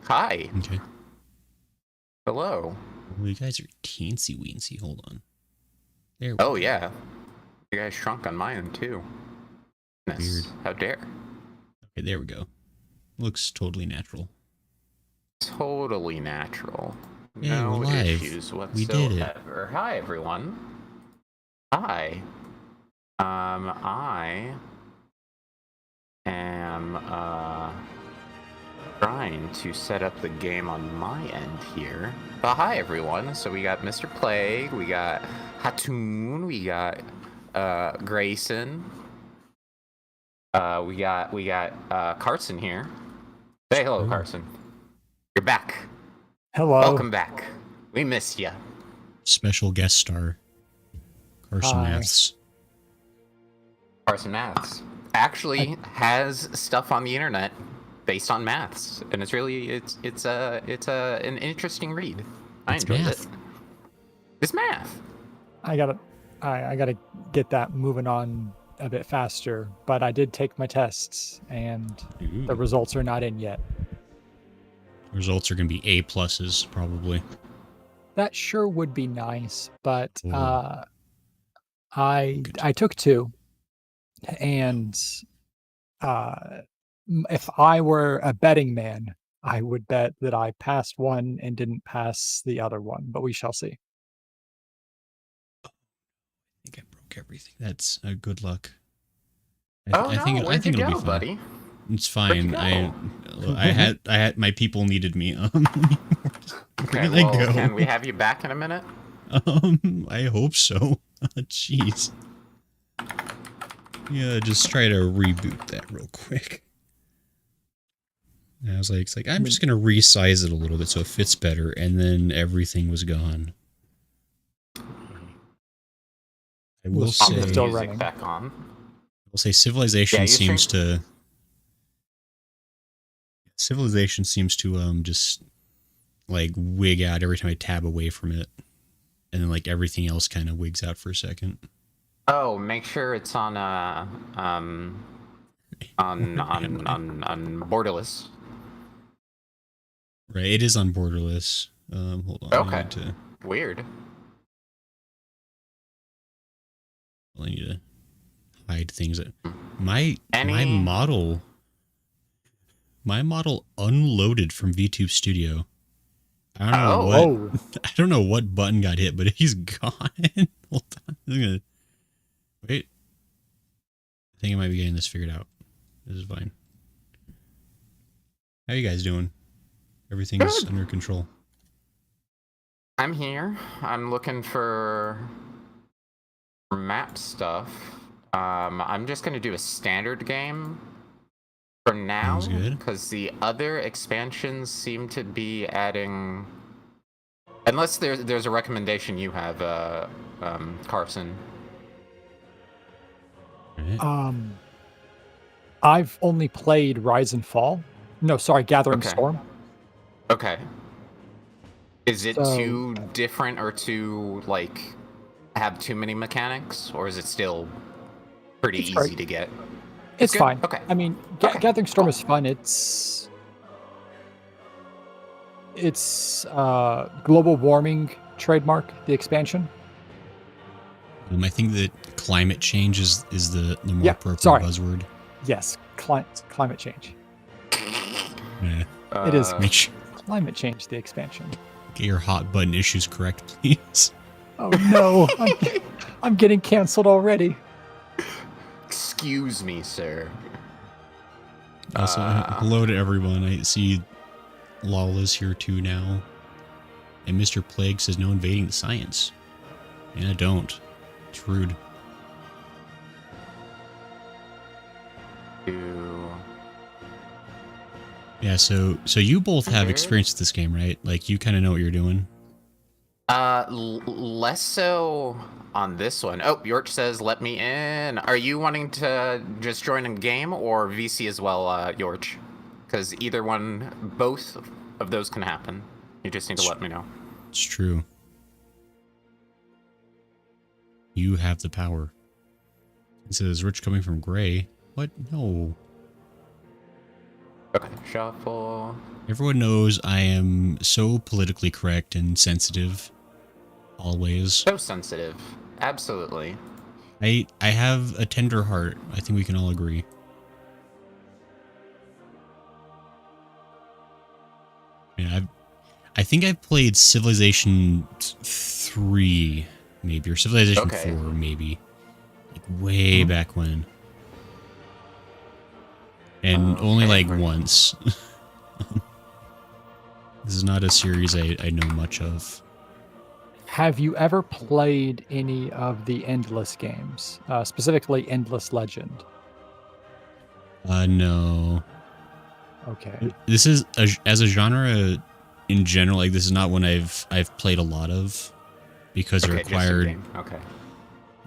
Hi. Okay. Hello. Well, you guys are teensy weensy. Hold on. There we Oh, go. yeah. You guys shrunk on my end, too. Weird. Goodness, how dare. Okay, there we go. Looks totally natural. Totally natural. Yay, we're No live. issues We did it. whatsoever. Hi, everyone. Hi. I am, trying to set up the game on my end here. But hi, everyone. So we got Mr. Plague, we got Hatoon, we got, Grayson. We got Carson here. Say hello, True. Carson. You're back. Hello. Welcome back. We missed you. Special guest star. Carson Hi. Maths. Carson Maths actually has stuff on the internet based on maths, and it's really an interesting read. I It's enjoyed math. it. It's math. I gotta get that moving on a bit faster, but I did take my tests and the Ooh. results are not in yet. Results are going to be A pluses, probably. That sure would be nice, but Ooh. I Good. took two, and uh, if I were a betting man, I would bet that I passed one and didn't pass the other one, but we shall see. I think I broke everything. That's good luck. Oh I think no, where'd you it'll be go, fine. buddy? It's Where'd you fine. go? I had my people needed me. Where Okay, did I well, go? can we have you back in a minute? I hope so. Jeez. Yeah, just try to reboot that real quick. And I was like, I'm just gonna resize it a little bit so it fits better, and then everything was gone. I will Pop Pop the the say, still music running. back on. Civilization Yeah, you seems stream. to just like wig out every time I tab away from it, and then like everything else kind of wigs out for a second. Oh, make sure it's on Where am I? on borderless. Right, it is on borderless. Hold on, Okay. Weird. I need to hide things. My Any model unloaded from VTube Studio. I don't know Oh. what Oh, I don't know what button got hit, but he's gone. Hold on. I'm gonna wait. I think I might be getting this figured out. This is fine. How you guys doing? Everything's Good. under control. I'm here. I'm looking for map stuff. I'm just gonna do a standard game for now, Sounds good. because the other expansions seem to be adding. Unless there's a recommendation you have, Carson. All right. I've only played Rise and Fall. No, sorry, Gathering Okay. Storm. Okay. Is it So too different or too like have too many mechanics, or is it still pretty it's easy great. to get? It's good? fine. Okay. I mean, Okay, Gathering Storm cool. is fun. It's global warming trademark, the expansion. I think that climate change is the more Yeah, appropriate sorry. buzzword. Yes, climate change. Yeah. It is Make sure climate change, the expansion. get your hot button issues correct, please. Oh no, I'm getting canceled already. Excuse me, sir. Also, hello to everyone. I see Lawless here too now. And Mr. Plague says no invading the science. Yeah, don't. It's rude. Yeah, so you both have experience with this game, right? Like, you kind of know what you're doing. Less so on this one. Oh, York says, "Let me in." Are you wanting to just join a game or VC as well, York? Because either one, both of those can happen. You just need to let me know. It's true. You have the power. It says Rich coming from Gray. What? No. Okay, shuffle. Everyone knows I am so politically correct and sensitive. Always. So sensitive. Absolutely. I have a tender heart. I think we can all agree. Yeah, I think I've played Civilization 3, maybe, or Civilization 4, maybe. Like way back when. And only like once. This is not a series I know much of. Have you ever played any of the Endless games, specifically Endless Legend? No. Okay. This is as a genre in general. Like this is not one I've played a lot of because it required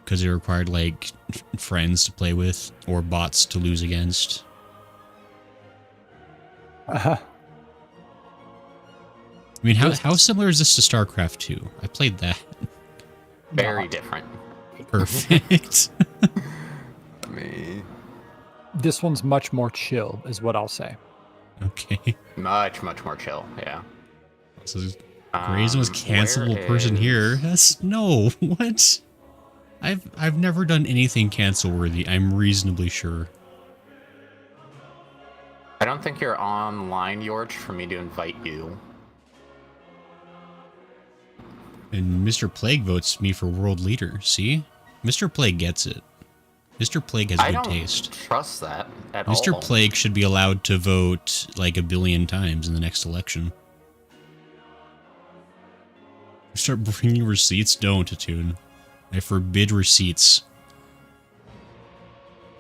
because it required like friends to play with or bots to lose against. I mean, how similar is this to StarCraft 2? I played that. Very different. Perfect. This one's much more chill, is what I'll say. Okay. Much more chill. Yeah. So Gray's the most cancelable person here. That's no. What? I've never done anything cancel worthy. I'm reasonably sure. I don't think you're online, George, for me to invite you. And Mr. Plague votes me for world leader. See? Mr. Plague gets it. Mr. Plague has good taste. I don't trust that at all. Mr. Plague should be allowed to vote like a billion times in the next election. Start bringing receipts? Don't, Attune. I forbid receipts.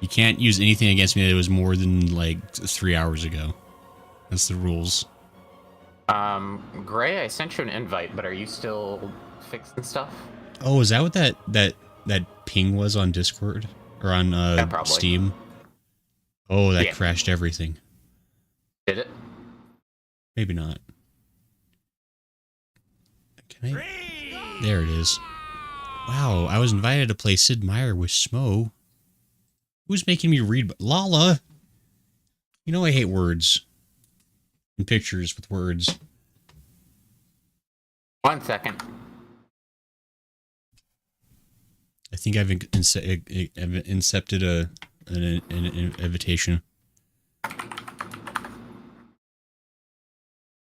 You can't use anything against me that was more than like 3 hours ago. That's the rules. Gray, I sent you an invite, but are you still fixing stuff? Oh, is that what that ping was on Discord? Or on Steam? Oh, that crashed everything. Did it? Maybe not. Can I? There it is. Wow, I was invited to play Sid Meier with Smo. Who's making me read? Lala! You know I hate words. And pictures with words. 1 second. I think I've incepted an invitation.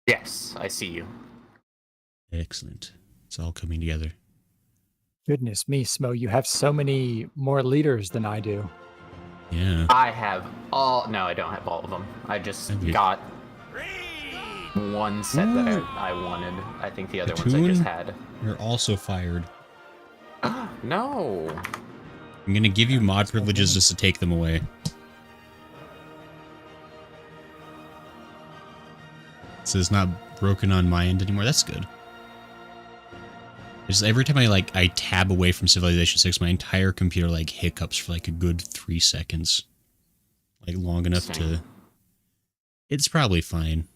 Yes, I see you. Excellent. It's all coming together. Goodness me, Smo, you have so many more leaders than I do. Yeah. I have all... No, I don't have all of them. I just got one set that I wanted. I think the other ones I just had. You're also fired. No. I'm going to give you mod privileges just to take them away. So it's not broken on my end anymore. That's good. Just every time I tab away from Civilization 6, my entire computer like hiccups for like a good 3 seconds. Like long enough to... It's probably fine.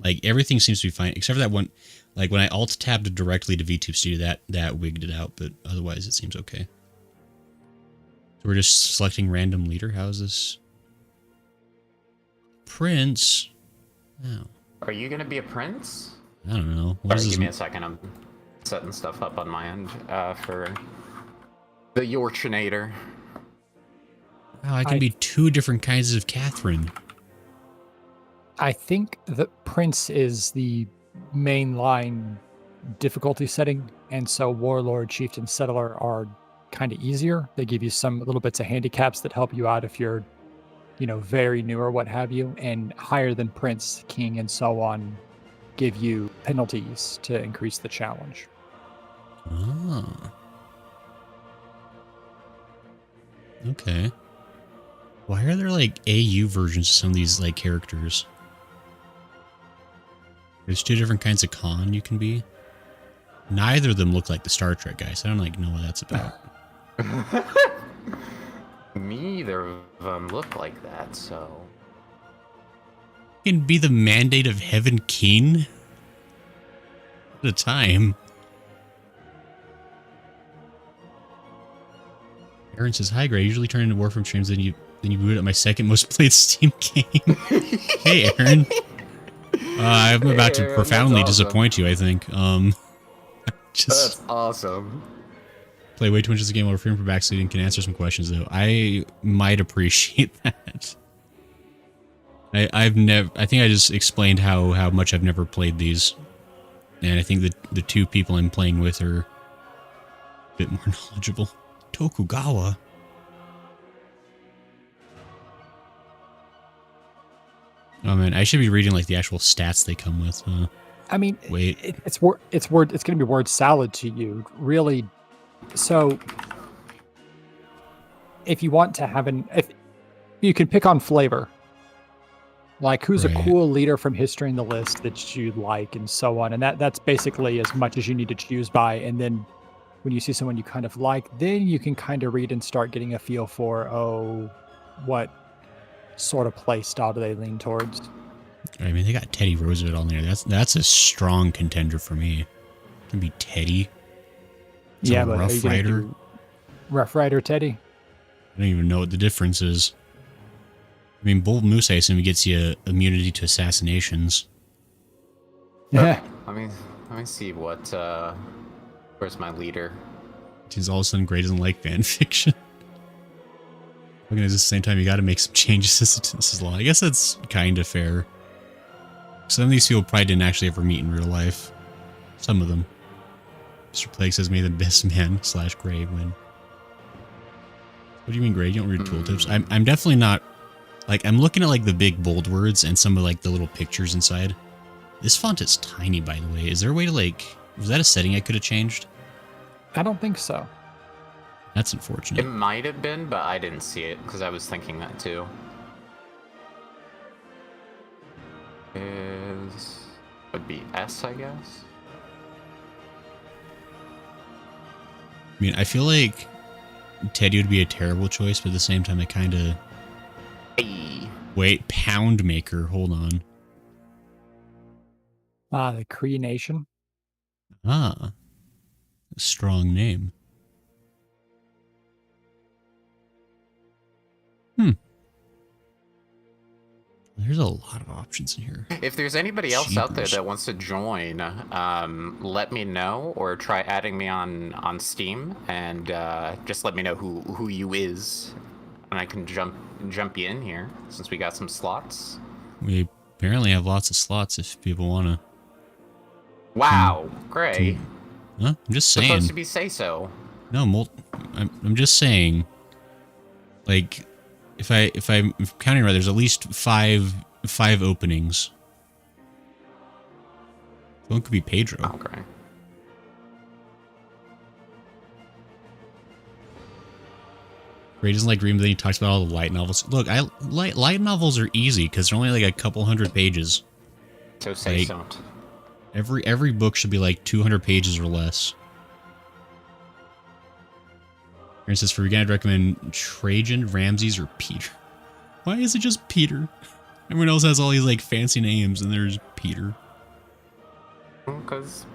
Like everything seems to be fine except for that one. Like when I alt tabbed directly to VTube Studio, that wigged it out, but otherwise it seems okay. So we're just selecting random leader. How is this? Prince. Oh. Are you gonna be a prince? I don't know. Sorry, give me a second. I'm setting stuff up on my end for the Yorkshire. Wow, I can be 2 different kinds of Catherine. I think that Prince is the mainline difficulty setting, and so Warlord, Chieftain, Settler are kind of easier. They give you some little bits of handicaps that help you out if you're, very new or what have you, and higher than Prince, King, and so on give you penalties to increase the challenge. Oh. Okay. Why are there like AU versions of some of these like characters? There's 2 different kinds of Khan you can be. Neither of them look like the Star Trek guys. I don't know what that's about. Neither of them look like that, so... You can be the Mandate of Heaven King? At a time. Aaron says, "Hi, Gray. I usually turn into Warframe streams, then you boot up my second most played Steam game." Hey, Aaron. I'm about to profoundly disappoint you, I think. Just That's awesome. play way too much of the game while refraining from Backseat and can answer some questions, though. I might appreciate that. I think I just explained how much I've never played these. And I think that the two people I'm playing with are a bit more knowledgeable. Tokugawa. Oh man, I should be reading like the actual stats they come with. I mean, wait, it's going to be word salad to you, really. So, if you want to have if you can pick on flavor, like who's a cool leader from history in the list that you like, and so on, and that's basically as much as you need to choose by. And then when you see someone you kind of like, then you can kind of read and start getting a feel for what sort of play style do they lean towards. I mean, they got Teddy Roosevelt on there. That's a strong contender for me. It can be Teddy. It's yeah, a but Rough Rider. Rough Rider Teddy? I don't even know what the difference is. I mean, Bold Moose, I assume, gets you immunity to assassinations. Yeah. Let me see what. Where's my leader? He's all of a sudden Gray doesn't like fan fiction. Looking at the same time, you got to make some changes to Tennessee law. I guess that's kind of fair. Some of these people probably didn't actually ever meet in real life. Some of them. Mr. Plague says, "May the best man / Gray win." What do you mean, Gray? You don't read tooltips? I'm definitely not. Like, I'm looking at like the big bold words and some of like the little pictures inside. This font is tiny, by the way. Is there a way to like? Was that a setting I could have changed? I don't think so. That's unfortunate. It might have been, but I didn't see it because I was thinking that too. Would be S, I guess. I mean, I feel like Teddy would be a terrible choice, but at the same time, I kind of. Hey. Wait, Pound Maker. Hold on. The Cree Nation. Ah, a strong name. There's a lot of options in here. If there's anybody else out there that wants to join, let me know or try adding me on Steam, and just let me know who you is, and I can jump you in here since we got some slots. We apparently have lots of slots if people want to. Wow, Gray. Huh? I'm just saying. Supposed to be say so. No, I'm just saying. Like, if I'm counting right, there's at least five openings. One could be Pedro. Okay. Ray doesn't like reading, but then he talks about all the light novels. Look, light novels are easy because they're only like a couple hundred pages. So say like, so. Every book should be like 200 pages or less. Aaron says, for vegan, I'd recommend Trajan, Ramses, or Peter. Why is it just Peter? Everyone else has all these like fancy names, and there's Peter. Because,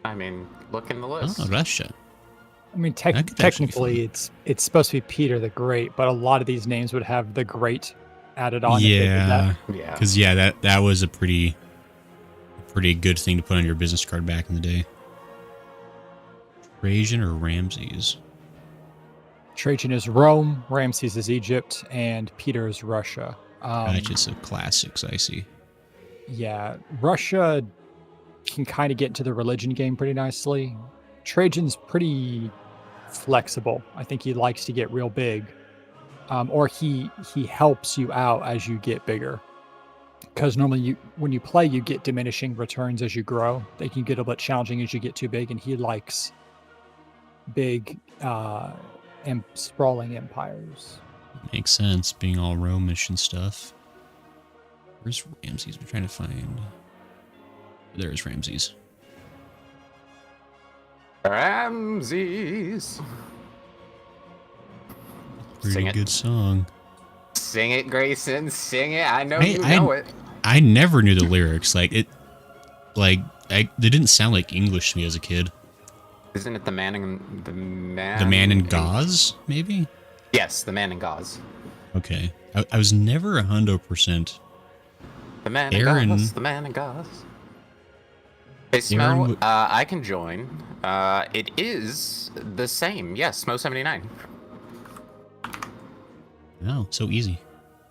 I mean, look in the list. Oh, Russia. I mean, technically, it's supposed to be Peter the Great, but a lot of these names would have the Great added on. Yeah, because that was a pretty good thing to put on your business card back in the day. Trajan or Ramses? Trajan is Rome, Ramses is Egypt, and Peter is Russia. Just a classics, I see. Yeah, Russia can kind of get into the religion game pretty nicely. Trajan's pretty flexible. I think he likes to get real big, or he helps you out as you get bigger. Because normally, when you play, you get diminishing returns as you grow. They can get a bit challenging as you get too big, and he likes big and sprawling empires. Makes sense, being all Romish and stuff. Where's Ramses? We're trying to find. There's Ramses. Ramses. Pretty good song. Sing it, Grayson. Sing it. I know you know it. I never knew the lyrics. They didn't sound like English to me as a kid. Isn't it the man in gauze? Maybe. Yes, the man in gauze. Okay. I was never 100%. The man in Aaron- gauze. The man in gauze. Hey, Aaron Smo, I can join. It is the same. Yes, Smo79. Oh, so easy.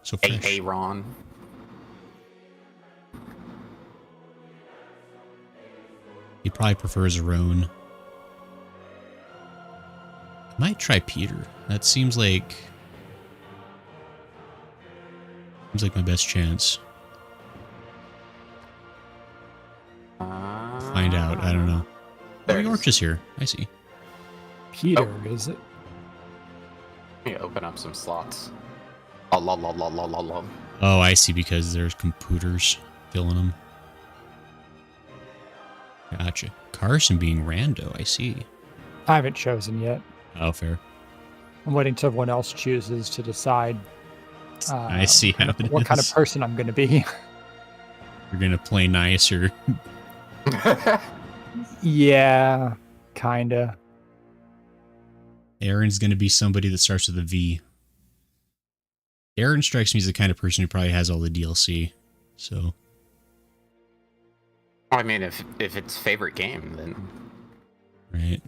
So fresh. Hey, Ron. He probably prefers Roan. I might try Peter. That seems like my best chance. Find out. I don't know. There Oh, it is. York is here. I see. Peter, is it? Let me open up some slots. Oh, la la la la la la. Oh, I see, because there's computers filling them. Gotcha. Carson being rando, I see. I haven't chosen yet. Oh, fair. I'm waiting till everyone else chooses to decide. I see how it what kind of is. person I'm going to be. You're gonna play nice, or Yeah, kinda. Aaron's gonna be somebody that starts with a V. Aaron strikes me as the kind of person who probably has all the DLC. So I mean, if it's favorite game, then right.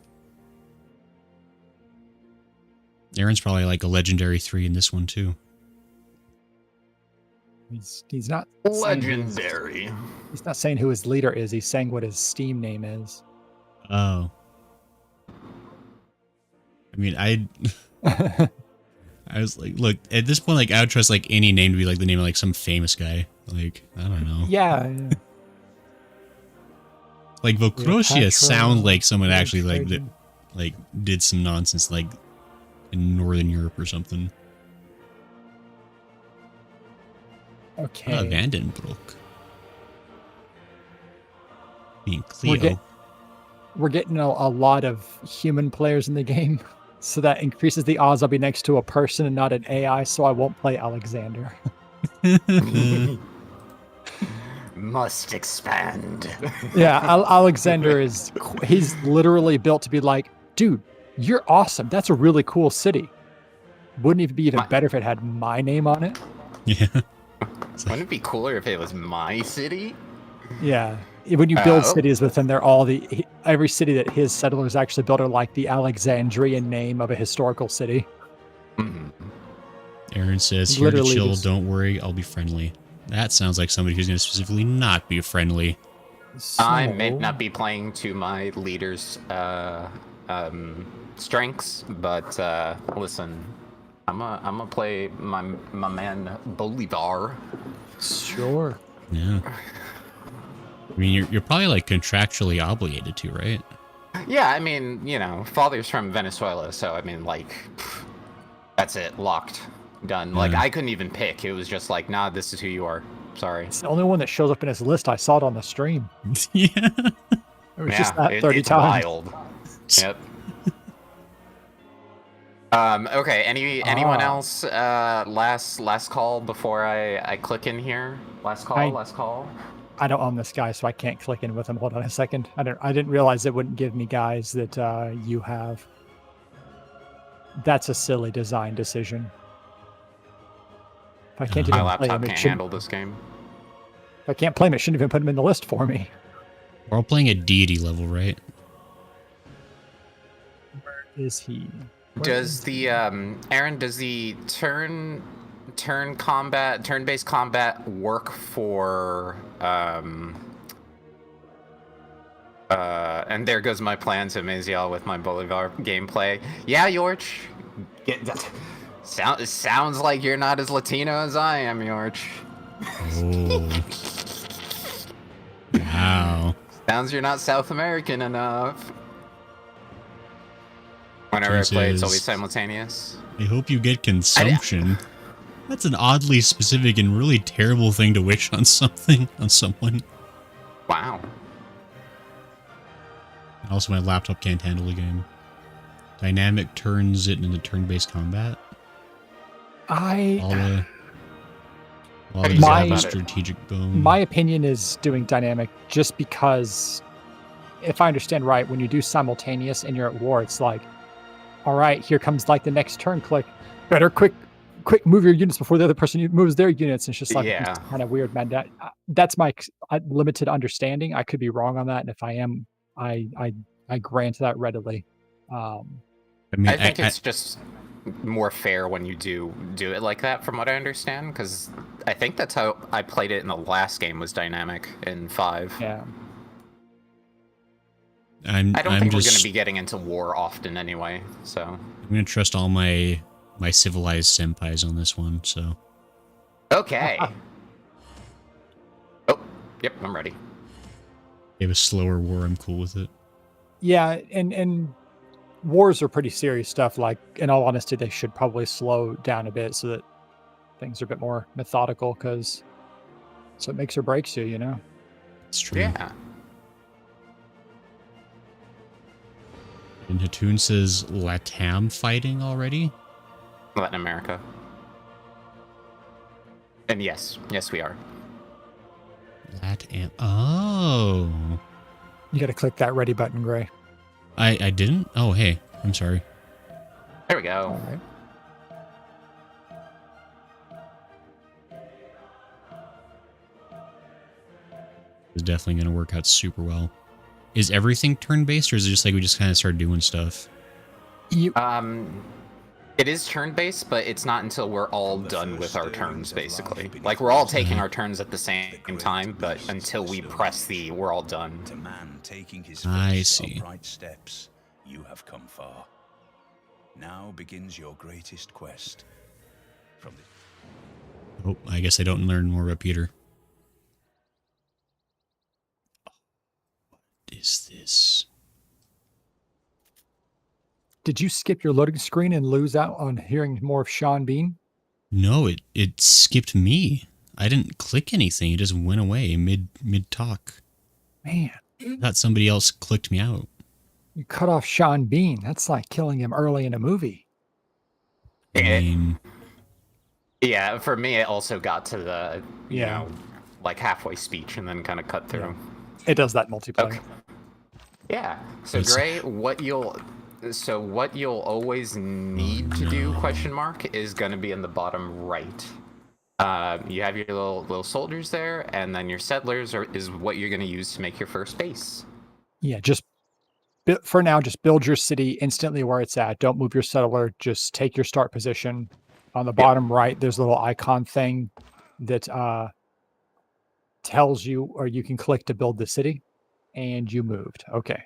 Aaron's probably like a legendary 3 in this one too. He's not saying legendary. he's not saying who his leader is. He's saying what his Steam name is. Oh. I mean, I was like, look, at this point, like, I would trust like any name to be like the name of like some famous guy. Like, I don't know. Yeah. Like Vokroshia Cleopatra, sound like someone actually like Trajan. that, like did some nonsense like in Northern Europe or something. Okay. Vandenbroek. Being Cleo. We're getting a lot of human players in the game, so that increases the odds I'll be next to a person and not an AI, so I won't play Alexander. Must expand. Yeah, Alexander he's literally built to be like, dude, you're awesome. That's a really cool city. Wouldn't it be even better if it had my name on it? Yeah. Wouldn't it be cooler if it was my city? Yeah. When you build Oh. cities with him, they're every city that his settlers actually built are like the Alexandrian name of a historical city. Mhm. Aaron says, here to Literally chill, just- don't worry, I'll be friendly. That sounds like somebody who's going to specifically not be friendly. I may So- not be playing to my leader's strengths, but listen, I'm gonna play my man Bolivar. Sure. Yeah. I mean, you're probably like contractually obligated to, right? Yeah, I mean, you know, father's from Venezuela, so I mean, like, that's it, locked, done. Like, Yeah. I couldn't even pick. It was just like, nah, this is who you are. Sorry. It's the only one that shows up in his list. I saw it on the stream. Yeah. It was just that 30 it's times. wild. Yep. Okay. Anyone else? Last call before I click in here. Last call. I don't own this guy, so I can't click in with him. Hold on a second. I didn't realize it wouldn't give me guys that you have. That's a silly design decision. If I can't My even My play laptop him, can't handle this game. if I can't play him, it shouldn't even put him in the list for me. We're all playing at deity level, right? Is he? Where Does is the Aaron? Does the turn-based combat work for and there goes my plan to amaze y'all with my Bolivar gameplay. Yeah, Yorch. Sounds like you're not as Latino as I am, Yorch. Oh. Wow. Sounds you're not South American enough. Whenever I play, it's always Says- simultaneous. I hope you get consumption. That's an oddly specific and really terrible thing to wish on someone. Wow. Also, my laptop can't handle the game. Dynamic turns it into turn-based combat. All the How do you feel about it? strategic bone. My opinion is doing dynamic just because, if I understand right, when you do simultaneous and you're at war, it's like, all right, here comes like the next turn click. better quick move your units before the other person moves their units. And it's just like Yeah. kind of weird, man. That's my limited understanding. I could be wrong on that, and if I am, I grant that readily. I mean, I think it's just more fair when you do it like that, from what I understand, because I think that's how I played it in the last game, was dynamic in 5. Yeah. I don't think we're going to just be getting into war often anyway, so. I'm gonna trust all my civilized senpais on this one. So Okay. Oh, yep, I'm ready. they have a slower war. I'm cool with it. Yeah, and wars are pretty serious stuff. Like, in all honesty, they should probably slow down a bit so that things are a bit more methodical, because so it makes or breaks you, you know? It's true. Yeah. And Hatun says Latam fighting already. Latin America. And yes, we are. Latam. Oh, You got to click that ready button, Gray. I didn't. Oh, hey, I'm sorry. There we go. All right. It's definitely gonna work out super well. Is everything turn-based, or is it just like we just kind of start doing stuff? It is turn-based, but it's not until we're all done with our turns, basically. Like, we're all taking our turns at the same time, but until we press the "we're all done." To man taking his I first see. upright steps, you have come far. Now begins your greatest quest. From the Oh, I guess I don't learn more about Peter. What is this? Did you skip your loading screen and lose out on hearing more of Sean Bean? No, it skipped me. I didn't click anything. It just went away mid talk. Man, I thought somebody else clicked me out. you cut off Sean Bean. That's like killing him early in a movie. I mean, Yeah, for me, it also got to the, you Yeah. know, like halfway speech and then kind of cut through. It does that multiplayer. Okay. Yeah. So It's- Gray, what you'll always need to do, question mark, is going to be in the bottom right. You have your little soldiers there, and then your settlers is what you're going to use to make your first base. Yeah, just for now, just build your city instantly where it's at. Don't move your settler. Just take your start position. On the bottom right, there's a little icon thing that tells you, or you can click to build the city, and you moved. Okay.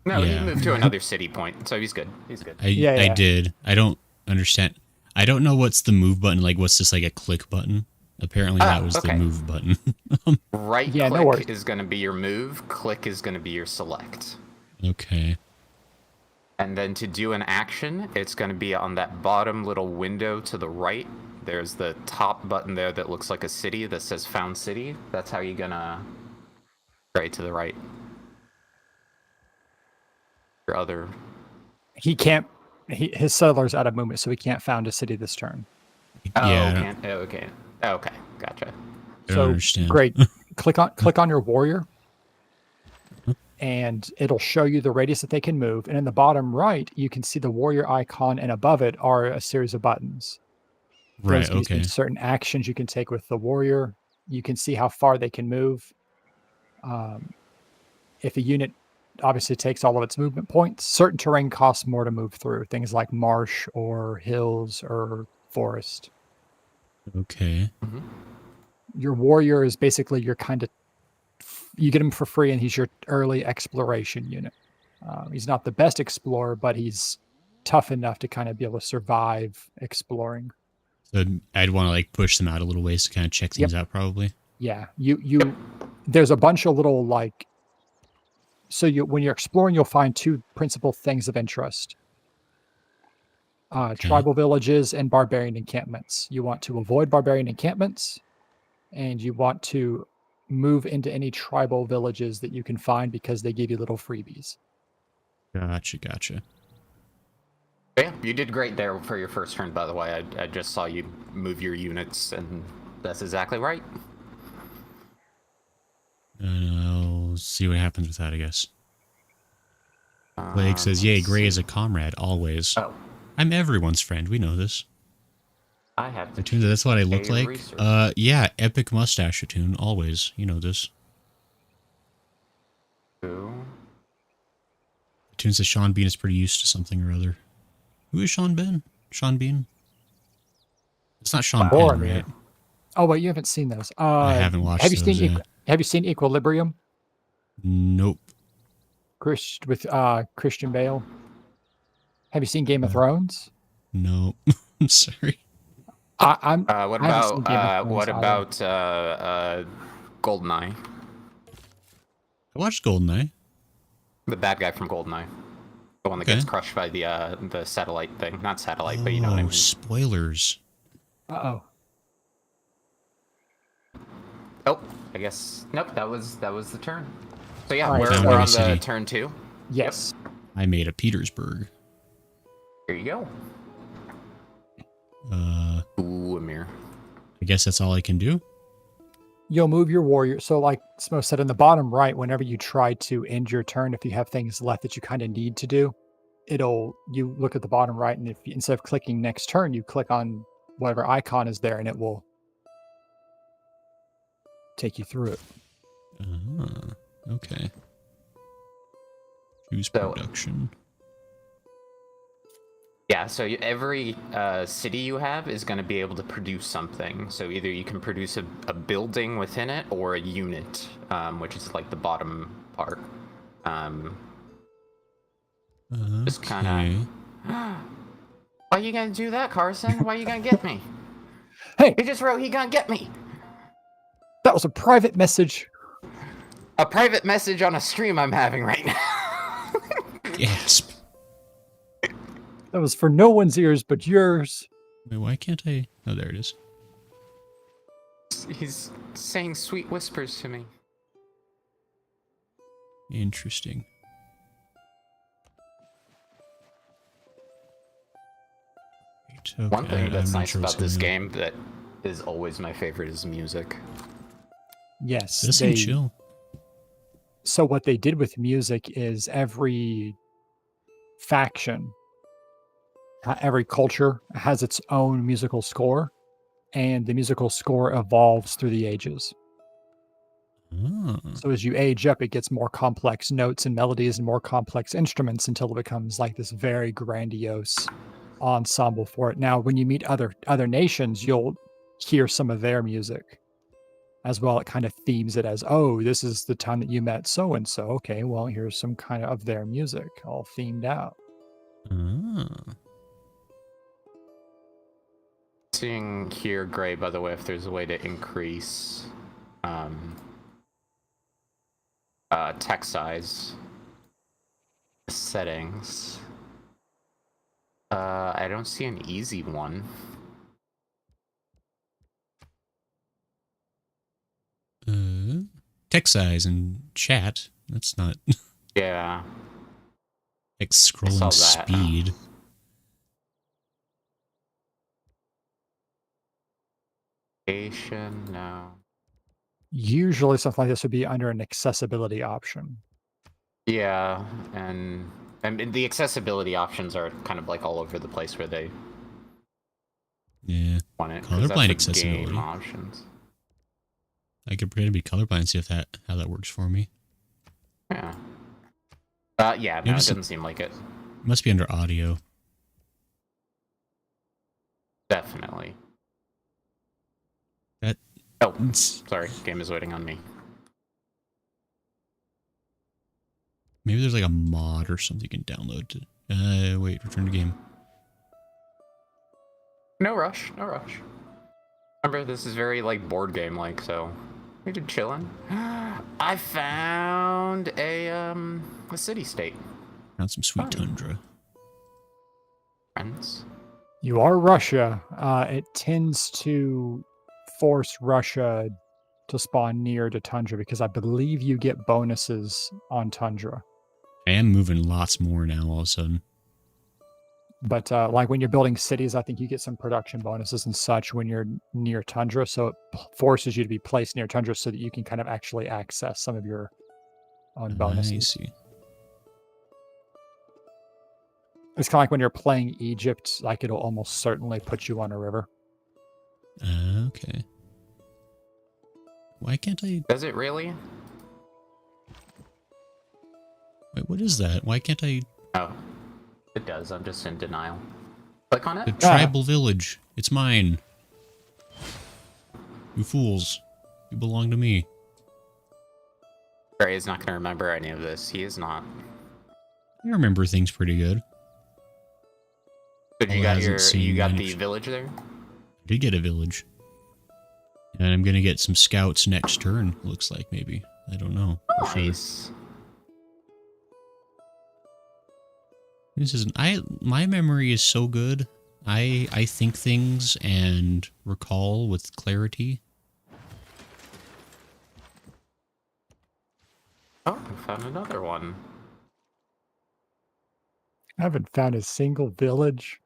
No, yeah. he moved to another city point, so he's good. He's good. I Yeah. did. I don't understand. I don't know what's the move button. Like, what's this, like a click button? Apparently that was the okay. move button. Right Yeah, no worries. click is going to be your move. Click is going to be your select. Okay. And then to do an action, it's going to be on that bottom little window to the right. There's the top button there that looks like a city that says Found City. That's how you're going to... Right to the right. Your other... He can't. His settler's out of movement, so he can't found a city this turn. Oh, Yeah. okay. Okay, gotcha. I don't So understand. great. click on your warrior, and it'll show you the radius that they can move. And in the bottom right, you can see the warrior icon, and above it are a series of buttons. Right, Those gives you okay. certain actions you can take with the warrior. You can see how far they can move. If a unit obviously takes all of its movement points, certain terrain costs more to move through, things like marsh or hills or forest. Okay. Your warrior is basically your kind of, you get him for free, and he's your early exploration unit. He's not the best explorer, but he's tough enough to kind of be able to survive exploring. So I'd want to like push them out a little ways to kind of check things out, probably. Yeah, you there's a bunch of little like, so when you're exploring, you'll find two principal things of interest. Tribal villages and barbarian encampments. You want to avoid barbarian encampments, and you want to move into any tribal villages that you can find because they give you little freebies. Gotcha. Yeah, you did great there for your first turn, by the way. I just saw you move your units, and that's exactly right. I'll see what happens with that, I guess. Plague says, yay, Gray is a comrade, always. Oh. I'm everyone's friend. We know this. I have to. Atune, that's what I look a like. research. Yeah, epic mustache, Atune. Always. You know this. Who? Atune says Sean Bean is pretty used to something or other. Who is Sean Bean? Sean Bean? It's not Sean Penn, Boromir. right? Oh wait, you haven't seen those. I haven't watched Have you those. seen Have you seen Equilibrium? Nope. With Christian Bale. Have you seen Game of Uh, Thrones? Nope. I'm sorry. I'm. What I haven't seen Game of about Thrones what either. about Goldeneye? I watched Goldeneye. The bad guy from Goldeneye. The one that Okay. gets crushed by the satellite thing. Not satellite, but you know what I mean. Spoilers. Uh-oh. Oh, I guess nope. That was the turn. So yeah, All right, we're Found on Mega the City. turn 2. Yes. I made a Petersburg. Here you go. Ooh, Amir. I guess that's all I can do. You'll move your warrior. So like Smo said in the bottom right, whenever you try to end your turn, if you have things left that you kind of need to do, you look at the bottom right, and if instead of clicking next turn, you click on whatever icon is there, and it will take you through it. Okay. Choose So- production. Yeah, so every city you have is going to be able to produce something. So either you can produce a building within it or a unit, which is like the bottom part. Just kind of. Why you gonna do that, Carson? Why you gonna get me? Hey, He just wrote he gonna get me. that was a private message. A private message on a stream I'm having right now. Gasp. That was for no one's ears but yours. Wait, why can't I? Oh, there it is. He's saying sweet whispers to me. Interesting. Right, okay, One thing I'm that's not nice sure what's about this going on. game that is always my favorite is music. Yes. Does seem chill. So what they did with music is every faction, every culture has its own musical score, and the musical score evolves through the ages. Oh. So as you age up, it gets more complex notes and melodies and more complex instruments until it becomes like this very grandiose ensemble for it. Now, when you meet other nations, you'll hear some of their music as well. It kind of themes it as, oh, this is the time that you met so and so. Okay, well, here's some kind of their music all themed out. Oh. Seeing here, Gray, by the way, if there's a way to increase text size settings. I don't see an easy one. Text size and chat. That's not Yeah. like saw scrolling that. speed. No. Usually something like this would be under an accessibility option. Yeah, and the accessibility options are kind of like all over the place where they Yeah. want it. 'cause Colorblind that's the accessibility. game options. I could pretend to be colorblind and see if how that works for me. Yeah. Yeah, no, it Notice- doesn't seem like it. Must be under audio. Definitely. That Oh, sorry. Game is waiting on me. maybe there's like a mod or something you can download to wait, return to game. No rush. No rush. Remember, this is very like board game like, so we're just chilling. I found a city state. Found some sweet Fun. tundra. Friends. You are Russia. It tends to force Russia to spawn near to tundra because I believe you get bonuses on tundra. I am moving lots more now all of a sudden. But like when you're building cities, I think you get some production bonuses and such when you're near tundra. So it forces you to be placed near tundra so that you can kind of actually access some of your own I bonuses. see. It's kind of like when you're playing Egypt, like it'll almost certainly put you on a river. Okay. Why can't I... Does it really? Wait, what is that? Why can't I... Oh, it does. I'm just in denial. Click on The it. tribal village. It's mine. You fools. You belong to me. Gray is not going to remember any of this. He is not. I remember things pretty good. But All you got hasn't seen you got many- the village there. I did get a village. And I'm gonna get some scouts next turn, looks like, maybe. I don't know. for sure. Nice. This isn't... my memory is so good. I think things and recall with clarity. Oh, I found another one. I haven't found a single village.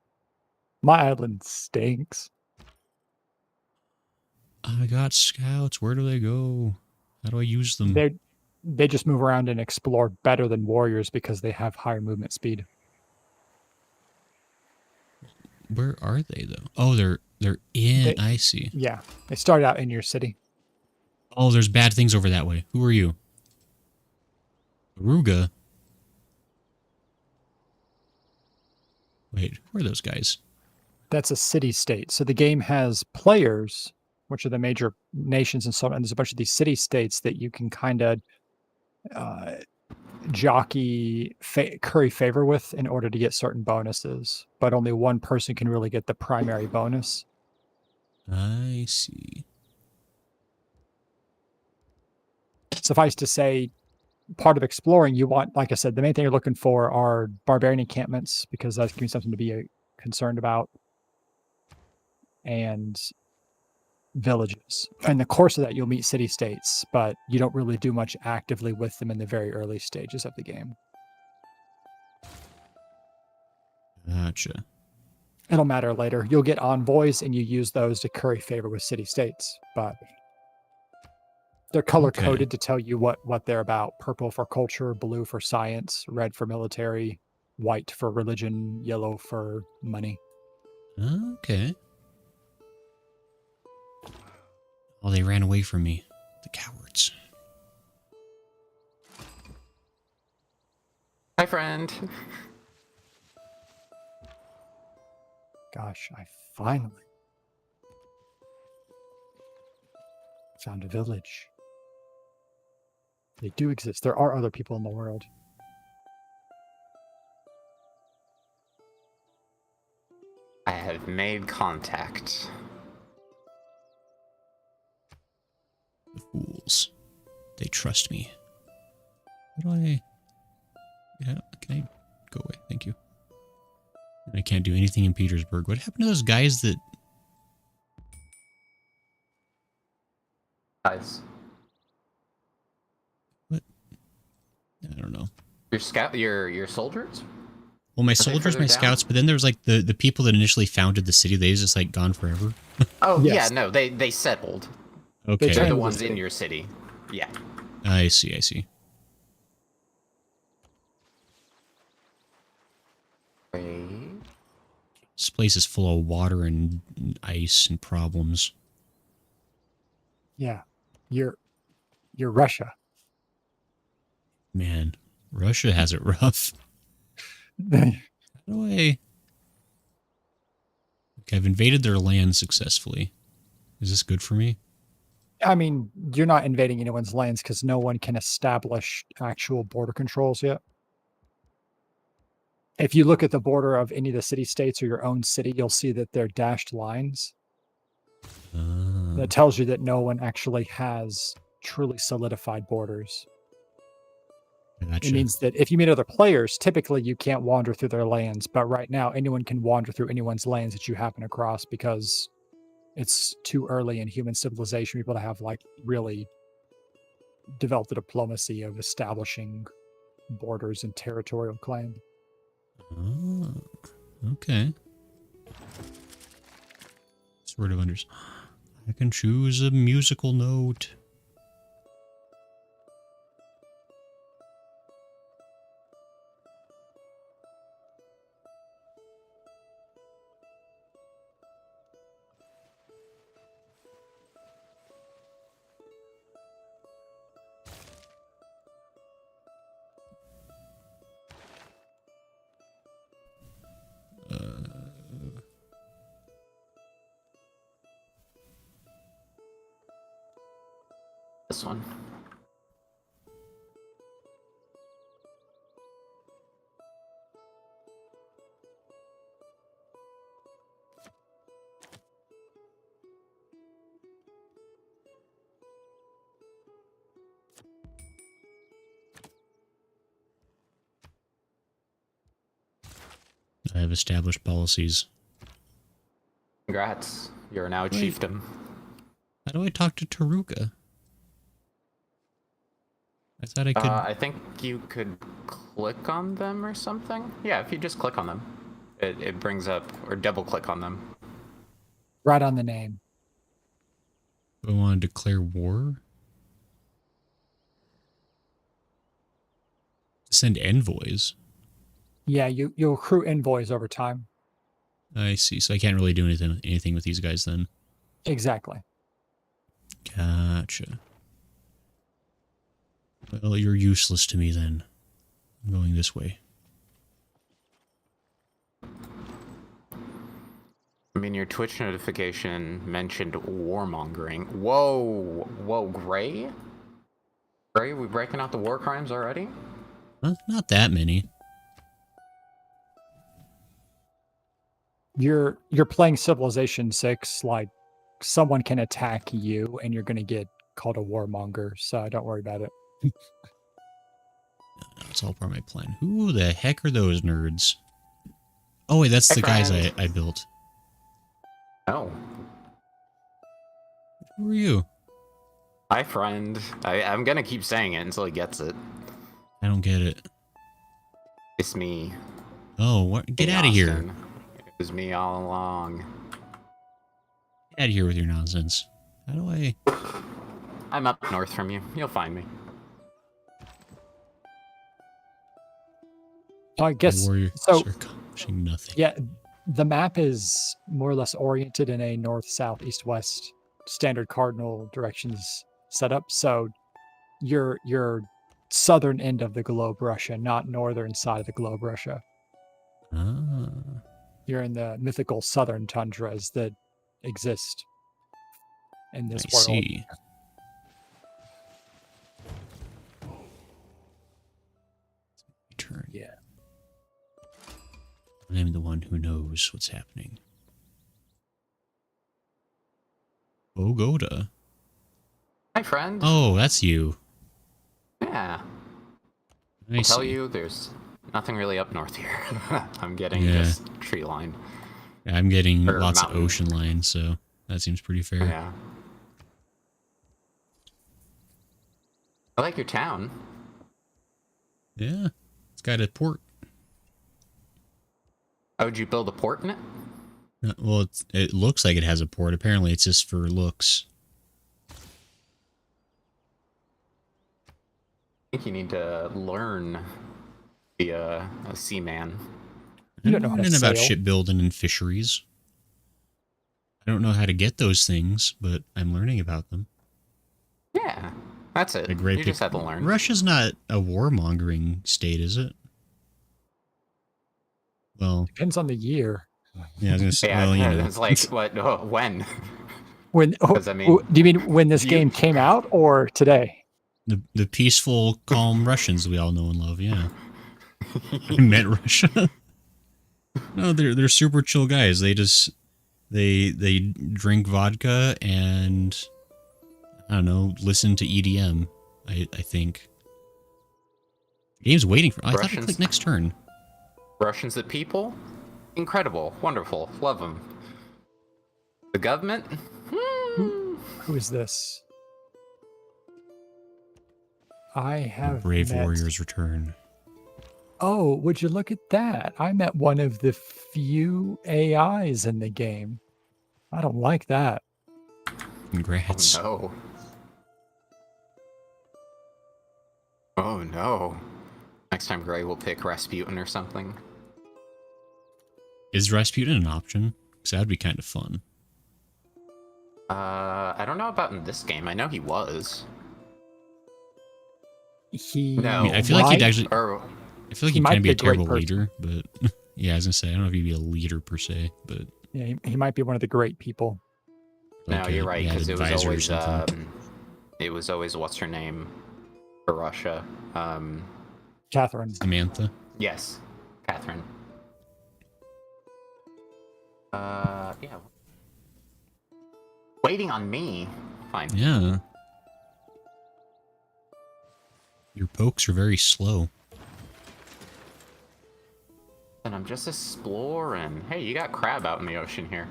My island stinks. I got scouts. Where do they go? How do I use them? They just move around and explore better than warriors because they have higher movement speed. Where are they though? Oh, they're in. I see. Yeah, they start out in your city. Oh, there's bad things over that way. Who are you? Aruga. Wait, who are those guys? That's a city-state. So the game has players, which are the major nations and so on. And there's a bunch of these city-states that you can kind of curry favor with in order to get certain bonuses. But only one person can really get the primary bonus. I see. Suffice to say, part of exploring, you want, like I said, the main thing you're looking for are barbarian encampments, because that's giving you something to be concerned about, and villages. In the course of that, you'll meet city-states, but you don't really do much actively with them in the very early stages of the game. Gotcha. It'll matter later. You'll get envoys, and you use those to curry favor with city-states, but they're color-coded to tell you what they're about. Purple for culture, blue for science, red for military, white for religion, yellow for money. Okay. Oh, they ran away from me. The cowards. Hi, friend. Gosh, I finally found a village. They do exist. There are other people in the world. I have made contact. The fools. They trust me. How do I... Yeah, can I go away? Thank you. I can't do anything in Petersburg. What happened to those guys that... Guys, What? I don't know. your soldiers? Well, my they soldiers, further my down? scouts, but then there was like the people that initially founded the city. They've just like gone forever. Oh Yes. yeah, no, they settled. Okay. They're Turned the the ones in city. your city. Yeah. I see, I see. Wait. This place is full of water and ice and problems. Yeah, you're Russia. Man, Russia has it rough. How do I... Okay, I've invaded their land successfully. Is this good for me? I mean, you're not invading anyone's lands because no one can establish actual border controls yet. If you look at the border of any of the city-states or your own city, you'll see that they're dashed lines. That tells you that no one actually has truly solidified borders. Gotcha. It means that if you meet other players, typically you can't wander through their lands, but right now anyone can wander through anyone's lands that you happen across because it's too early in human civilization for people to have like really developed the diplomacy of establishing borders and territorial claim. Oh, okay. Sort of I can choose a musical note. this one. I have established policies. Congrats. You're now a Wait. chieftain. How do I talk to Taruka? I thought I could. I think you could click on them or something. Yeah, if you just click on them, it brings up, or double click on them. Right on the name. Do I want to declare war? Send envoys. Yeah, you accrue envoys over time. I see. So I can't really do anything with these guys then. Exactly. Gotcha. Well, you're useless to me then. I'm going this way. I mean, your Twitch notification mentioned warmongering. Whoa, whoa, Gray? Gray, we breaking out the war crimes already? Not that many. You're playing Civilization 6, like someone can attack you and you're gonna get called a warmonger, so don't worry about it. No, it's all part of my plan. Who the heck are those nerds? Oh wait, that's Hey, the guys friend. I built. No. Who are you? Hi, friend. I'm gonna keep saying it until he gets it. I don't get it. It's me. Oh, what? Get Hey, out of here. Austin. It was me all along. Get out of here with your nonsense. How do I... I'm up north from you. You'll find me. So I guess warriors so. are accomplishing nothing. Yeah, the map is more or less oriented in a north, south, east, west standard cardinal directions setup. So you're southern end of the globe, Russia, not northern side of the globe, Russia. Ah. You're in the mythical southern tundras that exist in this I world. see. Turn. Yeah. I'm the one who knows what's happening. Bogoda. Hi, friend. Oh, that's you. Yeah. I I'll tell see. you, there's nothing really up north here. I'm getting Yeah. just tree line. I'm getting Or lots mountain. of ocean line, so that seems pretty fair. Yeah. I like your town. Yeah. It's got a port. Oh, would you build a port in it? Well, it looks like it has a port. Apparently, it's just for looks. I think you need to learn to be a seaman. You don't I'm know how to learning about sail. shipbuilding and fisheries. I don't know how to get those things, but I'm learning about them. Yeah, that's it. A great You just have to learn. Russia's not a warmongering state, is it? Well, Depends on the year. yeah, I was gonna say, Yeah, well, you know. it's like, what? Oh, when? When Does that mean- do you mean when this You- game came out or today? The peaceful, calm Russians we all know and love, yeah. I meant Russia. No, they're super chill guys. They just they drink vodka and I don't know, listen to EDM. I think. The game's waiting for. I thought I Russians- clicked next turn. Russians the people? Incredible, wonderful, love them. The government? Who is this? I have Brave met- warriors return. Oh, would you look at that? I met one of the few AIs in the game. I don't like that. Congrats. Oh no. Oh no. Next time Gray will pick Rasputin or something. Is Rasputin an option? Because that would be kind of fun. I don't know about in this game. I know he was. He No. I mean, I feel like he'd might- actually. Or I feel like he he'd might kind of be be a a great terrible person. leader, but yeah, I was gonna say I don't know if he'd be a leader per se, but yeah, he might be one of the great people. no, like you're a- right, yeah, because it was advisor or always something. it was always what's her name for Russia. Catherine. Samantha. Yes, Catherine. Yeah. Waiting on me. Fine. Yeah. Your pokes are very slow. And I'm just exploring. Hey, you got crab out in the ocean here.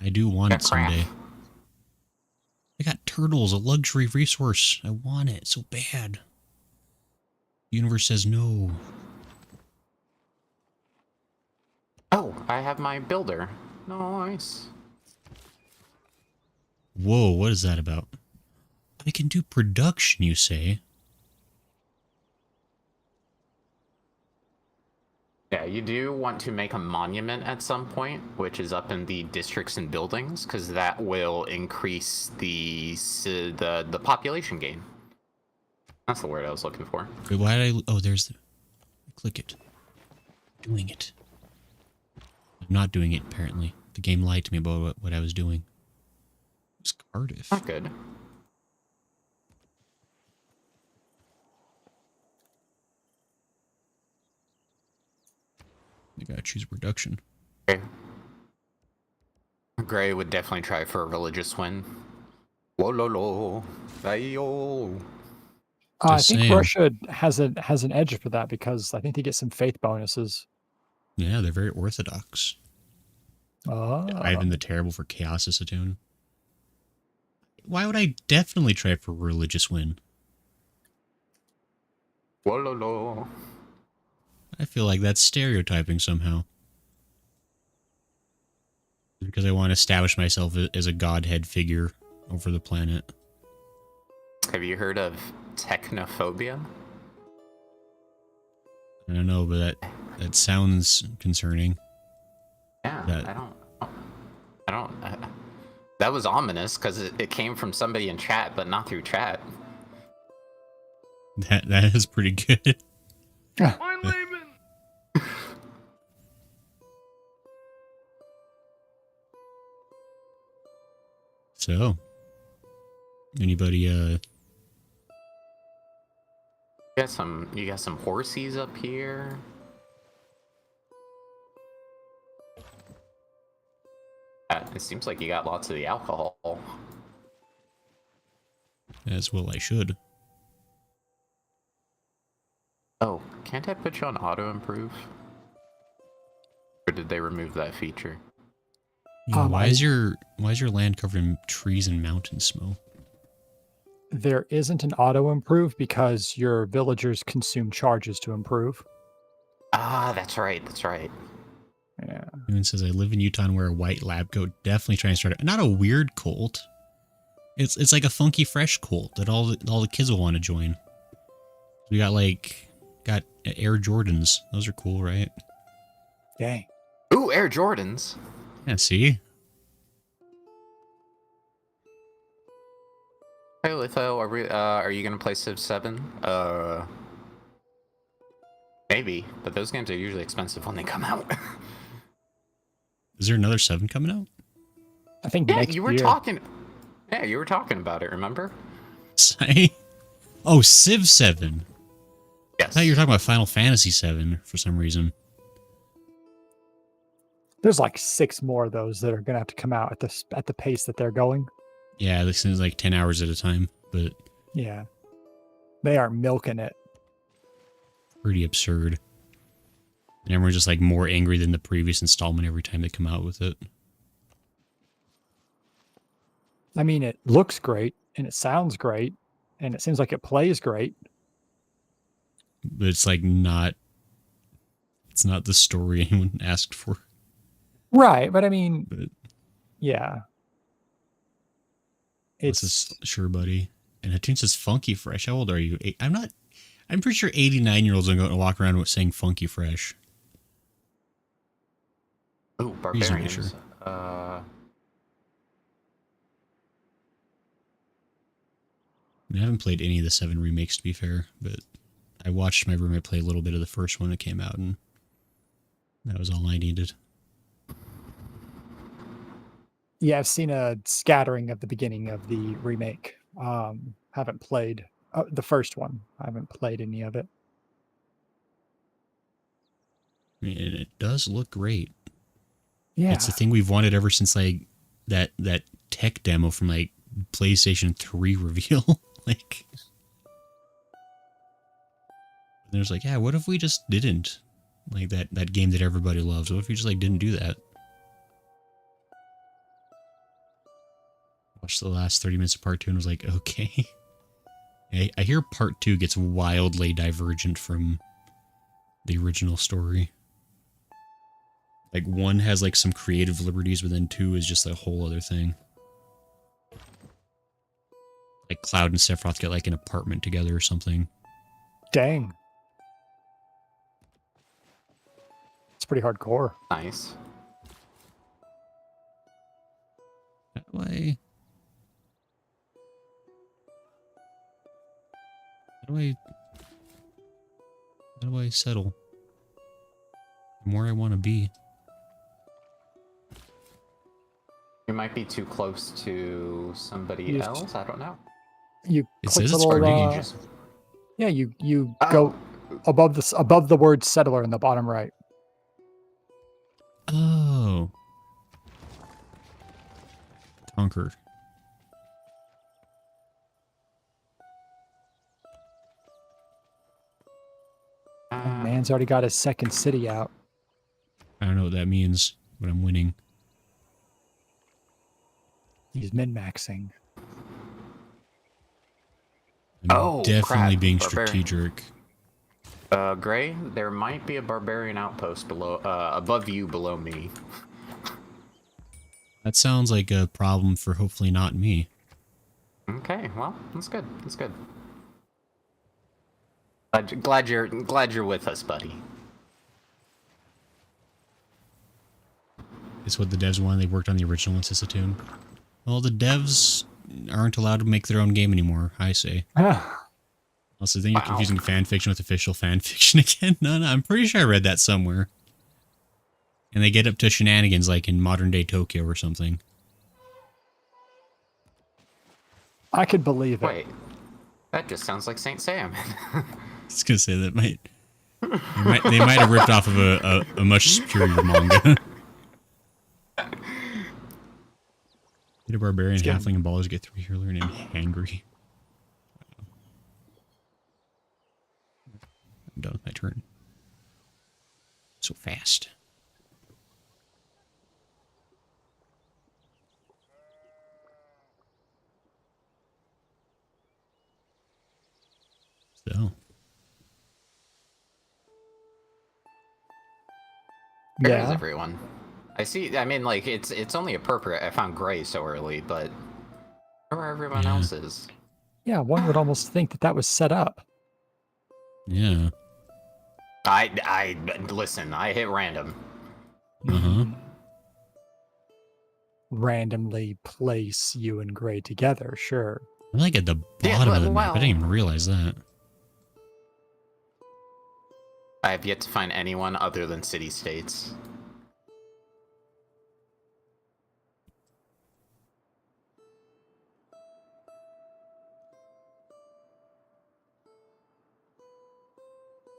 I do want Got it someday. crab. I got turtles, a luxury resource. I want it so bad. The universe says no. Oh, I have my builder. Nice. Whoa, what is that about? I can do production, you say? Yeah, you do want to make a monument at some point, which is up in the districts and buildings, because that will increase the population gain. That's the word I was looking for. Wait, why did I... Oh, there's the... Click it. Doing it. I'm not doing it, apparently. The game lied to me about what I was doing. It's Cardiff. Not good. I gotta choose production. Okay. Gray would definitely try for a religious win. Whoa, lo, lo. Ayo. I Just think saying. Russia has an edge for that because I think they get some faith bonuses. Yeah, they're very orthodox. Oh. Ivan the Terrible for Chaos Isatune. Why would I definitely try for religious win? Whoa, lo, lo. I feel like that's stereotyping somehow. Because I want to establish myself as a godhead figure over the planet. Have you heard of technophobia? I don't know, but that sounds concerning. Yeah, That- I don't. That was ominous because it came from somebody in chat, but not through chat. That is pretty good. I'm leaving. So, anybody You got some horsies up here. It seems like you got lots of the alcohol. as well I should. Oh, can't I put you on auto improve? Or did they remove that feature? Yeah, why is your land covered in trees and mountain smoke? There isn't an auto improve because your villagers consume charges to improve. Ah, that's right. That's right. Yeah. Even says I live in Utah and wear a white lab coat. Definitely trying to start not a weird cult. It's like a funky fresh cult that all the kids will want to join. We got Air Jordans. Those are cool, right? Dang. Ooh, Air Jordans. Yeah, see? Hey, Litho, are you gonna play Civ 7? Maybe, but those games are usually expensive when they come out. Is there another 7 coming out? I think Yeah, next you were year. talking. Yeah, you were talking about it. Remember? Oh, Civ 7. I Yes. thought you were talking about Final Fantasy 7 for some reason. There's like 6 more of those that are gonna have to come out at the pace that they're going. Yeah, this is like 10 hours at a time, but Yeah. They are milking it. pretty absurd. And everyone's just like more angry than the previous installment every time they come out with it. I mean, it looks great and it sounds great and it seems like it plays great. But it's like it's not the story anyone asked for. Right, but I mean, But yeah. this is sure, buddy. And Hatun says funky fresh. How old are you? I'm pretty sure 89-year-olds are going to walk around with saying funky fresh. Ooh, Reasonably barbarians. sure. I haven't played any of the 7 remakes, to be fair, but I watched my roommate play a little bit of the first one that came out, and that was all I needed. Yeah, I've seen a scattering of the beginning of the remake. Haven't played the first one. I haven't played any of it. I mean, it does look great. Yeah. It's the thing we've wanted ever since like that tech demo from like PlayStation 3 reveal. Like, there's like, yeah, what if we just didn't? Like that game that everybody loves. What if we just like didn't do that? Watched the last 30 minutes of part 2 and was like, okay. I hear part 2 gets wildly divergent from the original story. Like 1 has like some creative liberties, but then 2 is just a whole other thing. Like Cloud and Sephiroth get like an apartment together or something. Dang. It's pretty hardcore. Nice. How do I settle? I'm where I want to be. You might be too close to somebody else. I don't know. You It click says the it's little, free. yeah, you Oh. go above the word settler in the bottom right. Oh. Conquer. And man's already got his second city out. I don't know what that means, but I'm winning. He's min-maxing. I'm definitely crap. being Barbarian. strategic. Gray, there might be a barbarian outpost below, above you, below me. That sounds like a problem for hopefully not me. Okay, well, that's good. That's good. Glad you're with us, buddy. It's what the devs wanted. They worked on the original Insisatoon. Well, the devs aren't allowed to make their own game anymore, I say. Also, then you're Wow. confusing fan fiction with official fan fiction again. No, I'm pretty sure I read that somewhere. And they get up to shenanigans like in modern day Tokyo or something. I could believe it. Wait, that just sounds like Saint Sam. I was gonna say that they might have ripped off of a much superior manga. Get a barbarian, halfling, and ballers get 3 healer named Hangry. I'm done with my turn. So fast. So. Where is Yeah. everyone? I see. I mean, like it's only appropriate I found Gray so early, but where everyone Yeah. else is? Yeah, one would almost think that was set up. Yeah. I listen. I hit random. Uh-huh. Randomly place you and Gray together, sure. I'm like at the Yeah, bottom of the map. well- I didn't even realize that. I have yet to find anyone other than city-states.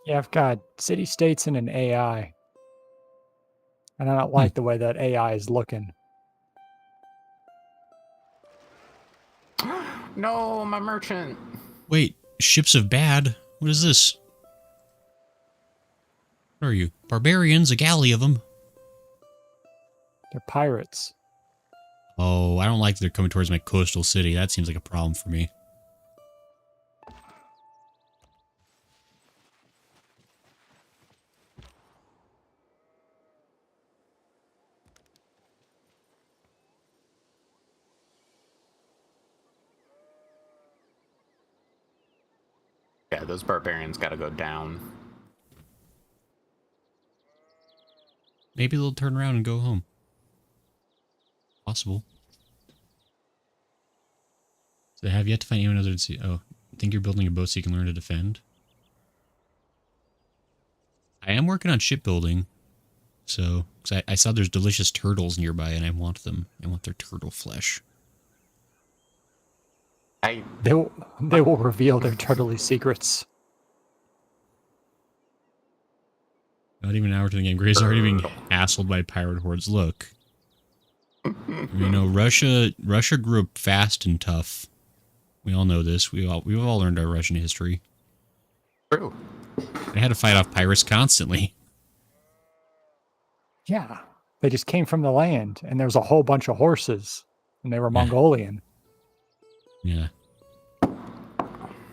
Yeah, I've got city states and an AI. And I don't like the way that AI is looking. No, my merchant. Wait, ships of bad? What is this? What are you? Barbarians, a galley of them. They're pirates. Oh, I don't like that they're coming towards my coastal city. That seems like a problem for me. Yeah, those barbarians gotta go down. Maybe they'll turn around and go home. Possible. So I have yet to find anyone other than see. Oh, I think you're building a boat so you can learn to defend. I am working on shipbuilding. So, cause I saw there's delicious turtles nearby and I want them. I want their turtle flesh. They will reveal their turtley secrets. Not even an hour to the game. Gray's already being hassled by pirate hordes. Look. You know, Russia grew up fast and tough. We all know this. We've all learned our Russian history. True. They had to fight off pirates constantly. Yeah, they just came from the land, and there was a whole bunch of horses, and they were Mongolian. Yeah.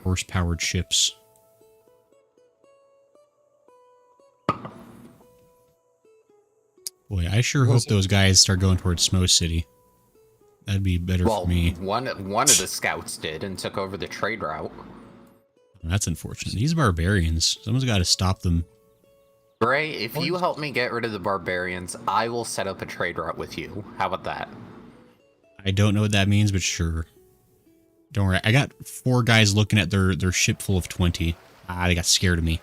Horse-powered ships. Boy, I sure hope those guys start going towards Smo City. That'd be better for me. One of the scouts did and took over the trade route. That's unfortunate. These barbarians, someone's got to stop them. Gray, if you help me get rid of the barbarians, I will set up a trade route with you. How about that? I don't know what that means, but sure. Don't worry. I got 4 guys looking at their ship full of 20. They got scared of me.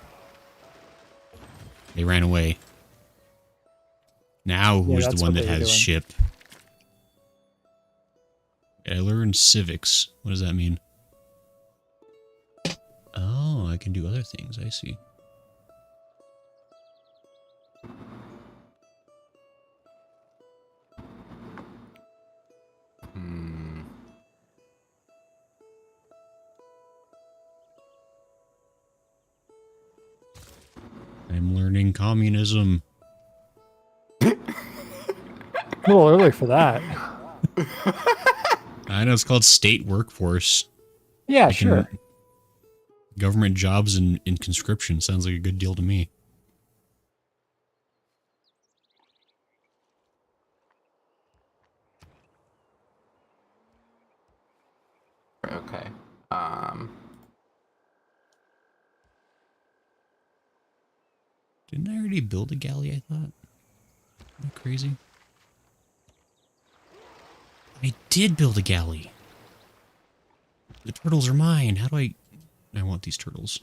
They ran away. Now who's the one that has ship? I learned civics. What does that mean? Oh, I can do other things. I see. I'm learning communism. A little early for that. I know it's called state workforce. Yeah, sure. Government jobs and conscription sounds like a good deal to me. Okay. Didn't I already build a galley, I thought? Am I crazy? I did build a galley. The turtles are mine. How do I want these turtles.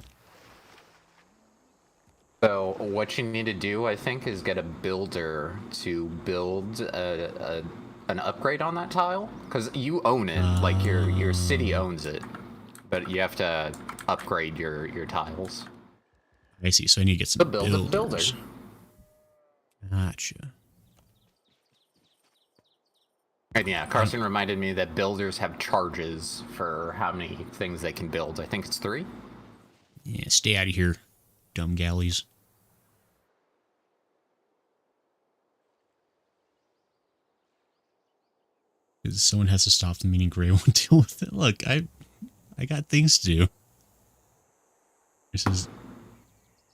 So what you need to do, I think, is get a builder to build an upgrade on that tile, because you own it, like your city owns it, but you have to upgrade your tiles. I see. So I need to get some builder. Gotcha. And yeah, Carson reminded me that builders have charges for how many things they can build. I think it's 3. Yeah, stay out of here, dumb galleys. Because someone has to stop them, meaning Gray won't deal with it. Look, I got things to do. This is...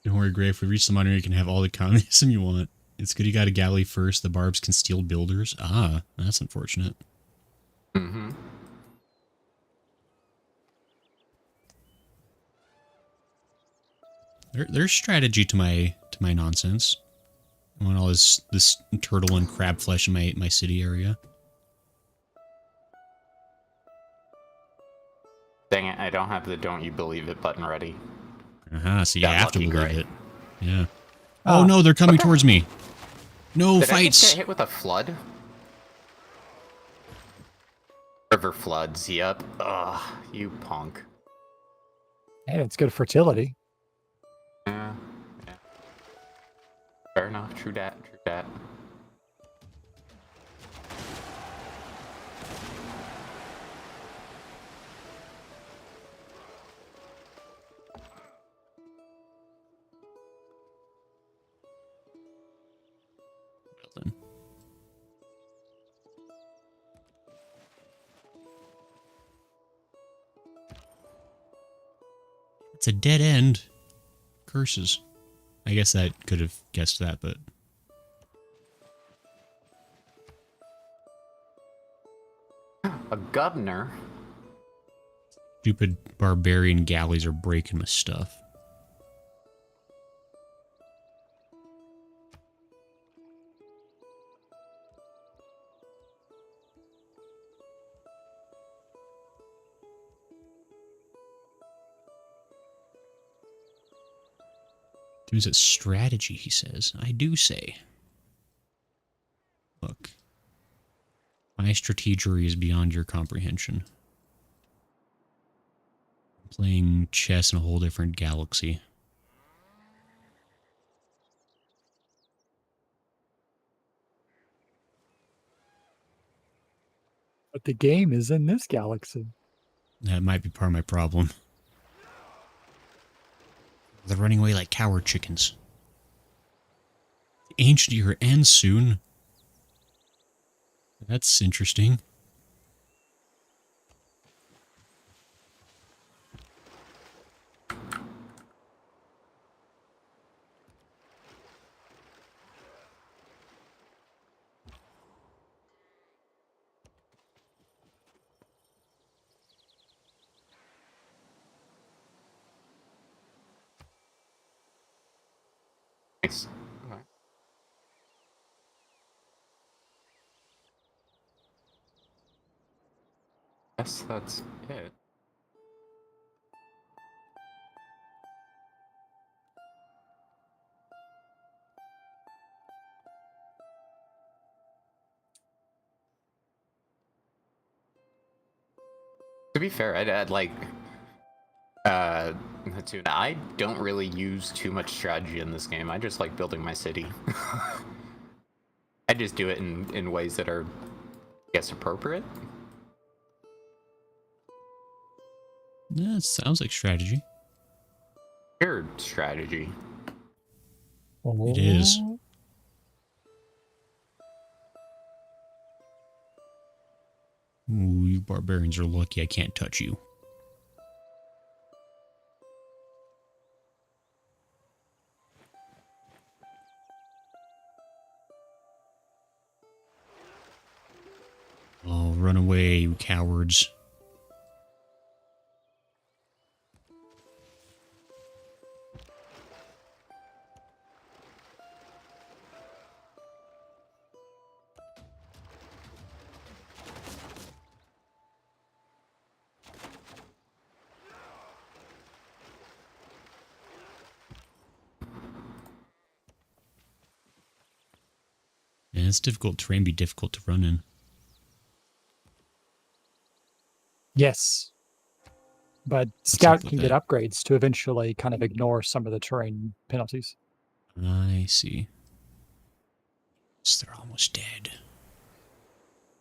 Don't worry, Gray, if we reach the modern, you can have all the communism you want. It's good you got a galley first. The barbs can steal builders. Ah, that's unfortunate. Mm-hmm. There's strategy to my nonsense. I want all this turtle and crab flesh in my city area. Dang it, I don't have the don't you believe it button ready. So you have to believe Gray. it. Yeah. Oh no, they're coming towards me. No Did fights. I just get hit with a flood? River floods, yep. Ugh, you punk. Hey, it's good fertility. Yeah. Fair enough, true dat, true dat. Well then. It's a dead end. Curses. I guess I could have guessed that, but... A governor? Stupid barbarian galleys are breaking my stuff. There's a strategy, he says. I do say. Look. My strategery is beyond your comprehension. Playing chess in a whole different galaxy. But the game is in this galaxy. That might be part of my problem. They're running away like coward chickens. The ancient year ends soon. That's interesting. Nice. Okay. Guess that's it. To be fair, I'd like Tuna, I don't really use too much strategy in this game. I just like building my city. I just do it in ways that are, I guess, appropriate. Yeah, it sounds like strategy. Pure strategy. It is. Ooh, you barbarians are lucky I can't touch you. Oh, run away, you cowards. Yeah, it's difficult terrain, be difficult to run in. Yes. But What's Scout up with can get that? upgrades to eventually kind of ignore some of the terrain penalties. I see. So they're almost dead.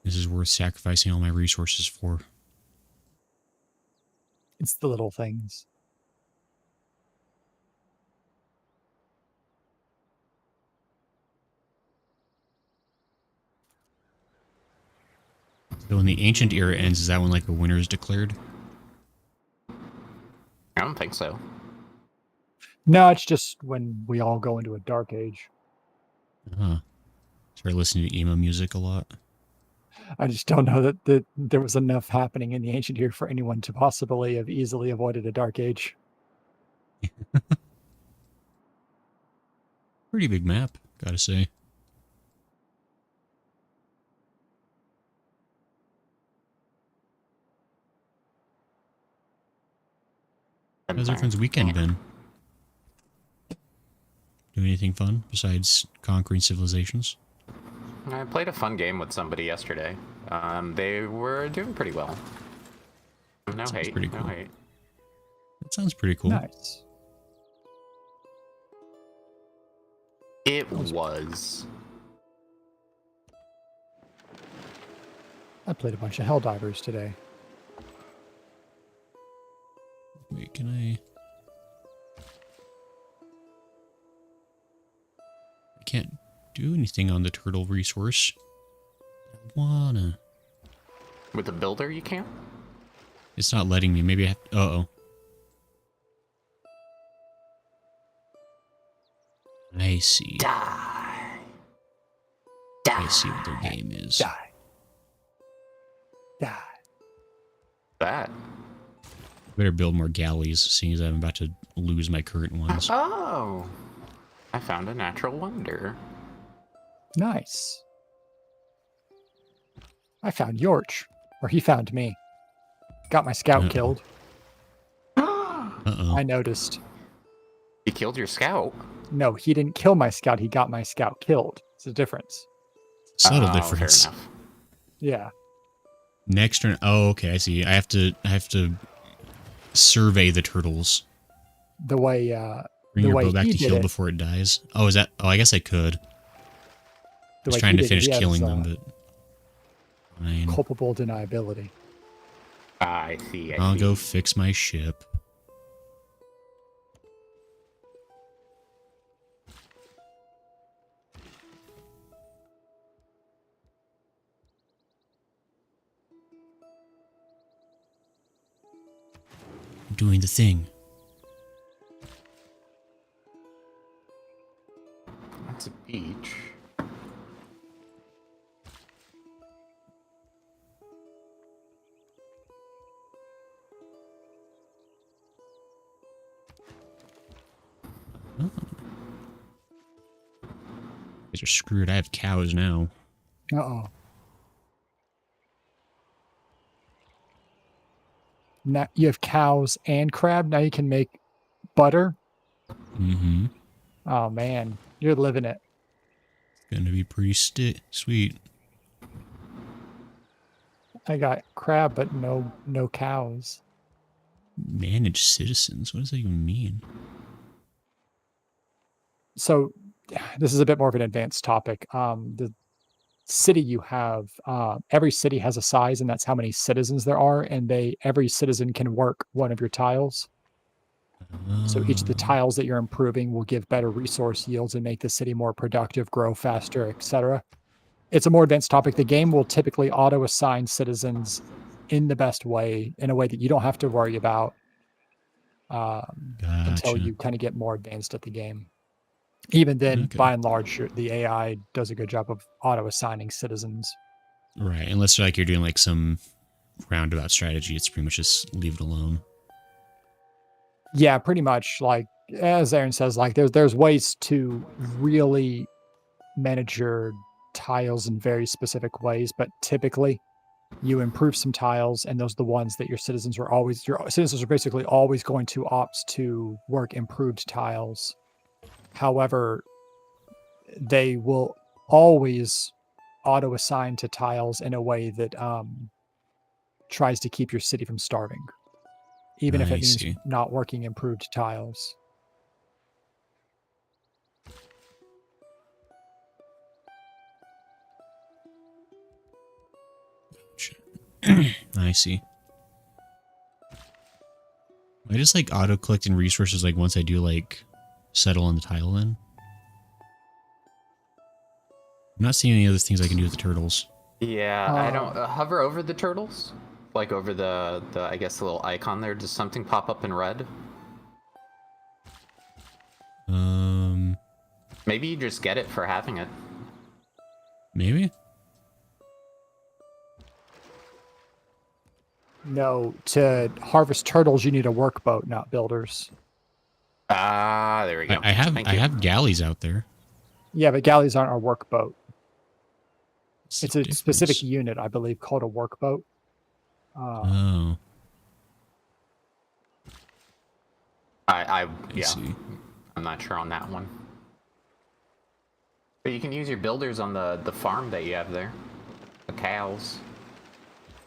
This is worth sacrificing all my resources for. It's the little things. So when the ancient era ends, is that when like a winner is declared? I don't think so. No, it's just when we all go into a dark age. Huh. Start listening to emo music a lot. I just don't know that there was enough happening in the ancient year for anyone to possibly have easily avoided a dark age. Pretty big map, gotta say. How's everyone's weekend been? Do anything fun besides conquering civilizations? I played a fun game with somebody yesterday. They were doing pretty well. No Sounds hate. pretty No cool. hate. That sounds pretty cool. Nice. It was. I played a bunch of Helldivers today. Wait, can I can't do anything on the turtle resource. I wanna. With the builder, you can't? It's not letting me. Maybe I have to, uh-oh. I see. Die. I see what their game is. Die. Die. That. Better build more galleys, seeing as I'm about to lose my current ones. Oh. I found a natural wonder. Nice. I found Yorch. Or he found me. Got my scout killed. Uh-oh. I noticed. You killed your scout. No, he didn't kill my scout. He got my scout killed. It's a difference. Subtle Oh, difference. Fair enough. Yeah. Next turn. Oh, okay. I see. I have to survey the turtles. The way Bring the your way bow back he to did heal it, before it dies. Oh, is that? Oh, I guess I could. I the was way trying he to did it, finish he has, killing them, but fine. culpable deniability. I see. I'll go fix my ship. I'm doing the thing. That's a beach. Oh. These are screwed. I have cows now. Uh-oh. Now you have cows and crab. Now you can make butter. Mm-hmm. Oh man, you're living it. Gonna be pretty sweet. I got crab, but no cows. Manage citizens. What does that even mean? So this is a bit more of an advanced topic. The city you have, every city has a size, and that's how many citizens there are, and every citizen can work one of your tiles. So each of the tiles that you're improving will give better resource yields and make the city more productive, grow faster, etc. It's a more advanced topic. The game will typically auto assign citizens in the best way, in a way that you don't have to worry about until Gotcha. you kind of get more advanced at the game. Even then, Okay. by and large, the AI does a good job of auto assigning citizens. Right. Unless like you're doing like some roundabout strategy, it's pretty much just leave it alone. Yeah, pretty much. Like as Aaron says, like there's ways to really manage your tiles in very specific ways, but typically you improve some tiles, and those are the ones that your citizens are basically always going to opt to work improved tiles. However, they will always auto assign to tiles in a way that tries to keep your city from starving, even if I it means see. not working improved tiles. I see. I just like auto collecting resources like once I do like settle on the tile then. I'm not seeing any other things I can do with the turtles. Yeah, I don't hover over the turtles, like over the I guess the little icon there. Does something pop up in red? Maybe you just get it for having it. Maybe? No, to harvest turtles, you need a workboat, not builders. Ah, there we go. I Thank you. have galleys out there. Yeah, but galleys aren't a workboat. What's It's the a specific difference? unit, I believe, called a workboat. Oh, I I yeah, see. I'm not sure on that one. But you can use your builders on the farm that you have there. The cows.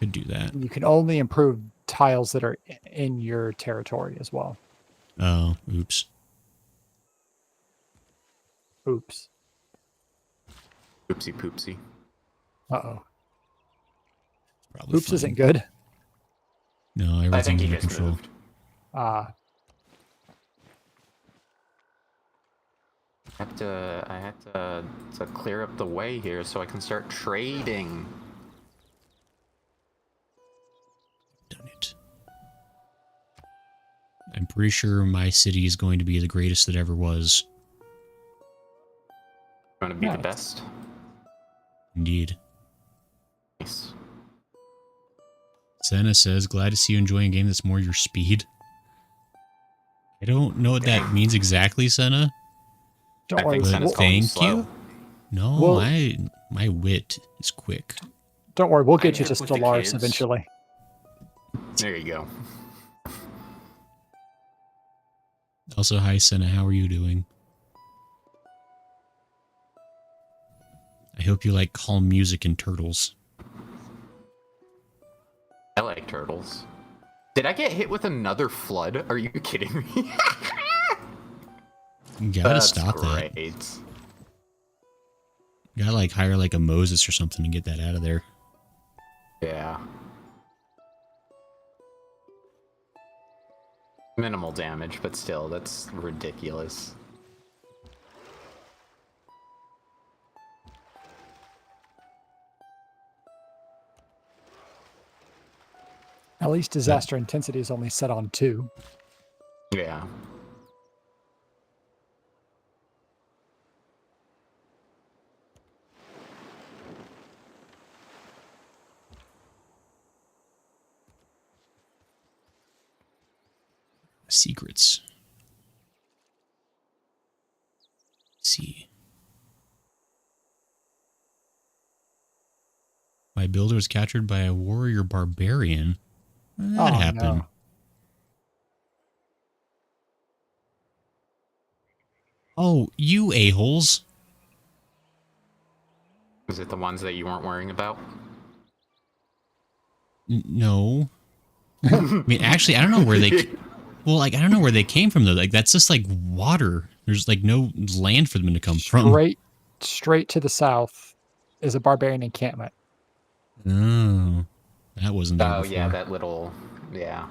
Could do that. You can only improve tiles that are in your territory as well. Oh, oops. Oops. Oopsie poopsie. Uh-oh. Probably Oops fine. isn't good. No, I think everything's he under just control. moved. I have to clear up the way here so I can start trading. Done it. I'm pretty sure my city is going to be the greatest that ever was. Want to be the Nice. best? Indeed. Nice. Senna says, glad to see you enjoying a game that's more your speed. I don't know what that means exactly, Senna. Don't I worry. think But Senna's calling you thank slow. you. No, Well- my wit is quick. Don't worry. We'll get you hip to with the Stellaris kids. eventually. There you go. Also, hi Senna, how are you doing? I hope you like calm music and turtles. I like turtles. Did I get hit with another flood? Are you kidding me? You gotta That's stop that. great. You gotta like hire like a Moses or something to get that out of there. Yeah. Minimal damage, but still, that's ridiculous. At least disaster intensity is only set on 2. Yeah. Secrets. Let's see. My builder was captured by a warrior barbarian. That Oh, happened. no. Oh, you a-holes. Is it the ones that you weren't worrying about? No. I mean, actually, I don't know where they... Well, like, I don't know where they came from, though. Like, that's just, like, water. There's, like, no land for them to come from. Straight to the south is a barbarian encampment. Oh. That wasn't there Oh, before. yeah, that little... Yeah.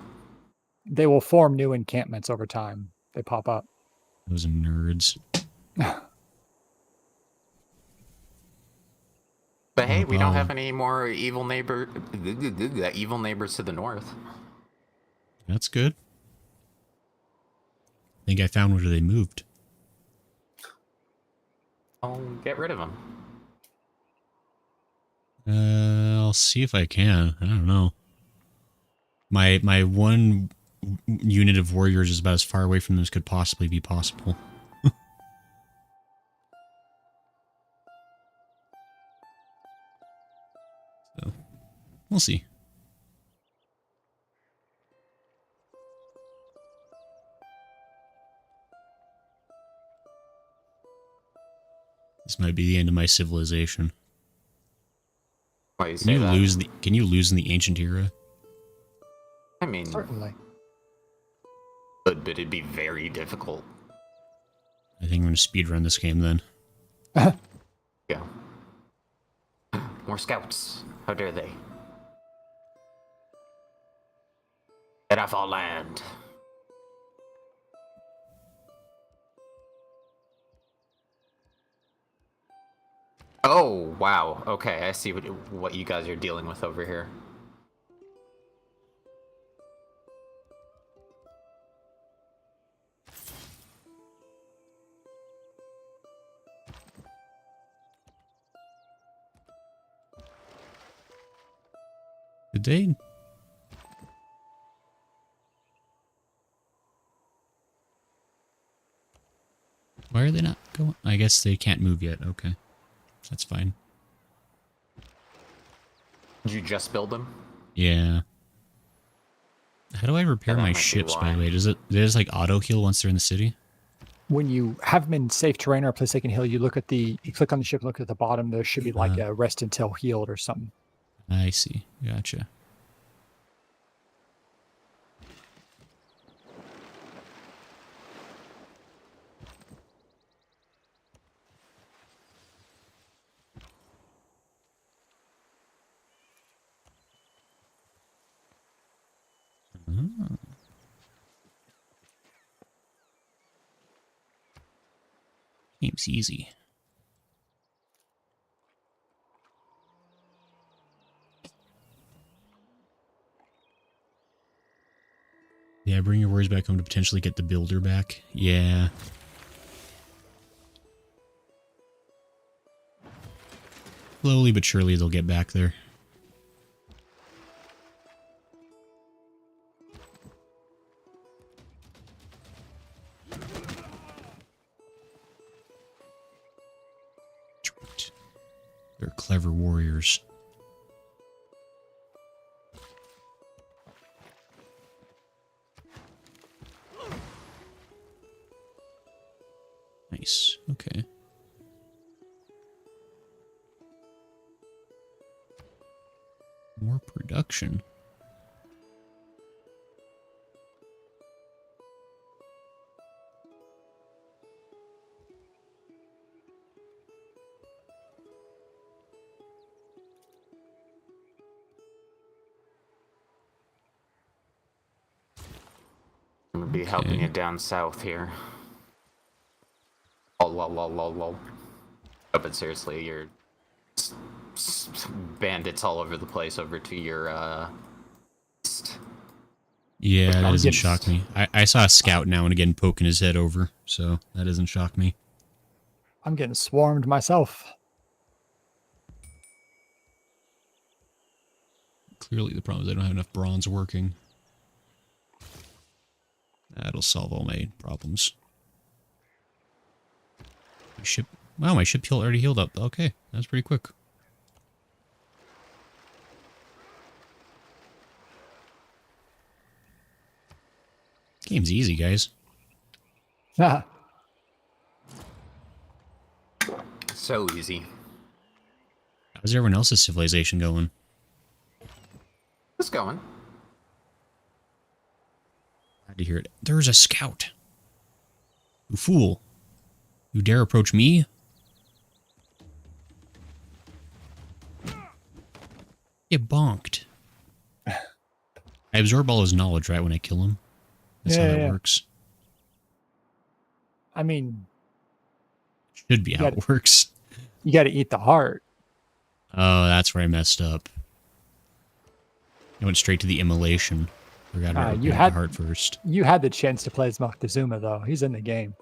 They will form new encampments over time. They pop up. Those nerds. But hey, we don't have Oh. any more evil neighbors to the north. That's good. I think I found where they moved. I'll get rid of them. I'll see if I can. I don't know. My one unit of warriors is about as far away from them as could possibly be possible. So, we'll see. This might be the end of my civilization. Why you Can say you that? lose the Can you lose in the ancient era? I mean, Certainly. but it'd be very difficult. I think I'm gonna speedrun this game then. Yeah. More scouts. How dare they? Get off our land. Oh, wow. Okay, I see what you guys are dealing with over here. Did they? Why are they not going? I guess they can't move yet. Okay. That's fine. Did you just build them? Yeah. How do I repair Yeah, that my might be ships, by why. the way? Does it just like auto heal once they're in the city? When you have them in safe terrain or a place they can heal, you click on the ship, look at the bottom. There should be like a rest until healed or something. I see. Gotcha. Oh. Seems easy. Yeah, bring your warriors back home to potentially get the builder back. Yeah. Slowly but surely they'll get back there. They're clever warriors. Nice. Okay. More production. be helping Okay. you down south here. Oh, lol, lol, lol, lol. Oh, but seriously, you're bandits all over the place over to your east. Yeah, that I'm doesn't getting- shock me. I saw a scout now and again poking his head over, so that doesn't shock me. I'm getting swarmed myself. Clearly the problem is I don't have enough bronze working. That'll solve all my problems. My ship... Wow, my ship already healed up. Okay, that's pretty quick. Game's easy, guys. So easy. How's everyone else's civilization going? It's going. Glad to hear it. There's a scout. You fool. You dare approach me? Get bonked. I absorb all his knowledge, right, when I kill him? That's how Yeah, that yeah. works. I mean, Should be how Yeah. it works. you got to eat the heart. Oh, that's where I messed up. I went straight to the immolation. Forgot about you the had- heart first. You had the chance to play as Moctezuma, though. He's in the game.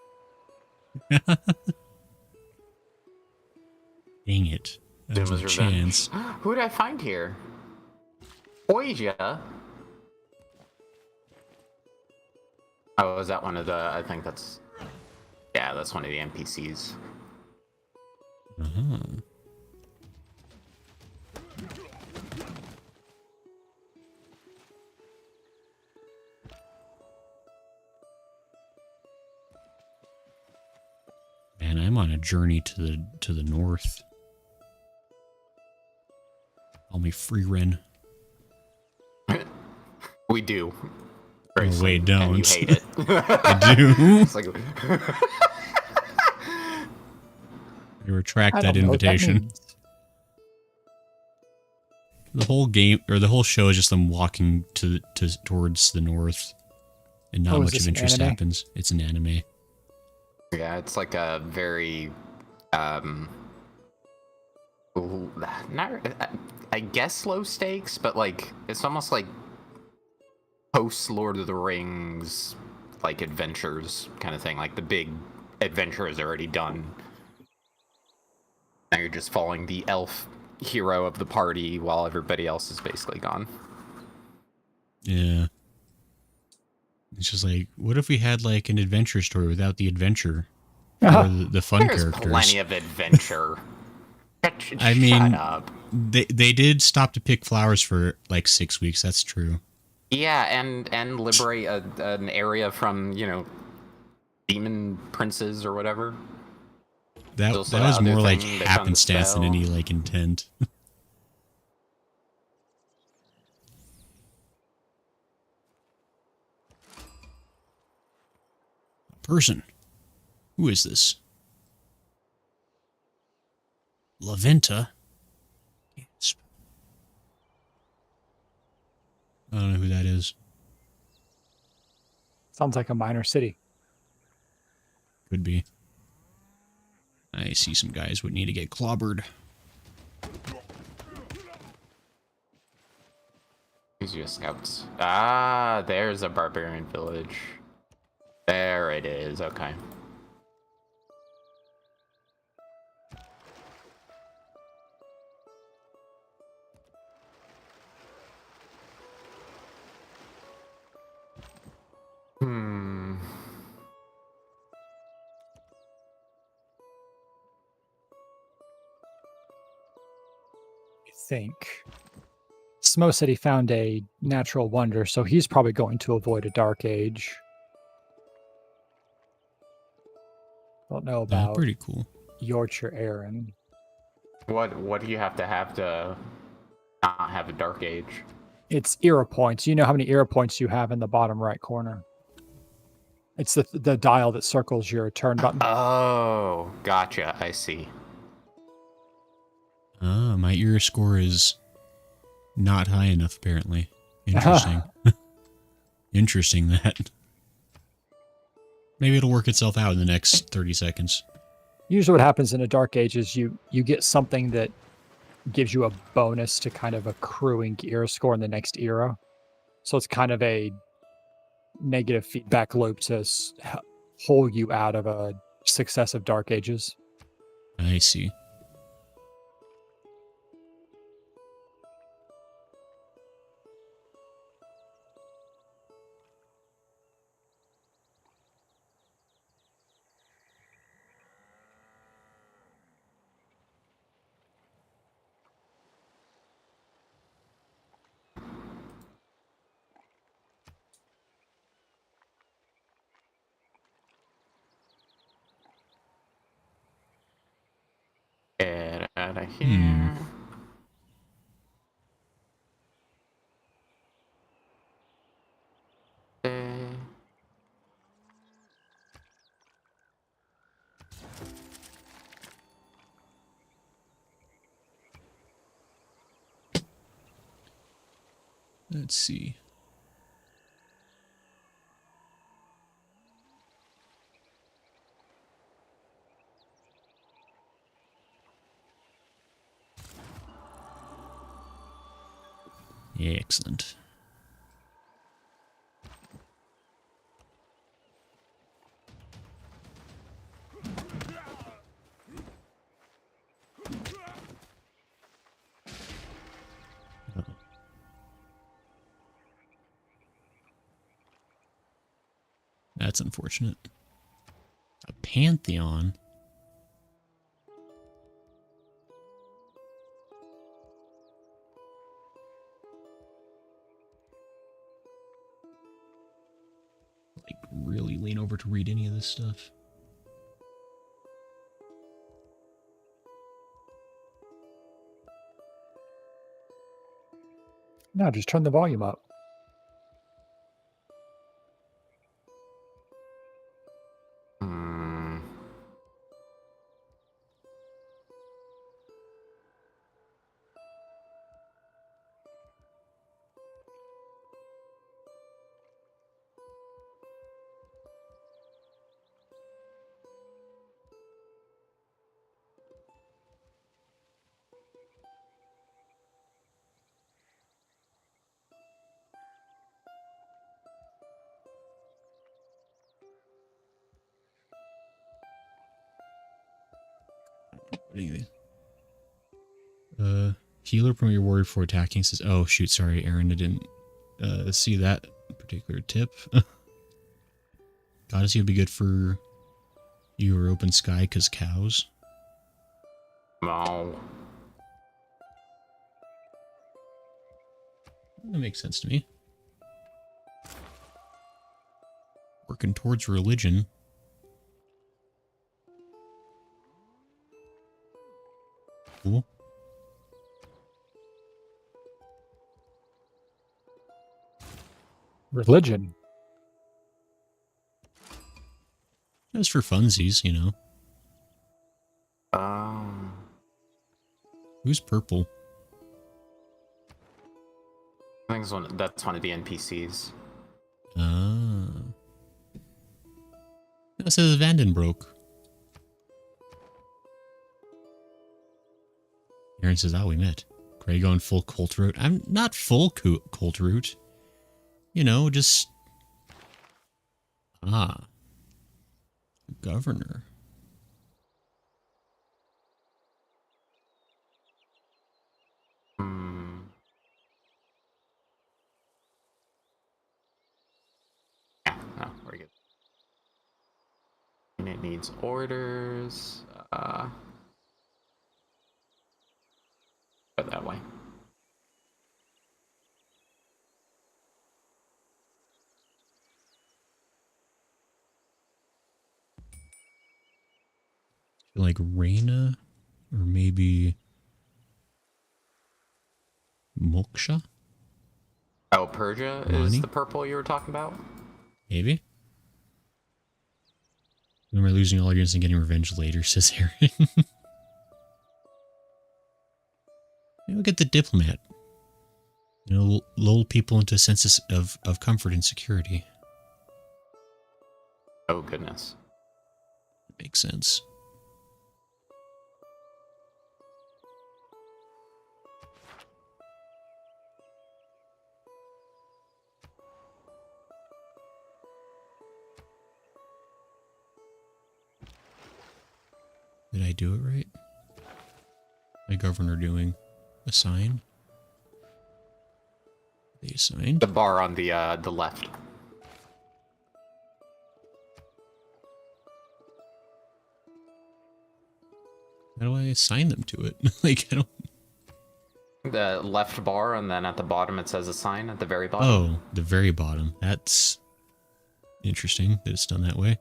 Dang it. That was Zuma's a revenge. chance. Who did I find here? Oija. Oh, is that one of the... I think that's... Yeah, that's one of the NPCs. Uh-huh. Man, I'm on a journey to the north. Call me free Ren. We do. Oh, wait, And don't. you hate it. I do. It's like... I retract I that don't know what that invitation. means. The whole game or the whole show is just them walking towards the north, and not Oh, is much this of an interest anime? happens. It's an anime. Yeah, it's like a very, not, I guess low stakes, but like, it's almost like post Lord of the Rings, like adventures kind of thing. Like the big adventure is already done. Now you're just following the elf hero of the party while everybody else is basically gone. Yeah. It's just like, what if we had like an adventure story without the adventure? Or the fun There's characters. plenty of adventure. I mean, Shut up. They did stop to pick flowers for like 6 weeks. That's true. Yeah, and liberate an area from, you know, demon princes or whatever. That Also, was the more other like thing, they found the happenstance than spell. any like intent. Person. Who is this? Laventa? Gasp. I don't know who that is. Sounds like a minor city. Could be. I see some guys would need to get clobbered. Who's your scouts? Ah, there's a barbarian village. There it is, okay. Hmm. I think. Smo said he found a natural wonder, so he's probably going to avoid a dark age. Don't know about Pretty cool. Yorch or Aaron. What do you have to not have a dark age? It's era points. You know how many era points you have in the bottom right corner. It's the dial that circles your turn button. Oh, gotcha. I see. Ah, my era score is not high enough, apparently. Interesting. Interesting that. Maybe it'll work itself out in the next 30 seconds. Usually what happens in a Dark Age is you get something that gives you a bonus to kind of accruing era score in the next era. So it's kind of a negative feedback loop to pull you out of a successive Dark Ages. I see. Get out of here. Let's see. Excellent. That's unfortunate. A Pantheon? Like, really lean over to read any of this stuff. No, just turn the volume up. Anyway. Healer promote your warrior before attacking says, oh shoot, sorry, Aaron, I didn't see that particular tip. Goddess, would be good for your open sky because cows. No. That makes sense to me. Working towards religion. Cool. Religion. Just for funsies, you know. Who's purple? I think that's one of the NPCs. Ah. That says Vandenbroek. Aaron says, oh, we met. Gray going full cult route. I'm not full cult route. You know, just... Ah. Governor. Yeah, no, we're good. Unit needs orders. Go that way. Like Reina? Or maybe... Moksha? Oh, Persia is the purple you were talking about? Maybe? Remember losing all units and getting revenge later, says Aaron. Maybe we'll get the diplomat. You know, lull people into a sense of comfort and security. Oh, goodness. Makes sense. Did I do it right? My governor doing a sign? They signed? The bar on the left. How do I assign them to it? Like, I don't... The left bar, and then at the bottom it says assign at the very bottom. Oh, the very bottom. That's interesting that it's done that way.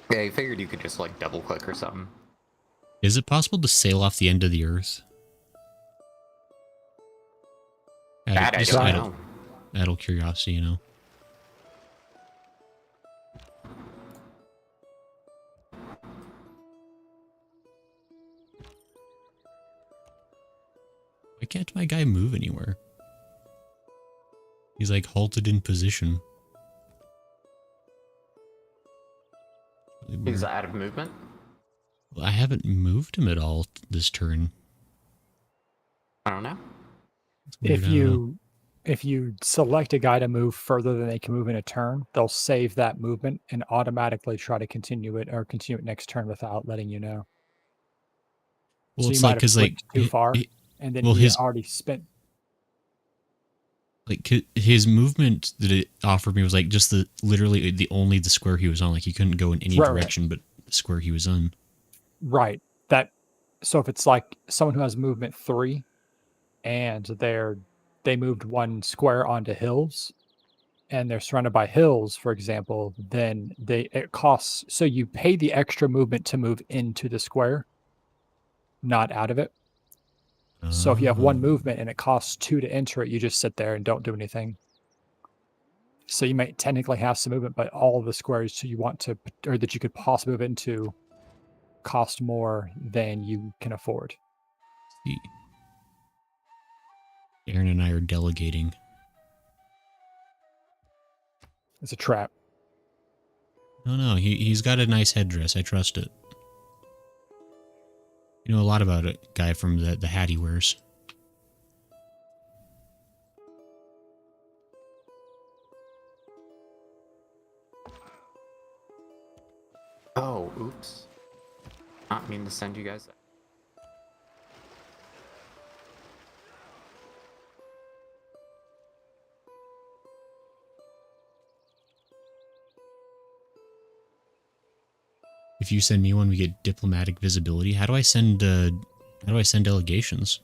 Yeah, I figured you could just like double click or something. Is it possible to sail off the end of the Earth? That I don't know. Idle curiosity, you know. Why can't my guy move anywhere? He's like halted in position. Really He's weird. out of movement. Well, I haven't moved him at all this turn. I don't know. It's weird, I don't know. If you select a guy to move further than they can move in a turn, they'll save that movement and automatically try to continue it next turn without letting you know. Well, So it's you like might have because like clicked too far, and then well, he his already spent. like his movement that it offered me was like just literally the square he was on. Like he couldn't go in any Right. direction but the square he was on. Right. So if it's like someone who has movement 3 and they moved one square onto hills and they're surrounded by hills, for example, then it costs, so you pay the extra movement to move into the square, not out of it. So if you have one Oh. movement and it costs 2 to enter it, you just sit there and don't do anything. So you might technically have some movement, but all of the squares you want to, or that you could possibly move into, cost more than you can afford. See. Aaron and I are delegating. It's a trap. No, he's got a nice headdress. I trust it. You know a lot about it, guy from the hat he wears. Oh, oops. Not mean to send you guys that. If you send me one, we get diplomatic visibility. How do I send delegations?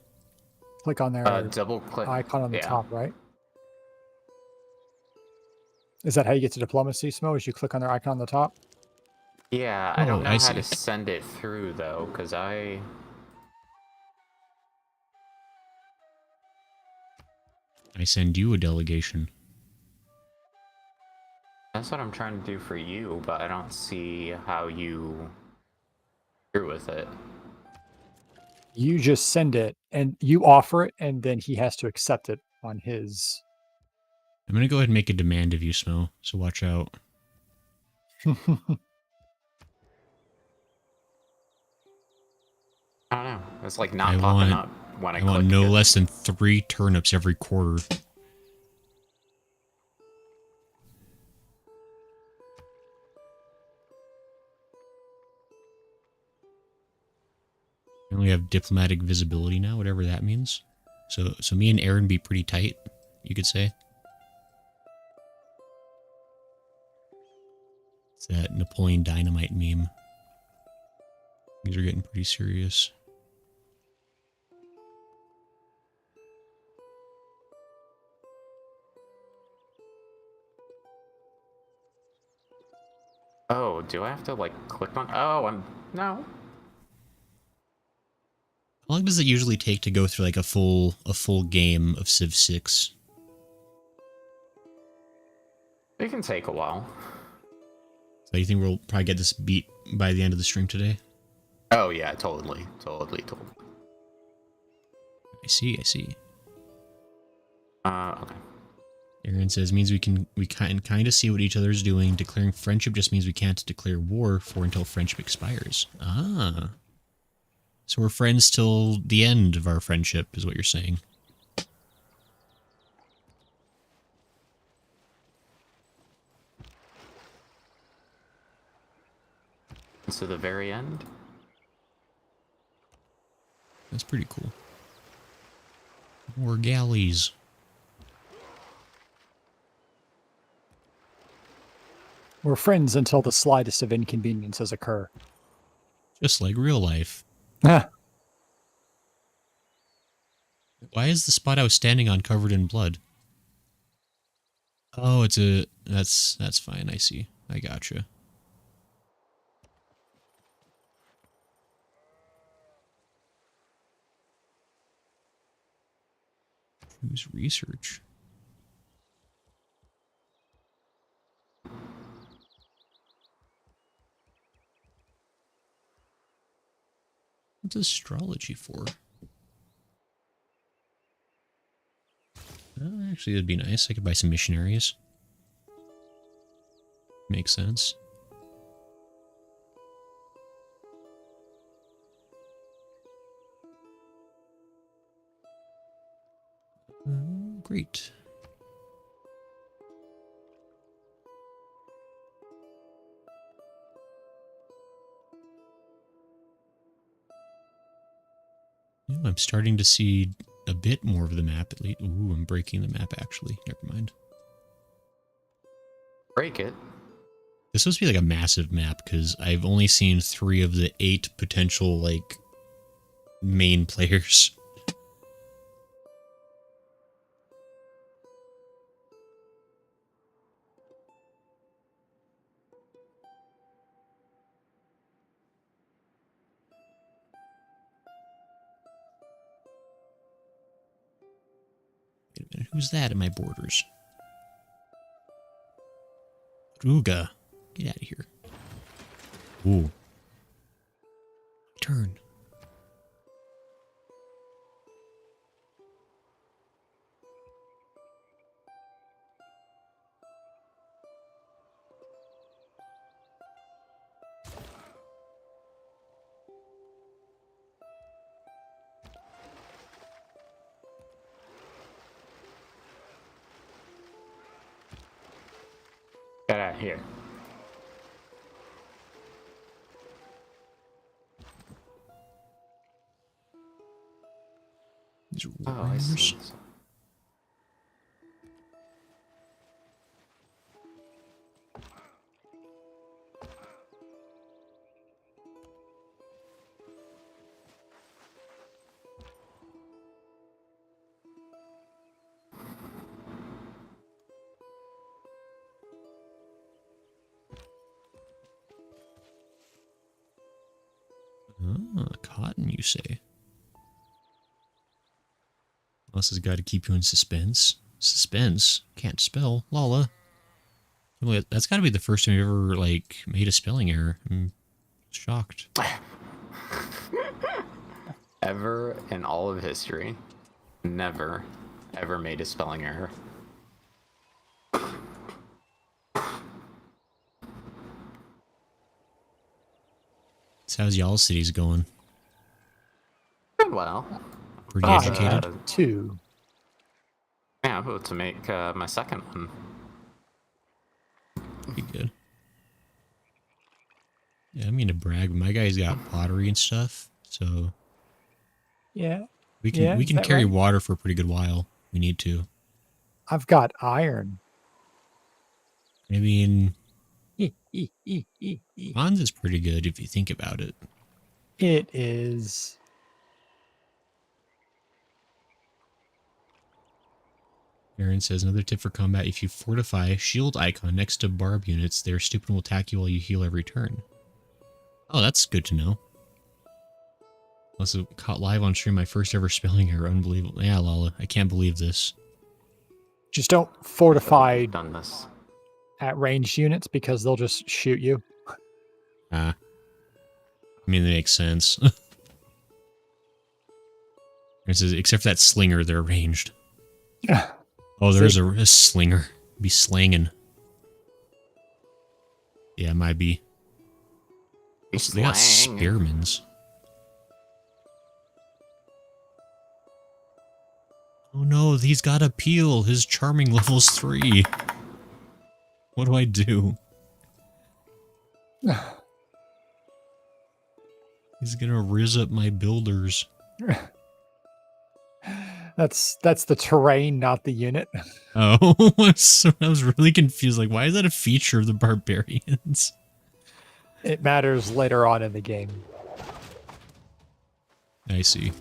Click on their Double click. icon on the yeah. top, right? Is that how you get to diplomacy, Smo? Is you click on their icon on the top? Yeah, I don't know I how see. to send it through though, because I send you a delegation. that's what I'm trying to do for you, but I don't see how you through with it. You just send it and you offer it, and then he has to accept it on his. I'm gonna go ahead and make a demand of you, Smo, so watch out. I don't know. It's like not I popping want- up when I I click want no it. less than 3 turnips every quarter. We only have diplomatic visibility now, whatever that means. So me and Aaron be pretty tight, you could say. It's that Napoleon Dynamite meme. These are getting pretty serious. Oh, do I have to like click on? Oh, no. How long does it usually take to go through like a full game of Civ 6? It can take a while. So you think we'll probably get this beat by the end of the stream today? Oh yeah, totally. I see. Okay. Aaron says means we can kind of see what each other's doing. Declaring friendship just means we can't declare war for until friendship expires. Ah. So we're friends till the end of our friendship, is what you're saying. To the very end. That's pretty cool. More galleys. We're friends until the slightest of inconveniences occur. Just like real life. Ah, Why is the spot I was standing on covered in blood? Oh, it's a... That's fine, I see. I gotcha. Who's research? What's astrology for? Actually, that'd be nice. I could buy some missionaries. Makes sense. Great. Yeah, I'm starting to see a bit more of the map at least. Ooh, I'm breaking the map actually. Never mind. Break it. This supposed to be like a massive map because I've only seen 3 of the 8 potential like main players. Wait a minute, who's that in my borders? Ruga. Get out of here. Ooh. Turn. Get out of here. These are Oh, I warriors. see. Ah, cotton, you say? This has got to keep you in suspense. Suspense? Can't spell. Lala. Wait, that's got to be the first time you ever, like, made a spelling error. I'm shocked. Ever in all of history, never, ever made a spelling error. So how's y'all cities going? Well, Pretty I educated? have 2. yeah, I'm about to make my second one. Pretty good. Yeah, I mean to brag, but my guy's got pottery and stuff, so Yeah, we can Yeah, is that carry right? water for a pretty good while. We need to. I've got iron. I mean, It bronze is pretty good if you think about it. is. Aaron says, another tip for combat, if you fortify shield icon next to barb units, their stupid will attack you while you heal every turn. Oh, that's good to know. Also caught live on stream my first ever spelling error. Unbelievable. Yeah, Lala, I can't believe this. Just don't fortify I've done this. at ranged units because they'll just shoot you. I mean, that makes sense. It says, except for that slinger, they're ranged. Oh, there's a slinger. Be slanging. Yeah, it might be. They got Slang. spearmins. Oh no, he's got appeal. His charming level's 3. What do I do? He's gonna riz up my builders. That's the terrain, not the unit. Oh, I was really confused. Like, why is that a feature of the barbarians? It matters later on in the game. I see.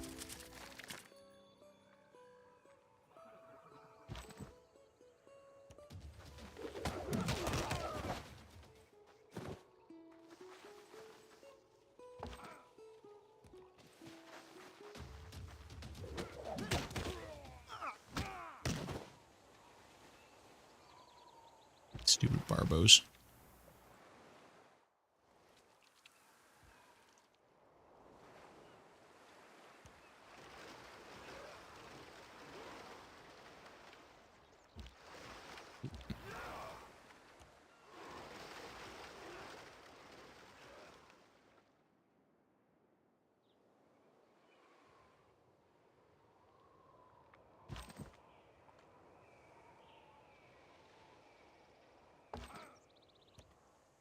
Stupid barbos.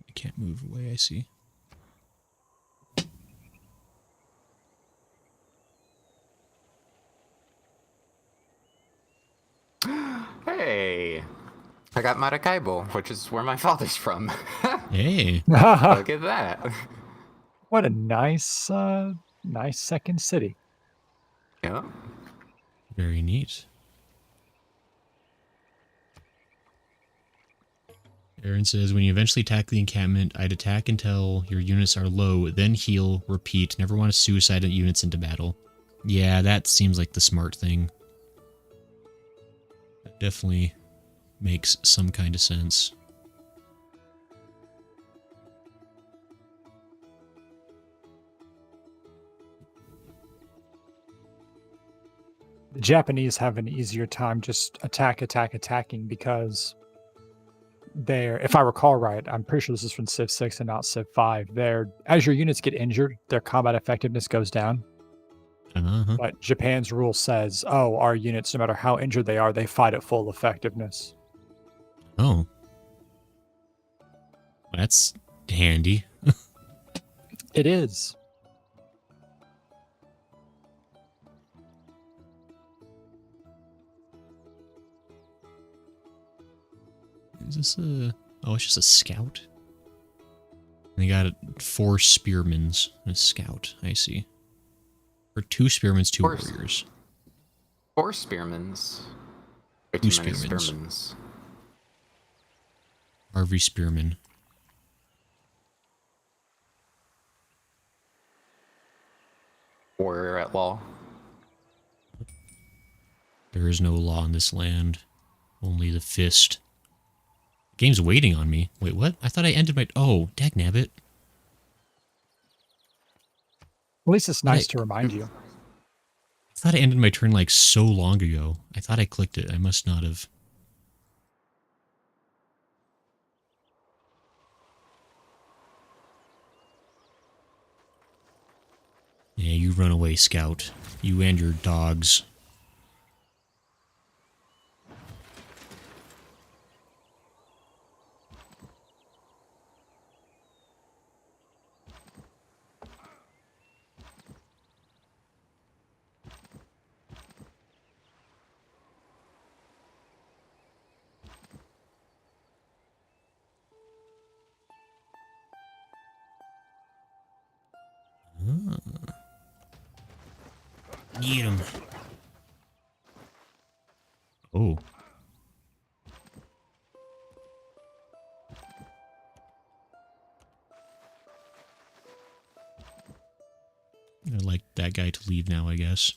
I can't move away, I see. Hey, I got Maracaibo, which is where my father's from. Hey. Look at that. What a nice nice second city. Yeah. Very neat. Aaron says, when you eventually attack the encampment, I'd attack until your units are low, then heal, repeat. Never want to suicide units into battle. Yeah, that seems like the smart thing. That definitely makes some kind of sense. The Japanese have an easier time just attacking because they're, if I recall right, I'm pretty sure this is from Civ 6 and not Civ 5. As your units get injured, their combat effectiveness goes down. Uh-huh. But Japan's rule says, oh, our units, no matter how injured they are, they fight at full effectiveness. Oh. That's handy. It is. Is this a... Oh, it's just a scout? They got 4 spearmins and a scout. I see. Or 2 spearmins, 2 warriors. 4 spearmins. Way 2 too many spearmins. spearmins. Harvey Spearman. Warrior at law. There is no law in this land. Only the fist. Game's waiting on me. Wait, what? I thought I ended my... Oh, dagnabbit. At least it's nice to remind you. I thought I ended my turn like so long ago. I thought I clicked it. I must not have. Yeah, you run away, Scout. You and your dogs. Get him. Oh. I'd like that guy to leave now, I guess.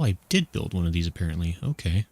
Oh, I did build one of these apparently. Okay.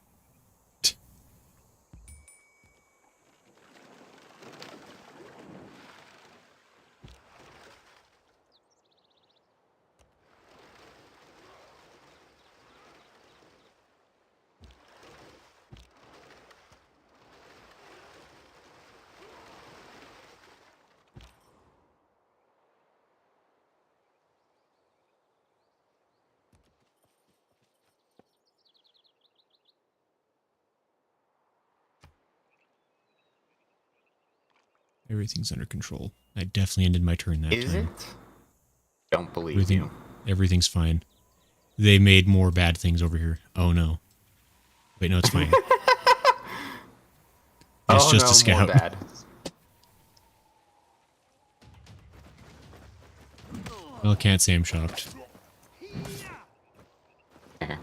Everything's under control. I definitely ended my turn that Is time. it? Don't believe you. Everything's fine. They made more bad things over here. Oh no. Wait, no, it's fine. It's just a scout. More bad. Well, can't say I'm shocked. Okay.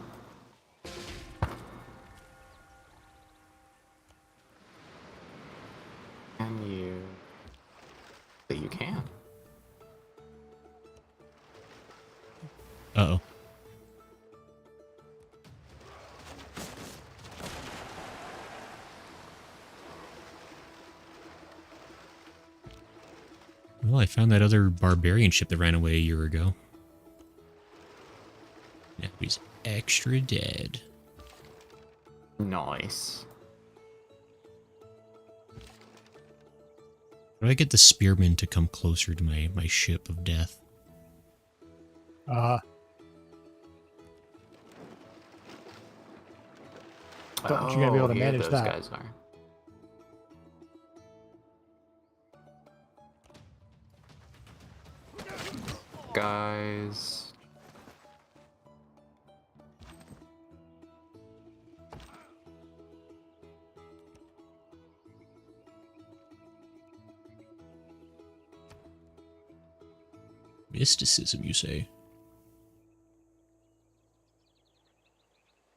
Can you? That you can. Uh-oh. Well, I found that other barbarian ship that ran away a year ago. Now he's extra dead. Nice. How do I get the spearmen to come closer to my ship of death? Don't you gonna be able to here manage those that? guys are. Guys. Mysticism, you say?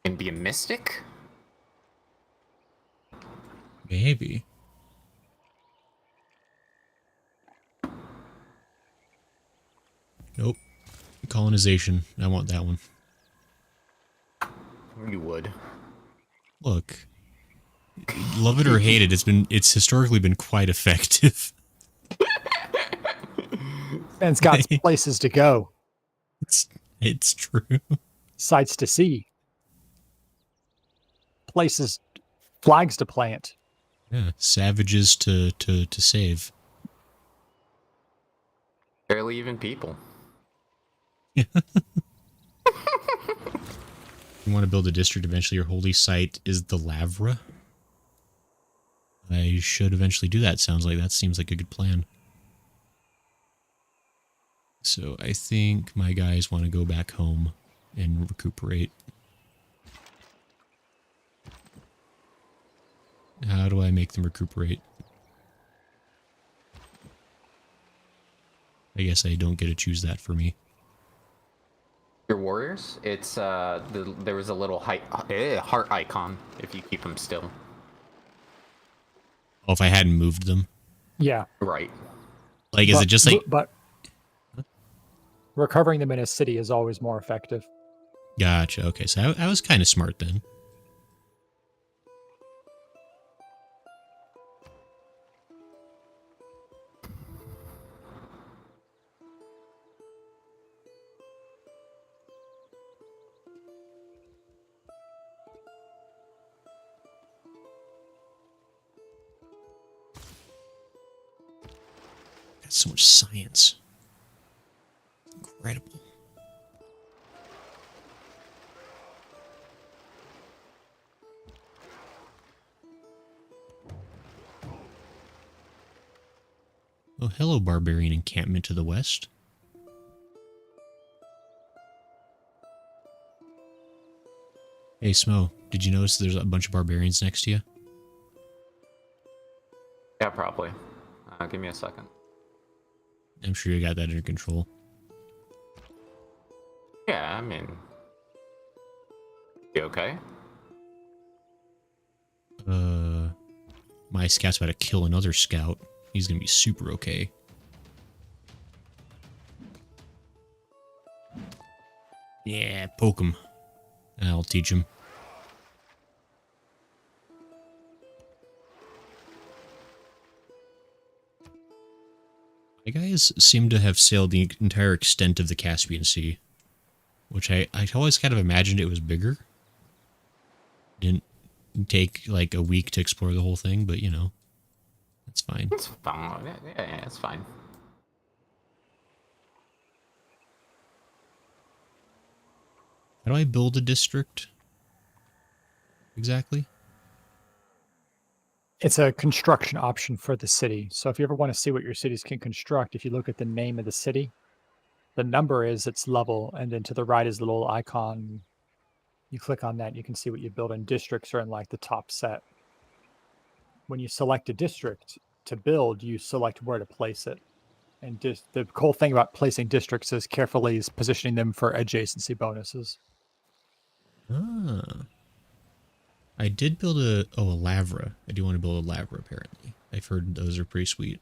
Can be a mystic? Maybe. Nope. Colonization. I want that one. You would. Look. Love it or hate it, it's historically been quite effective. Ben's got places to go, It's true. sights to see, places, flags to plant. Yeah, savages to save. Barely even people. You want to build a district eventually, your holy site is the Lavra. I should eventually do that. Sounds like that seems like a good plan. So I think my guys want to go back home and recuperate. How do I make them recuperate? I guess I don't get to choose that for me. Your warriors? It's there was a little heart icon if you keep them still. Oh, if I hadn't moved them? Yeah. Right. Like, is it just like... But recovering them in a city is always more effective. Gotcha. Okay, so I was kind of smart then. Got so much science. Incredible. Oh, hello, barbarian encampment to the west. Hey, Smo, did you notice there's a bunch of barbarians next to you? Yeah, probably. Give me a second. I'm sure you got that under control. Yeah, I mean... You okay? My scout's about to kill another scout. He's gonna be super okay. Yeah, poke him. I'll teach him. You guys seem to have sailed the entire extent of the Caspian Sea, which I always kind of imagined it was bigger. Didn't take like a week to explore the whole thing, but you know, that's fine. It's fine. Yeah, it's fine. How do I build a district? Exactly? It's a construction option for the city. So if you ever want to see what your cities can construct, if you look at the name of the city, the number is its level, and then to the right is the little icon. You click on that, you can see what you build, and districts are in like the top set. When you select a district to build, you select where to place it. And the cool thing about placing districts is carefully positioning them for adjacency bonuses. Ah. I did build a Lavra. I do want to build a Lavra, apparently. I've heard those are pretty sweet.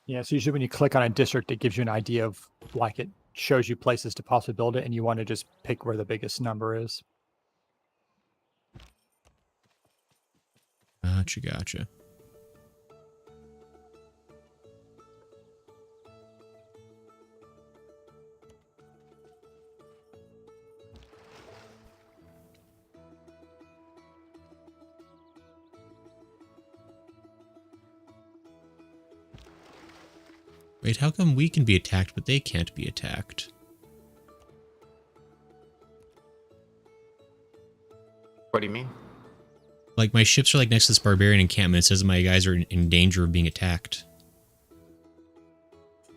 Yeah, so usually when you click on a district, it gives you an idea of, like, it shows you places to possibly build it, and you want to just pick where the biggest number is. Gotcha. Wait, how come we can be attacked, but they can't be attacked? What do you mean? Like, my ships are like next to this barbarian encampment. It says my guys are in danger of being attacked.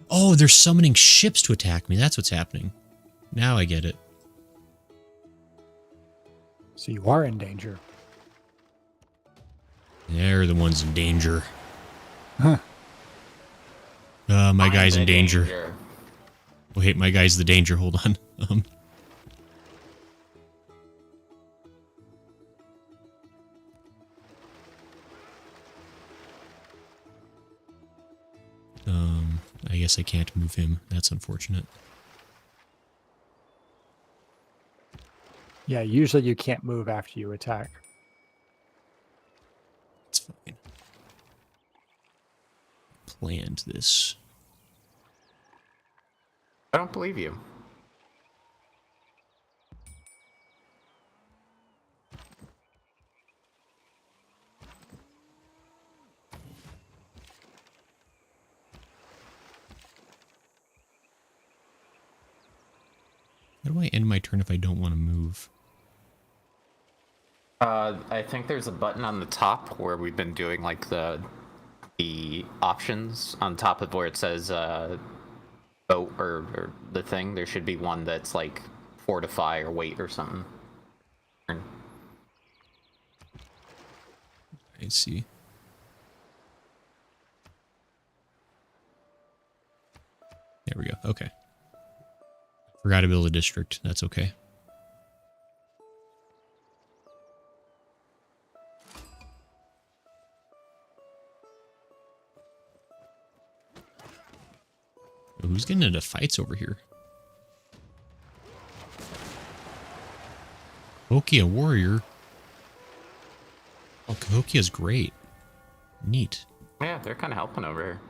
Oh, they're summoning ships to attack me. That's what's happening. Now I get it. So you are in danger. They're the ones in danger. Huh. My guy's in danger. Wait, my guy's the danger. Hold on. I guess I can't move him. That's unfortunate. Yeah, usually you can't move after you attack. It's fine. Planned this. I don't believe you. How do I end my turn if I don't want to move? I think there's a button on the top where we've been doing like the options on top of where it says boat or the thing. There should be one that's like fortify or wait or something. I see. There we go. Okay. Forgot to build a district. That's okay. Who's getting into fights over here? Cahokia warrior. Oh, Cahokia's great. Neat. Yeah, they're kind of helping over here.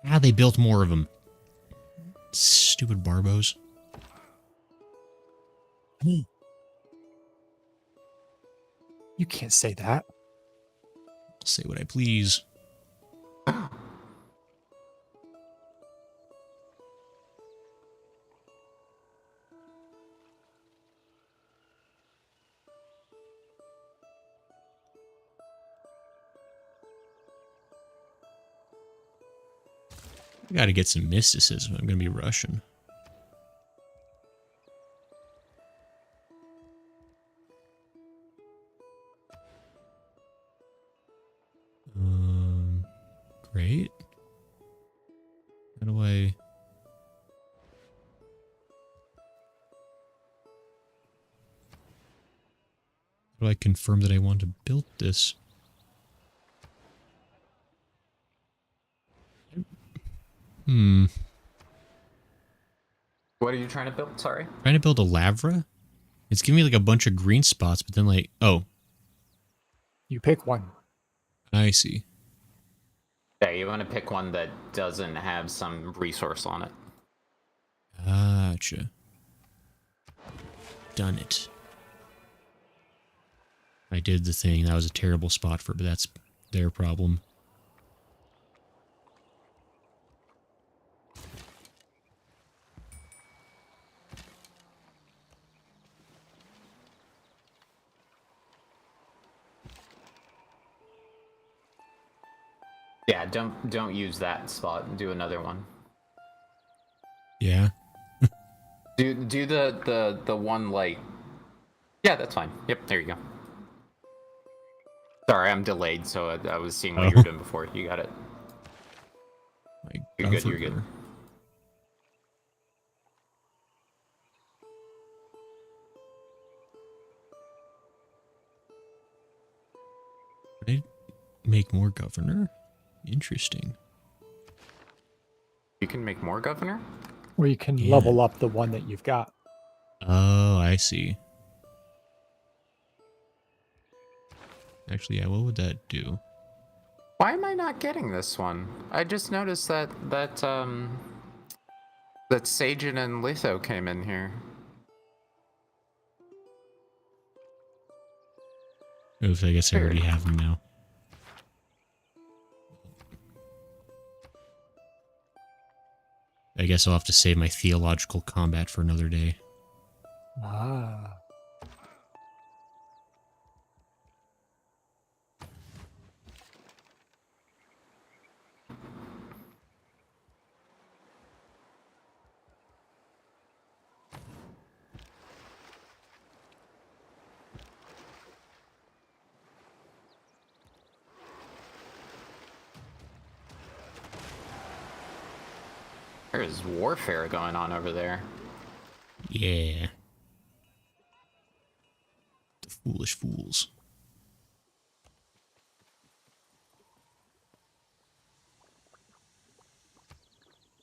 Ah, they built more of them. Stupid barbos. You can't say that. I'll say what I please. I gotta get some mysticism. I'm gonna be Russian. Great. How do I... do I confirm that I want to build this? Hmm. What are you trying to build? Sorry. Trying to build a lavra? It's giving me like a bunch of green spots, but then like, oh, You pick one. I see. Yeah, you want to pick one that doesn't have some resource on it. Gotcha. Done it. I did the thing. That was a terrible spot for it, but that's their problem. Yeah, don't use that spot. Do another one. Yeah. Do the one like. Yeah, that's fine. Yep, there you go. Sorry, I'm delayed, so I was seeing what you were doing before. You got it. My You're good. You're good. governor. Did I make more governor? Interesting. You can make more governor. Or you can Yeah. level up the one that you've got. Oh, I see. Actually, yeah, what would that do? Why am I not getting this one? I just noticed that Sajin and Litho came in here. Oops, I guess I already Weird. have them now. I guess I'll have to save my theological combat for another day. Ah. There is warfare going on over there. Yeah. The foolish fools.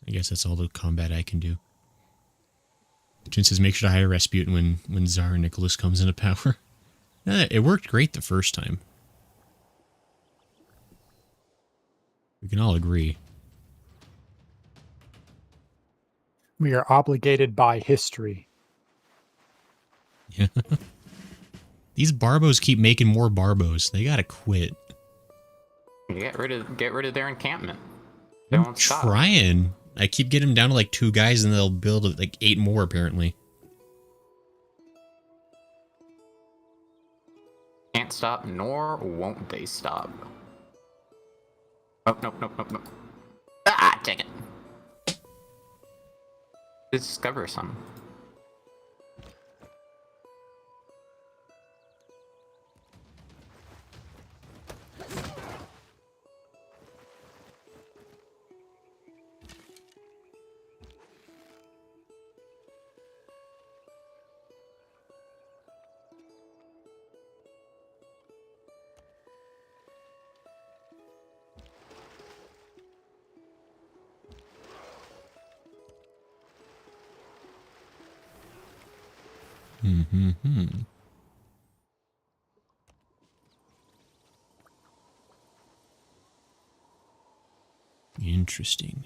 I guess that's all the combat I can do. Jin says make sure to hire Rasputin when Tsar Nicholas comes into power. It worked great the first time. We can all agree. We are obligated by history. Yeah. These Barbos keep making more Barbos. They gotta quit. Get rid of their encampment. They I'm won't stop. trying. I keep getting them down to like 2 guys and they'll build like 8 more apparently. Can't stop, nor won't they stop. Oh, nope. Ah, take it. Discover some. Mm-hmm. Interesting.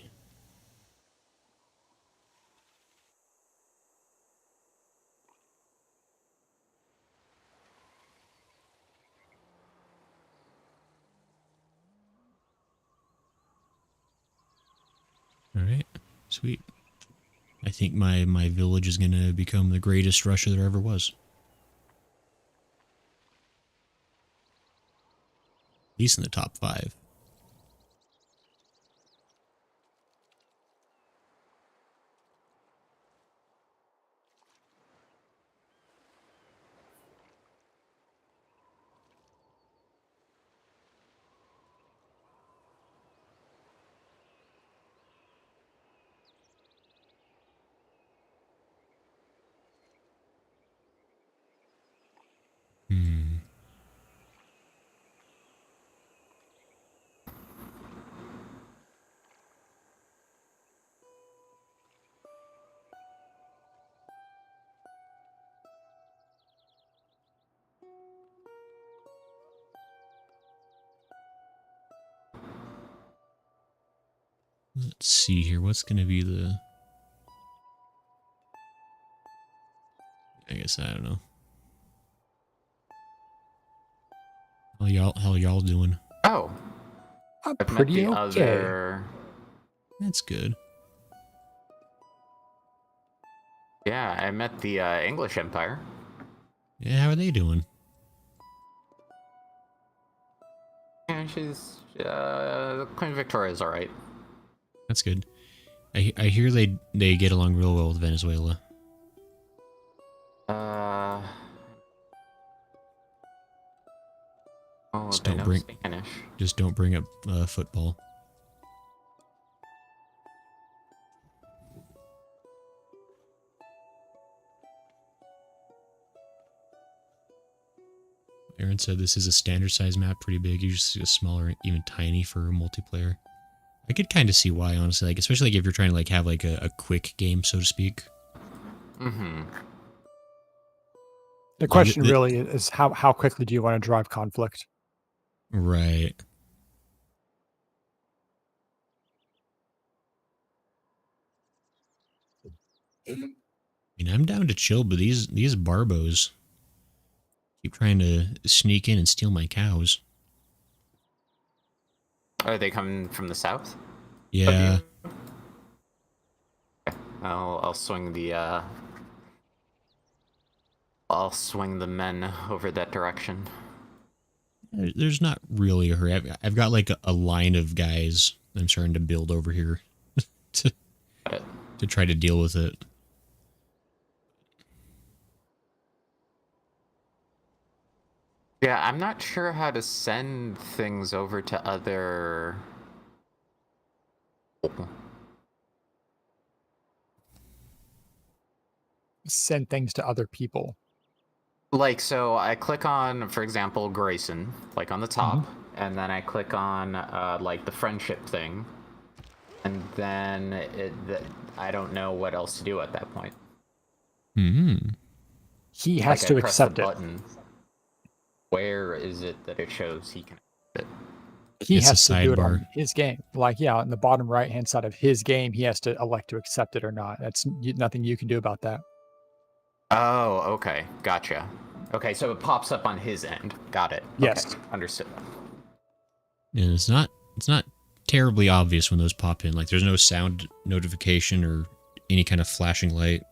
Alright. Sweet. I think my village is gonna become the greatest Russia there ever was. At least in the top 5. Hmm. Let's see here. What's going to be the... I guess I don't know. How y'all doing? Oh, I'm I've met pretty the okay. other. That's good. Yeah, I met the English Empire. Yeah, how are they doing? Yeah, she's Queen Victoria's all right. That's good. I hear they get along real well with Venezuela. Oh, Just they don't know bring Spanish. just don't bring up football. Aaron said this is a standard size map, pretty big. You just see a smaller, even tiny for multiplayer. I could kind of see why, honestly. Like, especially like if you're trying to like have like a quick game, so to speak. Mm-hmm. The question really is how quickly do you want to drive conflict? Right. I mean, I'm down to chill, but these barbos keep trying to sneak in and steal my cows. Are they coming from the south? Yeah. I'll swing the I'll swing the men over that direction. There's not really a hurry. I've got like a line of guys I'm starting to build over here to try to deal with it. Yeah, I'm not sure how to send things over to other. Send things to other people. Like, so I click on, for example, Grayson, like on the top, and then I click on like the friendship thing, and then I don't know what else to do at that point. He has like to I press accept the it. button. Where is it that it shows he can accept it? He It's has a to do it sidebar. on his game. Like, yeah, on the bottom right hand side of his game, he has to elect to accept it or not. That's nothing you can do about that. Oh, okay, gotcha. Okay, so it pops up on his end. Got it. Yes. Okay, understood. And it's not terribly obvious when those pop in. Like there's no sound notification or any kind of flashing light.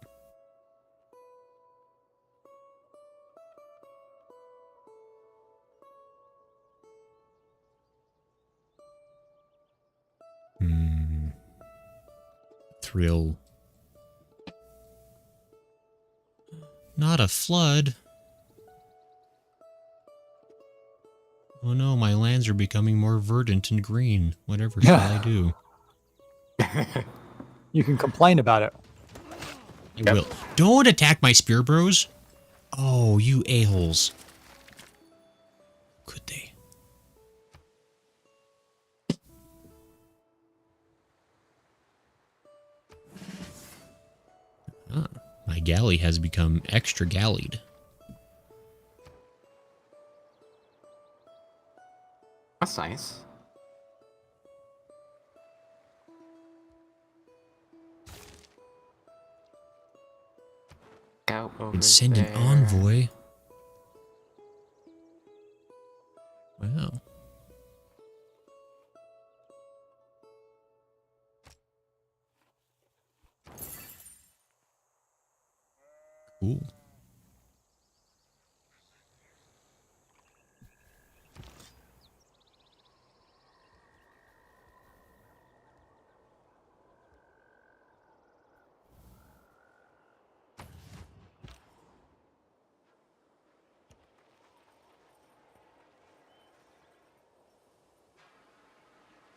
Thrill. Not a flood. Oh no, my lands are becoming more verdant and green. Whatever shall I do? You can complain about it. I will. Don't attack my spear bros. Oh, you a-holes. Could they? Ah, my galley has become extra gallied. That's nice. Go over And send there. an envoy. Wow. Cool.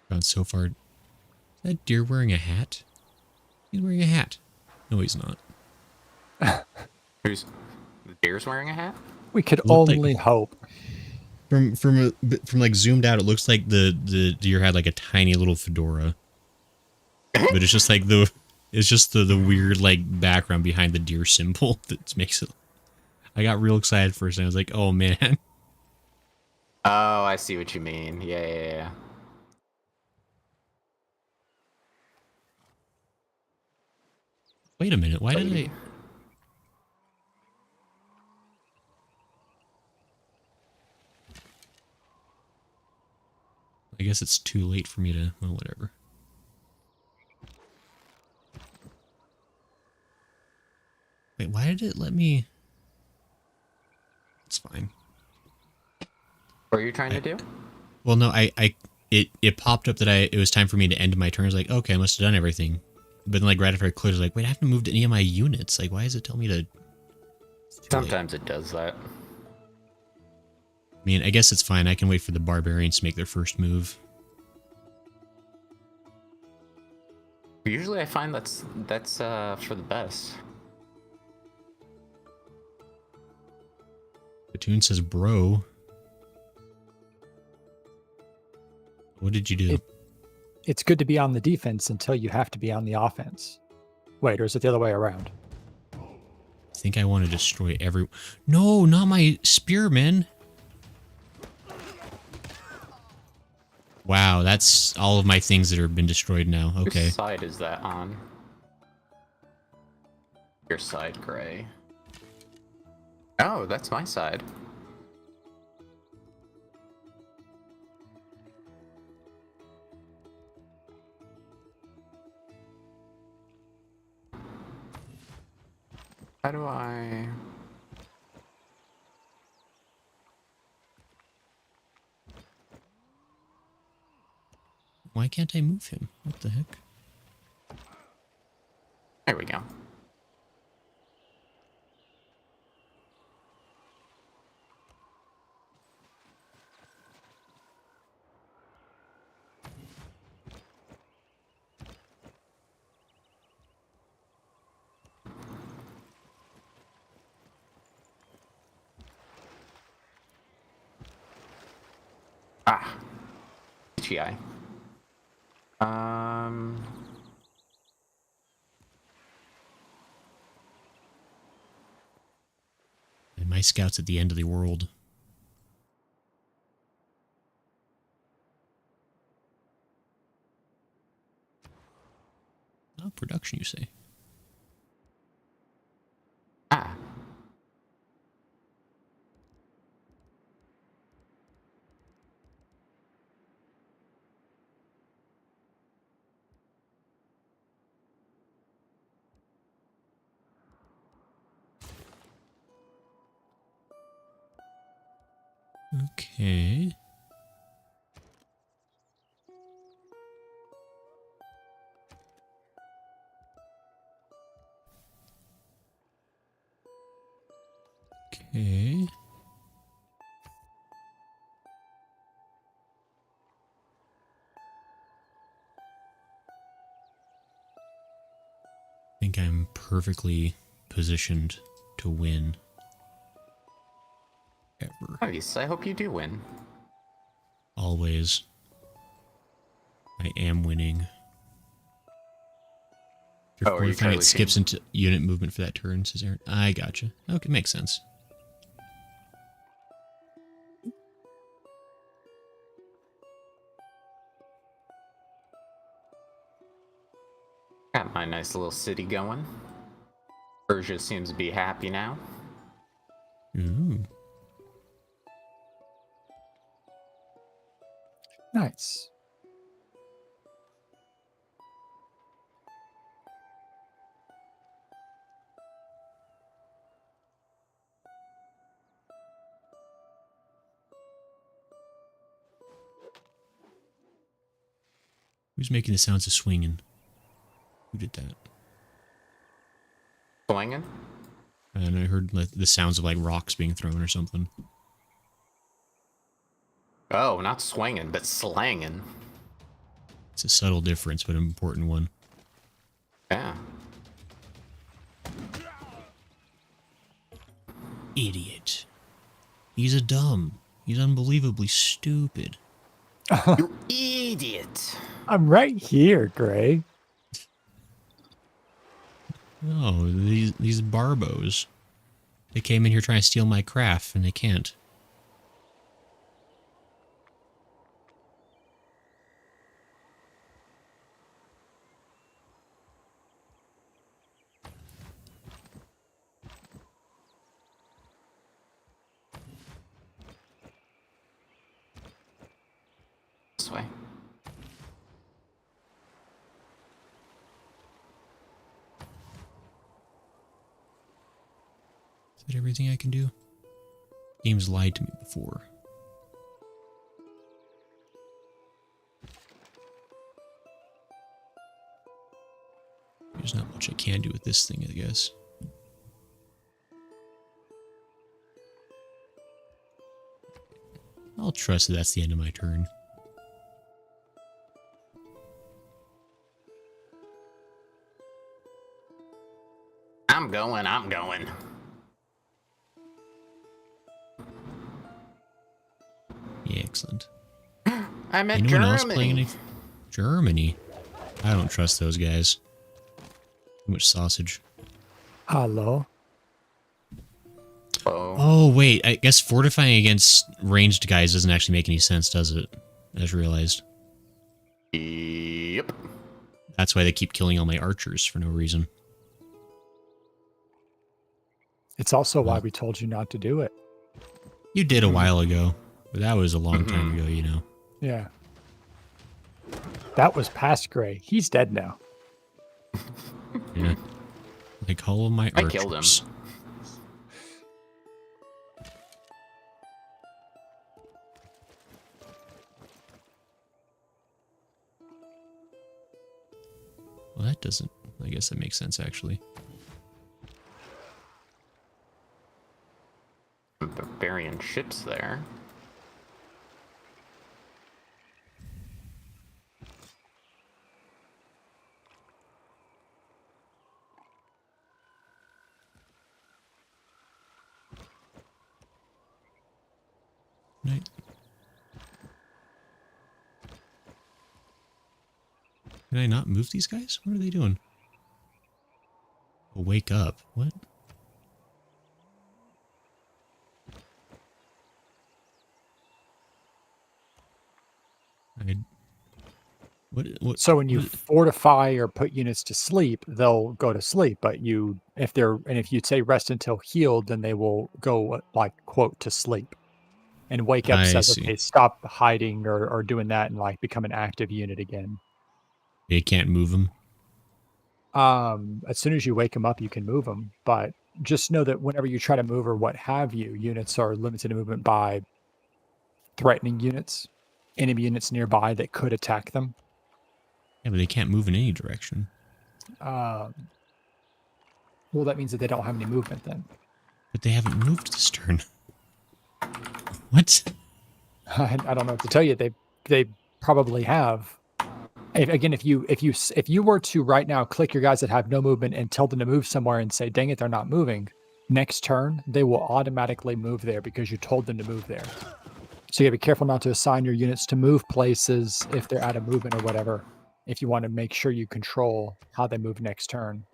Gone so far. Is that deer wearing a hat? He's wearing a hat. No, he's not. Who's the deer's wearing a hat? We could Looked like- only hope. From like zoomed out, it looks like the deer had like a tiny little fedora. But it's just like the weird like background behind the deer symbol that makes it. I got real excited for a second. I was like, oh man. Oh, I see what you mean. Yeah. Wait a minute. Why did Lady. I guess it's too late for me to... Well, whatever. Wait, why did it let me... It's fine. What are you trying to do? Well, no, it popped up that it was time for me to end my turn. I was like, okay, I must have done everything. But then, like, right after I cleared, I was like, wait, I haven't moved any of my units. Like, why does it tell me to... It's too late. Sometimes it does that. I mean, I guess it's fine. I can wait for the barbarians to make their first move. Usually I find that's for the best. Platoon says, bro. What did you do? It's good to be on the defense until you have to be on the offense. Wait, or is it the other way around? I think I want to destroy every... No, not my spearmen. Wow, that's all of my things that have been destroyed now. Okay. Whose side is that on? Your side, Gray. Oh, that's my side. How do I... Why can't I move him? What the heck? There we go. Ah. GI. And my scout's at the end of the world. Oh, production, you say? Ah. Okay. Okay. I think I'm perfectly positioned to win. Ever. Nice. I hope you do win. Always. I am winning. You're Oh, are you fortifying, Charlie it skips Sheen? into unit movement for that turn, says Aaron. I gotcha. Okay, makes sense. Got my nice little city going. Persia seems to be happy now. Ooh. Nice. Who's making the sounds of swinging? Who did that? Swinging? And I heard like, the sounds of like rocks being thrown or something. Oh, not swinging, but slanging. It's a subtle difference, but an important one. Yeah. Idiot. He's a dumb. He's unbelievably stupid. You idiot! I'm right here, Gray. Oh, these barbos. They came in here trying to steal my craft, and they can't. that everything I can do? Game's lied to me before. There's not much I can do with this thing, I guess. I'll trust that that's the end of my turn. I'm going. Yeah, excellent. I'm at Anyone else Germany. playing any? Germany? I don't trust those guys. Too much sausage. Hello. Oh. Oh, wait. I guess fortifying against ranged guys doesn't actually make any sense, does it? I just realized. Yep. That's why they keep killing all my archers for no reason. It's also why we told you not to do it. You did a while ago, but that was a long time ago, you know. Yeah. That was past Gray. He's dead now. Yeah. Like all of my I archers. killed him. Well, that doesn't... I guess that makes sense, actually. Barbarian ships there. Right. Can I not move these guys? What are they doing? Oh, wake up. What? What? So when you fortify or put units to sleep, they'll go to sleep. But if you say rest until healed, then they will go like quote to sleep, and wake up I says see. okay, stop hiding or doing that, and like become an active unit again. They can't move them? As soon as you wake them up, you can move them. But just know that whenever you try to move or what have you, units are limited in movement by threatening units, enemy units nearby that could attack them. Yeah, but they can't move in any direction. Well, that means that they don't have any movement then. But they haven't moved this turn. What? I don't know what to tell you. They probably have. If you were to right now click your guys that have no movement and tell them to move somewhere and say, dang it, they're not moving, next turn they will automatically move there because you told them to move there. So you gotta be careful not to assign your units to move places if they're out of movement or whatever, if you want to make sure you control how they move next turn.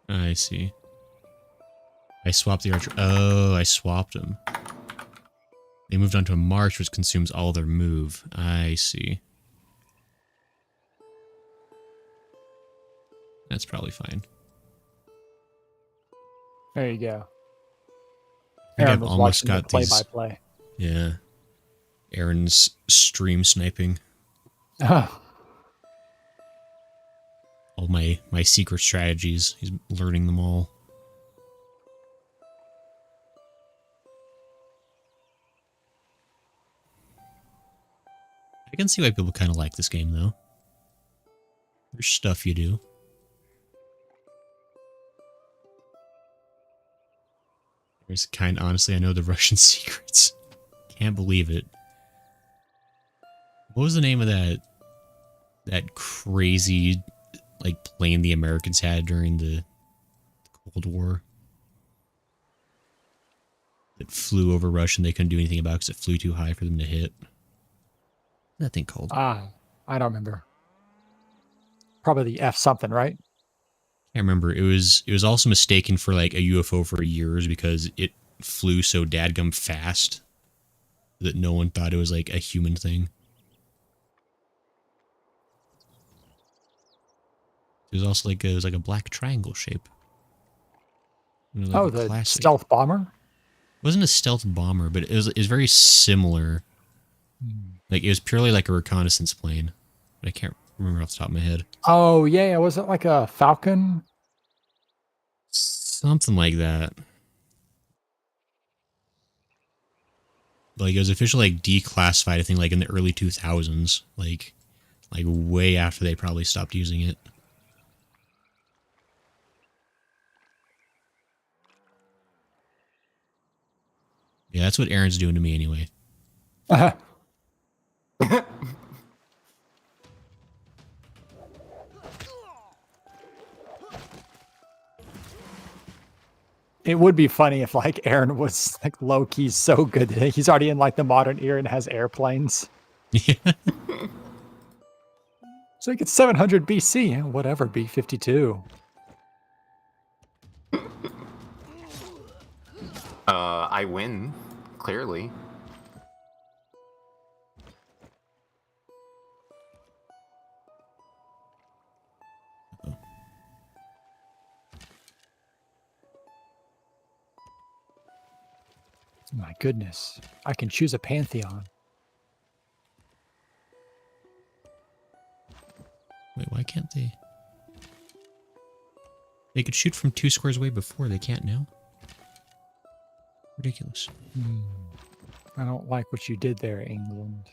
I see. I swapped the archer. Oh, I swapped them. They moved on to a march, which consumes all their move. I see. That's probably fine. There you go. I think Aaron I've was almost watching the got these. play-by-play. Yeah. Aaron's stream sniping Oh, all my secret strategies. He's learning them all. I can see why people kind of like this game, though. There's stuff you do. There's honestly, I know the Russian secrets. Can't believe it. What was the name of that crazy, like, plane the Americans had during the Cold War? That flew over Russia and they couldn't do anything about because it flew too high for them to hit. What's that thing called? I don't remember. Probably the F something, right? I remember. It was also mistaken for like a UFO for years because it flew so dadgum fast that no one thought it was like a human thing. It was also like a black triangle shape. You know, like a The classic. stealth bomber? It wasn't a stealth bomber, but it was very similar. Like it was purely like a reconnaissance plane. But I can't remember off the top of my head. Oh, yeah. Was it like a Falcon? Something like that. Like, it was officially, like, declassified, I think, like, in the early 2000s. Like way after they probably stopped using it. Yeah, that's what Aaron's doing to me anyway. It would be funny if like Aaron was like low key so good that he's already in like the modern era and has airplanes. Yeah. So he gets 700 BC, whatever, B52. I win, clearly. My goodness, I can choose a pantheon. Wait, why can't they? They could shoot from 2 squares away before. They can't now? Ridiculous. I don't like what you did there, England.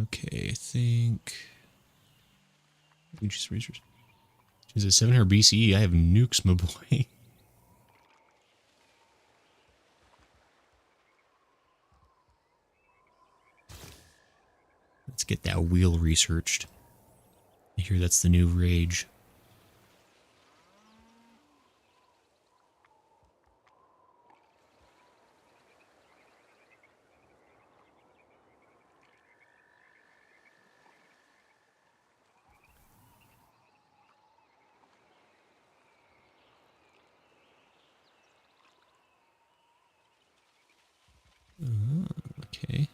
Okay, I think... Just research. Is it 700 BCE? I have nukes, my boy. Let's get that wheel researched. I hear that's the new rage. Okay.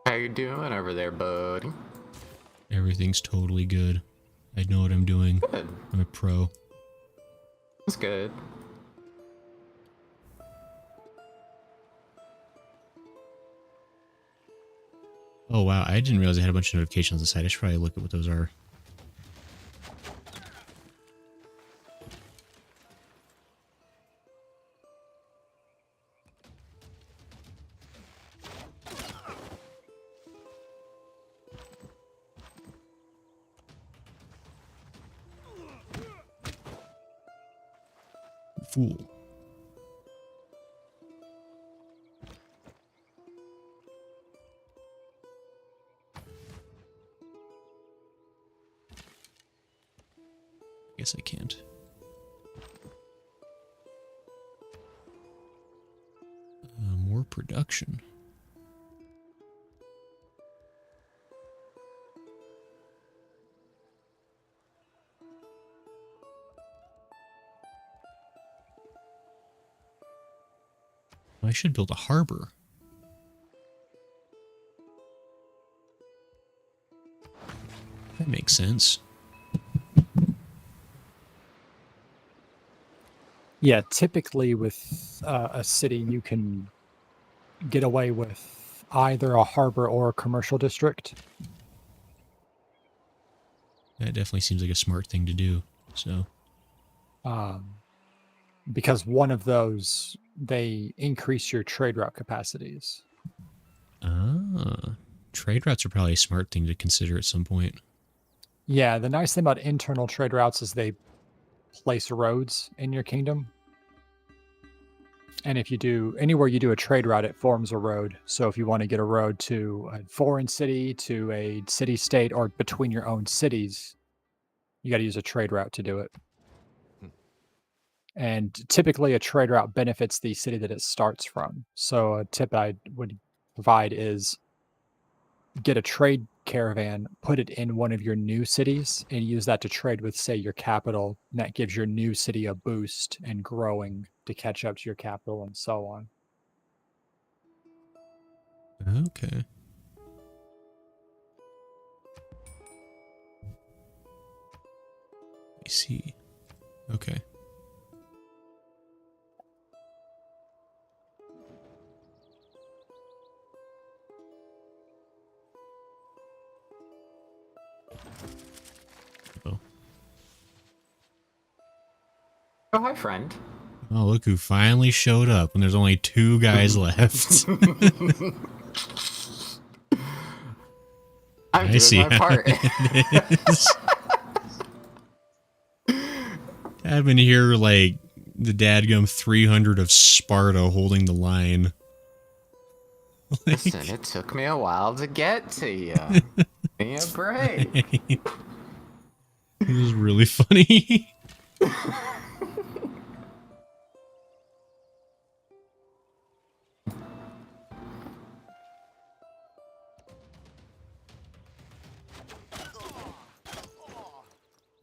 How you doing over there, buddy? Everything's totally good. I know what I'm doing. Good. I'm a pro. That's good. Oh wow, I didn't realize I had a bunch of notifications on the side. I should probably look at what those are. Fool. Guess I can't. More production. I should build a harbor. That makes sense. Yeah, typically with a city, you can get away with either a harbor or a commercial district. That definitely seems like a smart thing to do. So, Because one of those, they increase your trade route capacities. trade routes are probably a smart thing to consider at some point. Yeah, the nice thing about internal trade routes is they place roads in your kingdom. And if you do anywhere you do a trade route, it forms a road. So if you want to get a road to a foreign city, to a city state, or between your own cities, you got to use a trade route to do it. And typically, a trade route benefits the city that it starts from. So a tip I would provide is get a trade caravan, put it in one of your new cities, and use that to trade with, say, your capital. And that gives your new city a boost and growing to catch up to your capital and so on. Okay. I see. Okay. Oh. Oh, hi, friend. Oh, look who finally showed up when there's only 2 guys left. I'm I doing see my how part. it is. I've been here like the dadgum 300 of Sparta holding the line. Listen, it took me a while to get to you. Give me a break. This is really funny.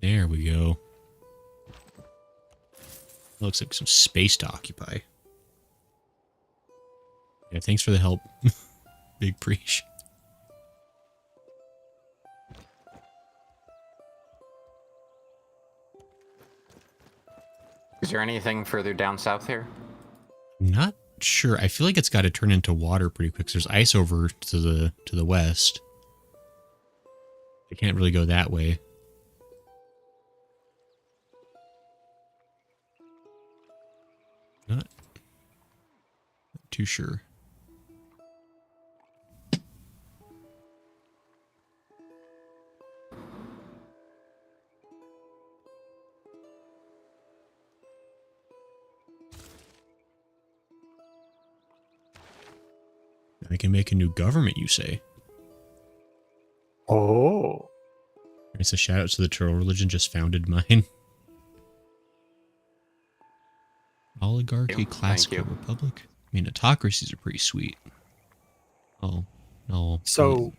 There we go. Looks like some space to occupy. Yeah, thanks for the help. Big preach. Is there anything further down south here? Not sure. I feel like it's got to turn into water pretty quick. There's ice over to the west. I can't really go that way. Not too sure. I can make a new government, you say? Oh. It's a shout out to the Turtle religion just founded mine. Oligarchy, Thank you. classical republic. I mean, autocracies are pretty sweet. Oh, no. So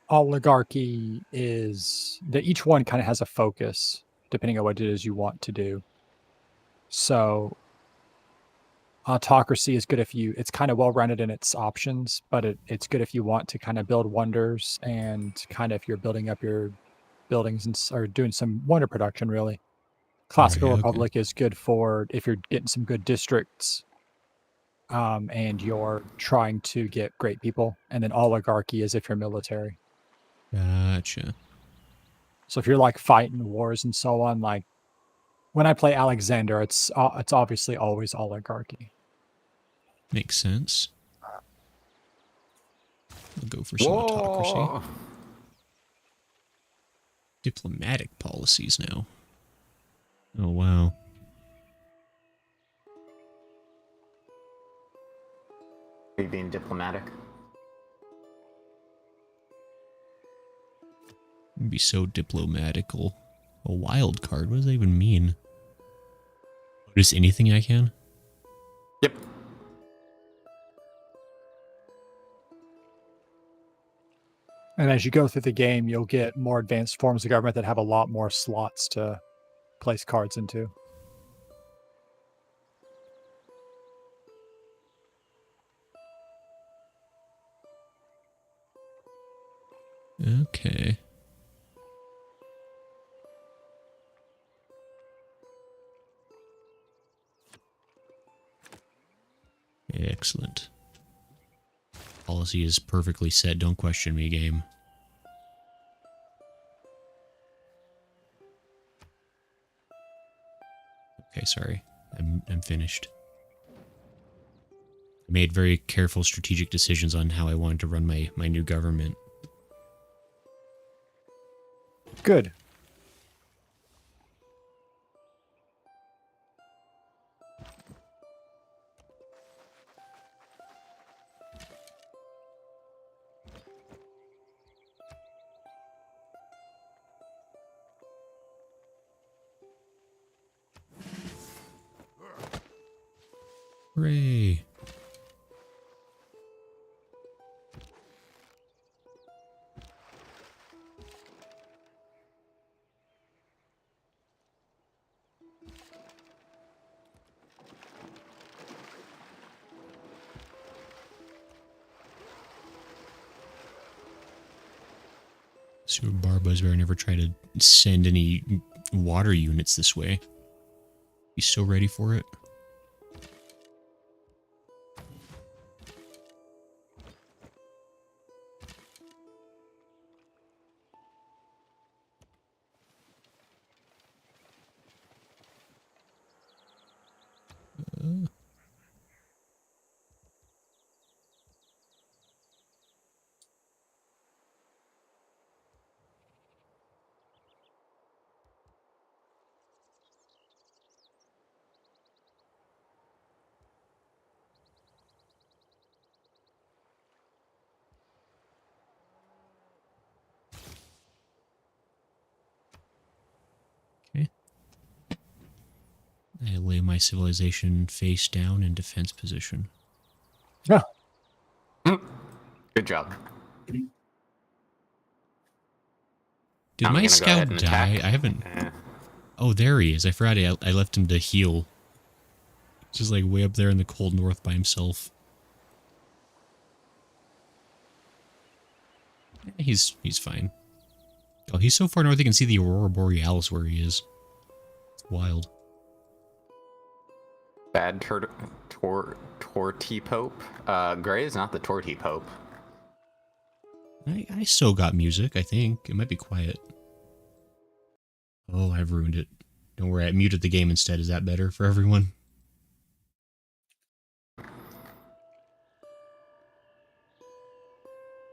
oligarchy is that each one kind of has a focus depending on what it is you want to do. So autocracy is good if you it's kind of well rounded in its options, but it's good if you want to kind of build wonders and kind of if you're building up your buildings and or doing some wonder production really. Classical okay. Republic is good for if you're getting some good districts and you're trying to get great people. And then oligarchy is if you're military. Gotcha. So if you're like fighting wars and so on, like when I play Alexander, it's obviously always oligarchy. Makes sense. We'll go for some autocracy. Diplomatic policies now. Oh, wow. Are you being diplomatic? It'd be so diplomatical. A wild card? What does that even mean? Notice anything I can? Yep. And as you go through the game, you'll get more advanced forms of government that have a lot more slots to place cards into. Okay. Excellent. Policy is perfectly set. Don't question me, game. Okay, sorry. I'm finished. I made very careful strategic decisions on how I wanted to run my new government. Good. Hooray. So Barba's better never try to send any water units this way. He's so ready for it. Okay. I lay my civilization face down in defense position. Yeah. Good job. Did I'm my gonna go ahead scout and die? attack. I haven't... Eh. Oh, there he is. I forgot I left him to heal. Just like way up there in the cold north by himself. He's fine. Oh, he's so far north you can see the Aurora Borealis where he is. It's wild. Bad Torty Pope. Gray is not the Torty Pope. I still got music, I think. It might be quiet. Oh, I've ruined it. Don't worry, I muted the game instead. Is that better for everyone?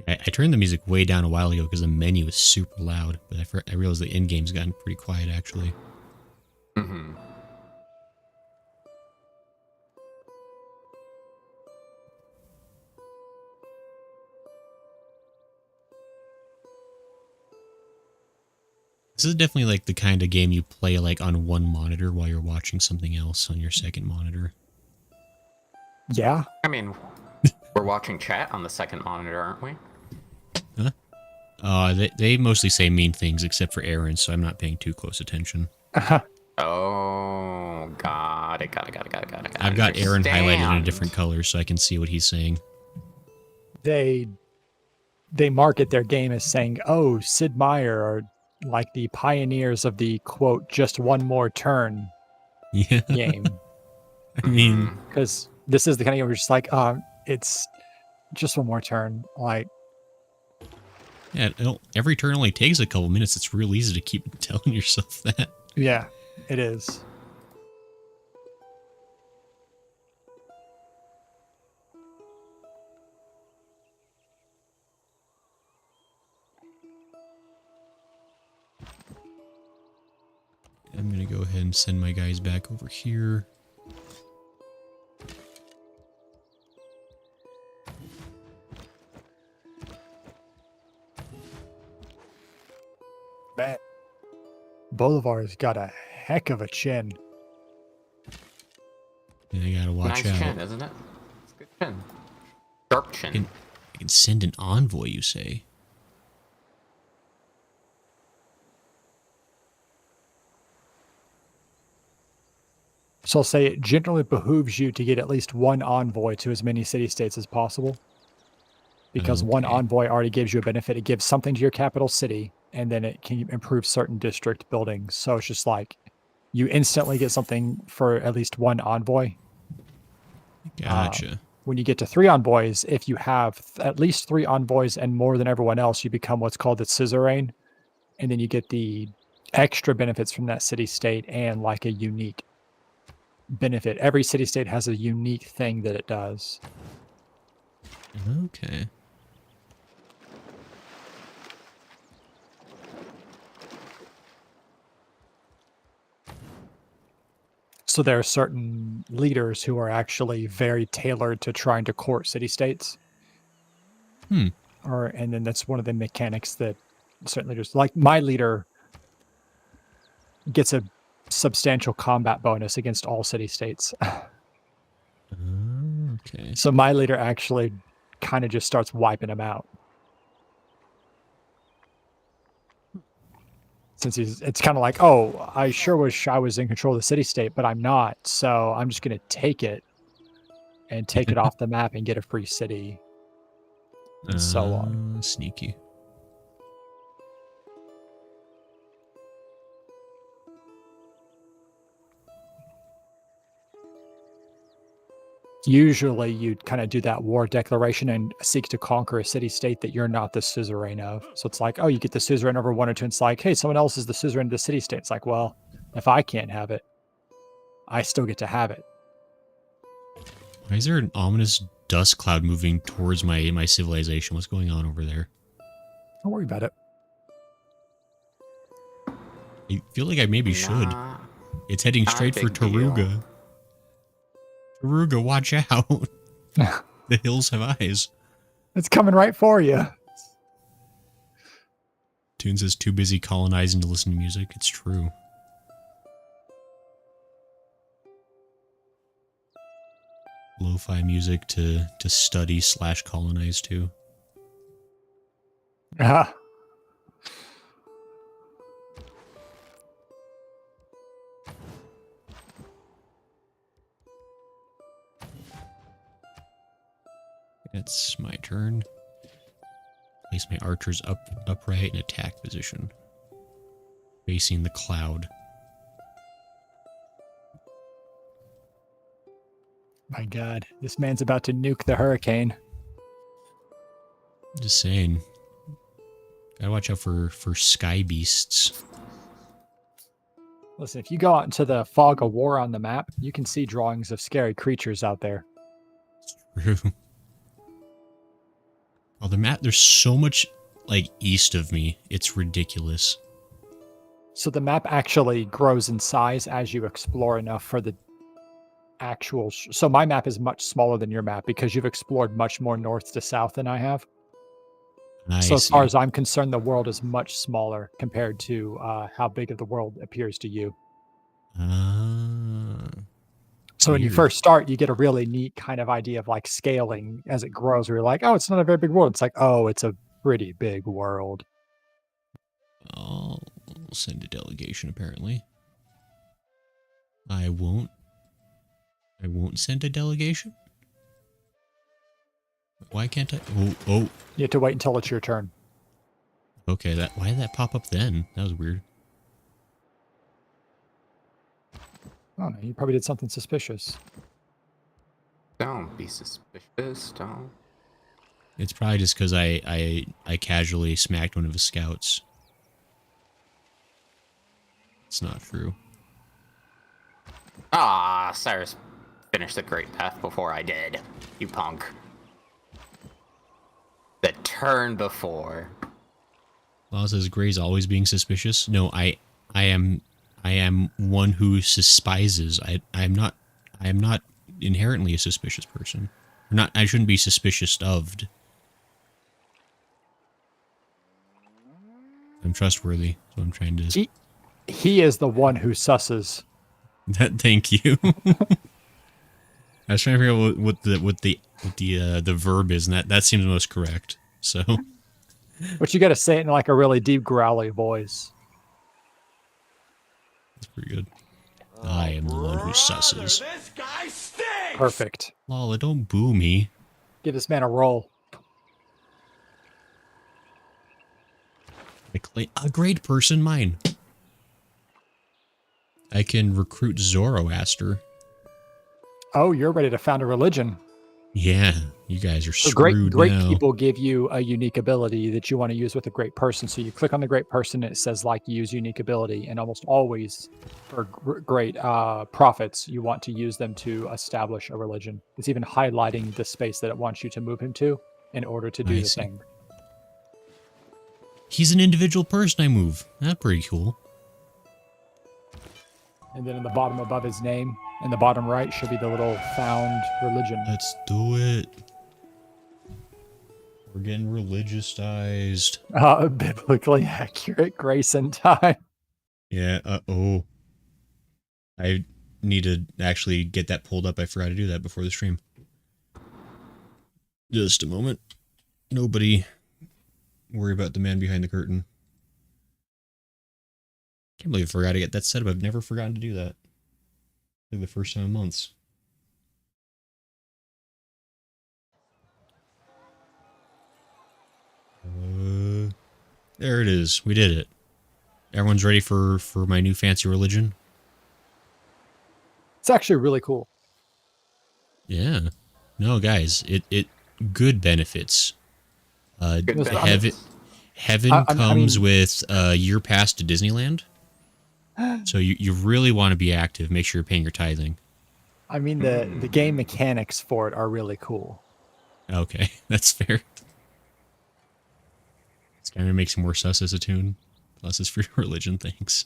I turned the music way down a while ago because the menu was super loud, but I realized the in-game's gotten pretty quiet, actually. Mm-hmm. This is definitely like the kind of game you play like on one monitor while you're watching something else on your second monitor. Yeah. I mean, we're watching chat on the second monitor, aren't we? Huh? They mostly say mean things except for Aaron, so I'm not paying too close attention. Oh, got it. I've got Aaron highlighted in a Understand. different color so I can see what he's saying. They market their game as saying, "Oh, Sid Meier are like the pioneers of the quote just one more turn Yeah. game," I mean, Mhm. because this is the kind of game where it's just like, it's just one more turn. Like, yeah, every turn only takes a couple minutes. It's real easy to keep telling yourself that. yeah, it is. I'm going to go ahead and send my guys back over here. Man, Bolivar's got a heck of a chin. And I got to watch Nice out. chin, isn't it? It's a good chin. Sharp chin. I can send an envoy, you say? So I'll say it generally behooves you to get at least one envoy to as many city-states as possible. Because one Okay. envoy already gives you a benefit. It gives something to your capital city, and then it can improve certain district buildings. So it's just like you instantly get something for at least one envoy. Gotcha. When you get to 3 envoys, if you have at least 3 envoys and more than everyone else, you become what's called the suzerain. And then you get the extra benefits from that city-state and like a unique benefit. Every city-state has a unique thing that it does. Okay. So there are certain leaders who are actually very tailored to trying to court city-states. Hmm. And then that's one of the mechanics that certain leaders, like my leader, gets a substantial combat bonus against all city-states. Okay. So my leader actually kind of just starts wiping them out. Since it's kind of like, oh, I sure wish I was in control of the city-state, but I'm not. So I'm just going to take it and take it off the map and get a free city and so on. Sneaky. Usually you'd kind of do that war declaration and seek to conquer a city-state that you're not the suzerain of. So it's like, oh, you get the suzerain over one or two. And it's like, hey, someone else is the suzerain of the city-state. It's like, well, if I can't have it, I still get to have it. Why is there an ominous dust cloud moving towards my civilization? What's going on over there? Don't worry about it. I feel like I maybe should. Nah, It's heading straight for big deal. Taruga. Taruga, watch out. The hills have eyes. It's coming right for you. Toon says too busy colonizing to listen to music. It's true. Lo-fi music to study / colonize to. Ah. It's my turn. Place my archers upright in attack position. Facing the cloud. My God, this man's about to nuke the hurricane. Just saying. Gotta watch out for sky beasts. Listen, if you go out into the fog of war on the map, you can see drawings of scary creatures out there. True. Oh, the map, there's so much, like, east of me. It's ridiculous. So the map actually grows in size as you explore enough for the actual... So my map is much smaller than your map because you've explored much more north to south than I have. So as far as I'm concerned, the world is much smaller compared to how big of the world appears to you. So when you Weird. first start, you get a really neat kind of idea of like scaling as it grows, where you're like, oh, it's not a very big world. It's like, oh, it's a pretty big world. I'll send a delegation, apparently. I won't send a delegation? Why can't I? Oh. You have to wait until it's your turn. Okay, why did that pop up then? That was weird. I don't know. You probably did something suspicious. Don't be suspicious. Don't. It's probably just because I casually smacked one of his scouts. It's not true. Ah, Cyrus finished the Great Path before I did. You punk. The turn before. Law says Gray's always being suspicious. No, I am one who suspices. I am not inherently a suspicious person. Or not. I shouldn't be suspicious of. I'm trustworthy, so I'm trying to. He is the one who susses. Thank you. I was trying to figure out what the verb is, and that seems most correct. So. But you got to say it in like a really deep, growly voice. That's pretty good. I am the one who susses. This guy stinks! Perfect. Lala, don't boo me. Give this man a roll. A great person, mine. I can recruit Zoroaster. Oh, you're ready to found a religion. Yeah, you guys are So screwed great now. people give you a unique ability that you want to use with a great person. So you click on the great person, and it says like use unique ability, and almost always for great prophets, you want to use them to establish a religion. It's even highlighting the space that it wants you to move him to in order to do I the see. thing. He's an individual person I move. That's pretty cool. And then in the bottom above his name, in the bottom right, should be the little found religion. Let's do it. We're getting religiousized. Biblically accurate grace and time. Yeah, uh-oh. need to actually get that pulled up. I forgot to do that before the stream. Just a moment. Nobody worry about the man behind the curtain. Can't believe I forgot to get that set up. I've never forgotten to do that. Like the first time in months. There it is. We did it. Everyone's ready for my new fancy religion? It's actually really cool. Yeah. No, guys, it good benefits. Good Listen, benefits. Heaven I comes mean- with a year pass to Disneyland. So you really want to be active. Make sure you're paying your tithing. I mean, the game mechanics for it are really cool. Okay, that's fair. It's kind of makes more sus as a tune. Plus, it's for your religion, thanks.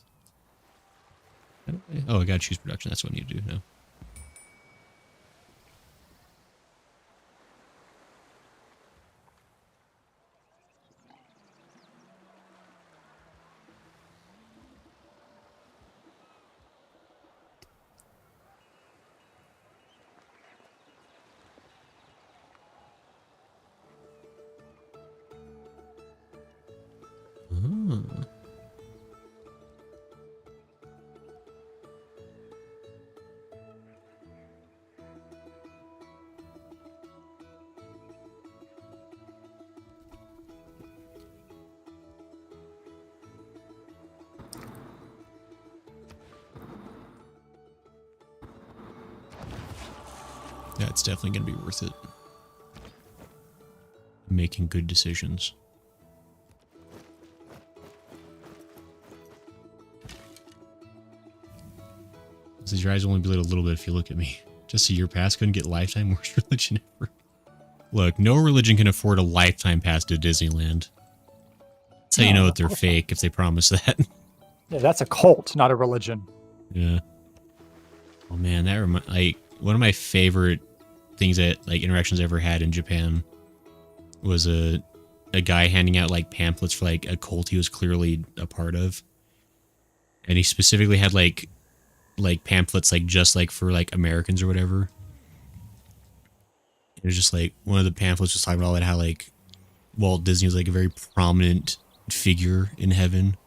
Oh, I gotta choose production. That's what I need to do now. Oh. Yeah, it's definitely going to be worth it. Making good decisions. Says your eyes only bleed a little bit if you look at me. Just a year pass couldn't get lifetime worst religion ever. Look, no religion can afford a lifetime pass to Disneyland. That's how you know that they're fake if they promise that. Yeah, that's a cult, not a religion. Yeah. Oh man, that like one of my favorite things that like interactions I ever had in Japan was a guy handing out like pamphlets for like a cult he was clearly a part of, and he specifically had like pamphlets like just like for like Americans or whatever. It was just like one of the pamphlets was talking about how like Walt Disney was like a very prominent figure in heaven,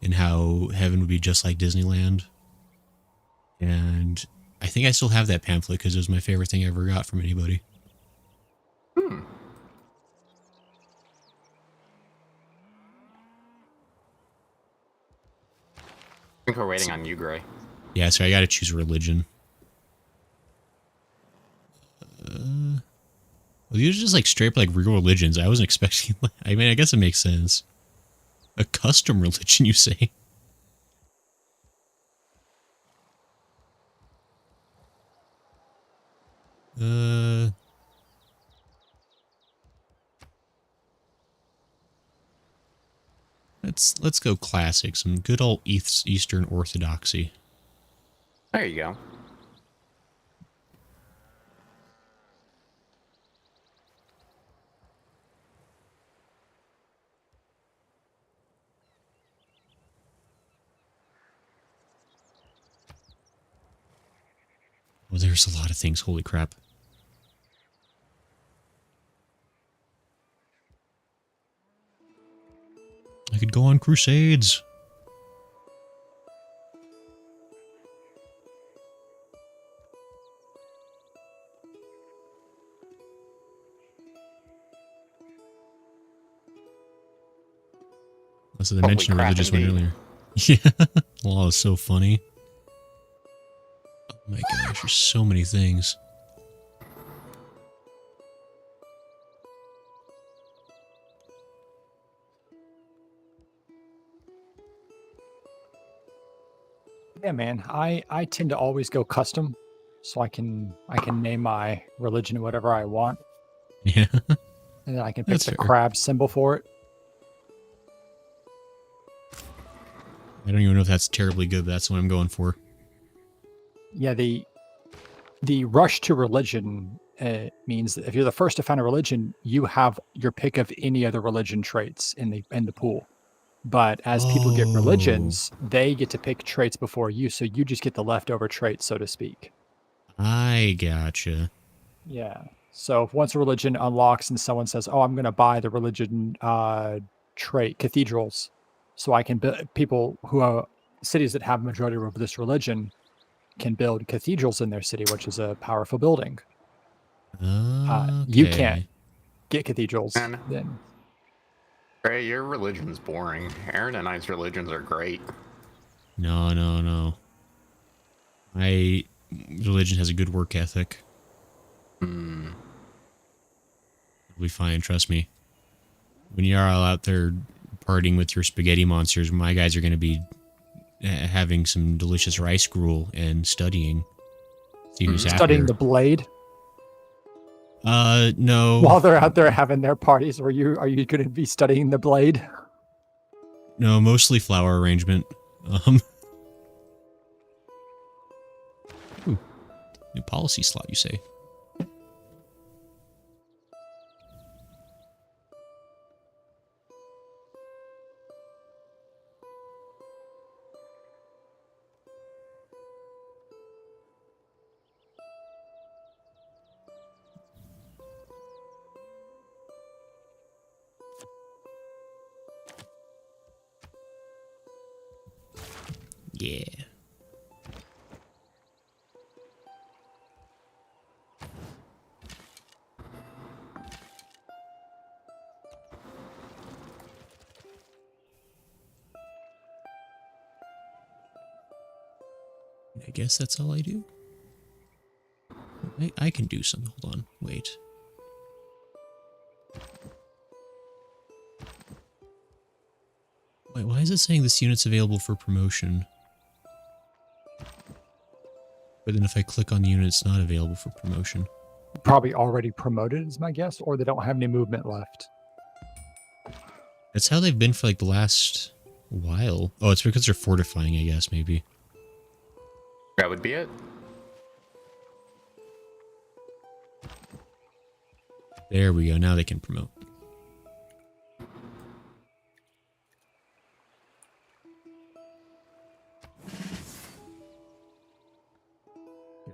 and how heaven would be just like Disneyland. And I think I still have that pamphlet because it was my favorite thing I ever got from anybody. Hmm. I think we're waiting on you, Gray. Yeah, so I gotta choose a religion. Well, these are just like straight up like real religions. I wasn't expecting. I mean, I guess it makes sense. A custom religion, you say? Let's go classic. Some good old Eastern Orthodoxy. There you go. Well, there's a lot of things. Holy crap. I could go on crusades. So they Holy mentioned a crap, religious one indeed. earlier. Yeah. Law is so funny. Oh my gosh, there's so many things. Yeah, man. I tend to always go custom, so I can name my religion whatever I want, Yeah. and then I can pick That's the fair. crab symbol for it. I don't even know if that's terribly good, but that's what I'm going for. Yeah, the rush to religion means that if you're the first to find a religion, you have your pick of any other religion traits in the pool. But as people get Oh. religions, they get to pick traits before you, so you just get the leftover traits, so to speak. I gotcha. Yeah. So if once a religion unlocks and someone says, "Oh, I'm going to buy the religion trait cathedrals, so I can build people who are cities that have a majority of this religion can build cathedrals in their city, which is a powerful building. You can't Okay. get cathedrals And then." Ray, your religion's boring. Aaron and I's religions are great. No. My religion has a good work ethic. Hmm. It'll be fine, trust me. When you're all out there partying with your spaghetti monsters, my guys are going to be having some delicious rice gruel and studying. See who's happier. Studying the blade No. while they're out there having their parties. Are you going to be studying the blade? No, mostly flower arrangement. New policy slot, you say? Yeah. I guess that's all I do. I can do something. Hold on. Wait. Wait, why is it saying this unit's available for promotion? But then if I click on the unit, it's not available for promotion. Probably already promoted is my guess, or they don't have any movement left. That's how they've been for like the last while. Oh, it's because they're fortifying, I guess, maybe. That would be it. There we go. Now they can promote.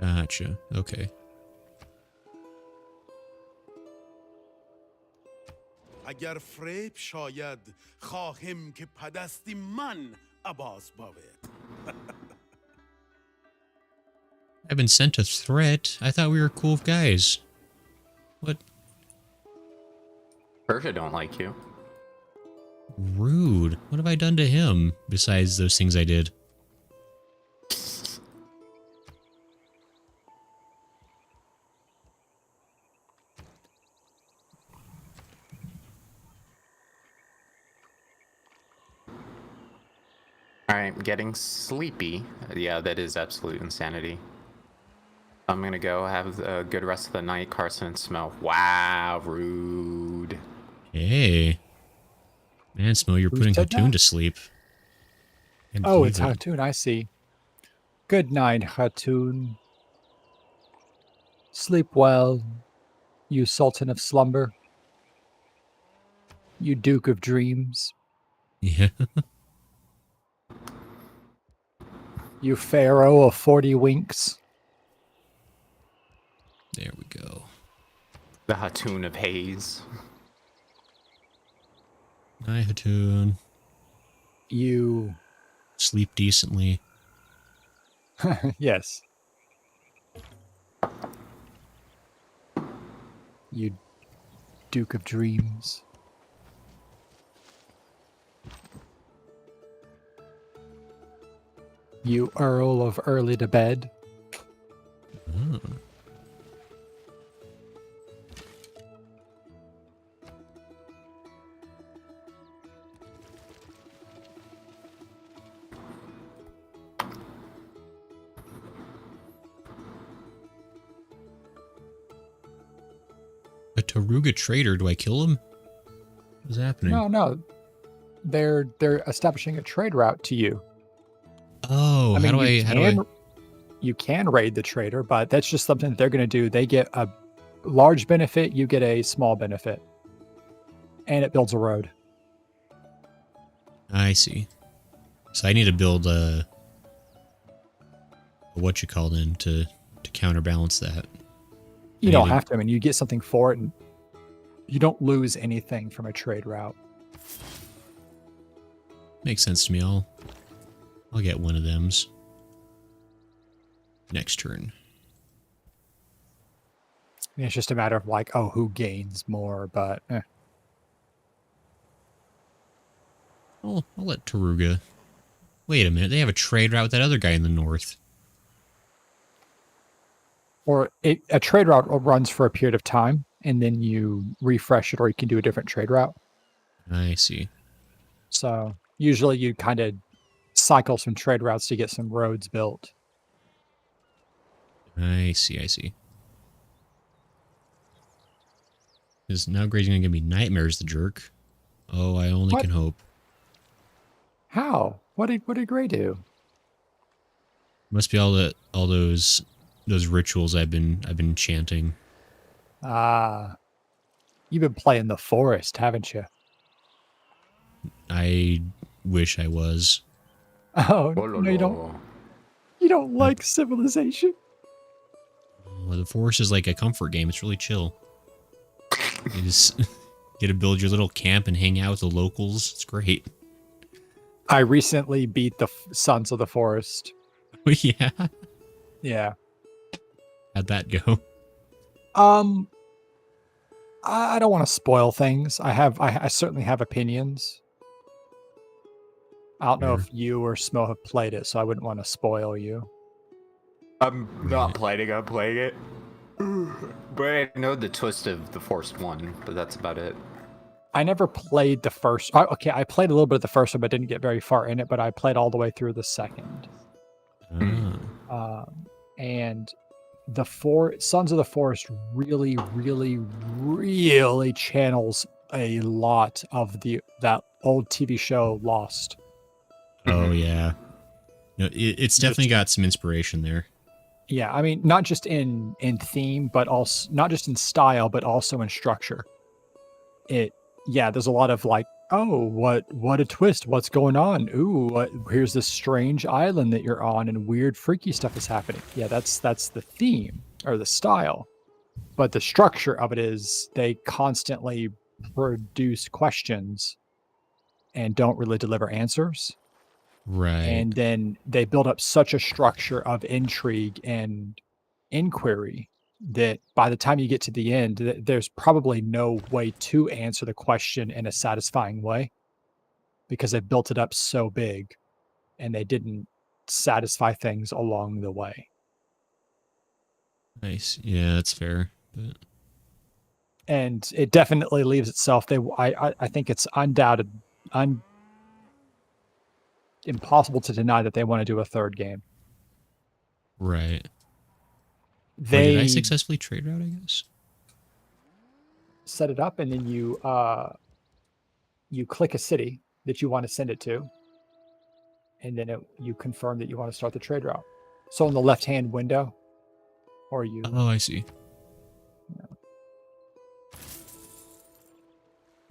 Gotcha. Okay. اگر فریب شاید خواهم که پدستی من عباس باوید. I've been sent a threat. I thought we were cool guys. What? Persia don't like you. Rude. What have I done to him besides those things I did? Alright, getting sleepy. Yeah, that is absolute insanity. I'm gonna go have a good rest of the night. Carson and Smell. Wow, rude. Hey. Man, Smo, you're Who's putting said Hatun that? to sleep. Can't Oh, believe it's it. Hatun. I see. Good night, Hatun. Sleep well, you Sultan of Slumber. You Duke of Dreams. Yeah. You Pharaoh of 40 Winks. There we go. The Hatun of Haze. Hi, Hatun. You. Sleep decently. Yes. You Duke of Dreams. You Earl of Early to Bed. Oh. A Taruga trader, do I kill him? What's happening? No. They're establishing a trade route to you. Oh, how do I You can raid the trader, but that's just something that they're going to do. They get a large benefit, you get a small benefit. And it builds a road. I see. So I need to build a what you call then to counterbalance that. You I don't need to- have to. I mean, you get something for it, and you don't lose anything from a trade route. Makes sense to me. I'll get one of them's next turn. I mean, it's just a matter of like, oh, who gains more, but I'll let Taruga. Wait a minute, they have a trade route with that other guy in the north. Or a trade route runs for a period of time, and then you refresh it, or you can do a different trade route. I see. So usually you kind of cycle some trade routes to get some roads built. I see. Because now Gray's gonna give me nightmares, the jerk. Oh, I only What? can hope. How? What did Gray do? Must be all those rituals I've been chanting. Ah, you've been playing the forest, haven't you? I wish I was. Oh, no, you don't. You don't like Civilization? Well, the forest is like a comfort game. It's really chill. You just get to build your little camp and hang out with the locals. It's great. I recently beat the Sons of the Forest. Yeah. Yeah. How'd that go? I don't want to spoil things. I certainly have opinions. I don't know if you or Smo have played it, so I wouldn't want to spoil you. I'm not planning on playing it. But I know the twist of the Forced One, but that's about it. I never played the first. Okay, I played a little bit of the first one, but didn't get very far in it. But I played all the way through the second. Oh. And the Sons of the Forest really, really, really channels a lot of that old TV show Lost. Oh yeah. No, it's definitely got some inspiration there. Yeah, I mean, not just in theme, but also not just in style, but also in structure. There's a lot of like, oh, what a twist, what's going on? Ooh, here's this strange island that you're on, and weird, freaky stuff is happening. Yeah, that's the theme or the style, but the structure of it is they constantly produce questions and don't really deliver answers. Right. And then they build up such a structure of intrigue and inquiry that by the time you get to the end, there's probably no way to answer the question in a satisfying way because they built it up so big and they didn't satisfy things along the way. Nice. Yeah, that's fair. But... And it definitely leaves itself. I think it's impossible to deny that they want to do a third game. Right. Did I successfully trade route, I guess? Set it up, and then you click a city that you want to send it to, and then you confirm that you want to start the trade route. So in the left-hand window, or you... Oh, I see.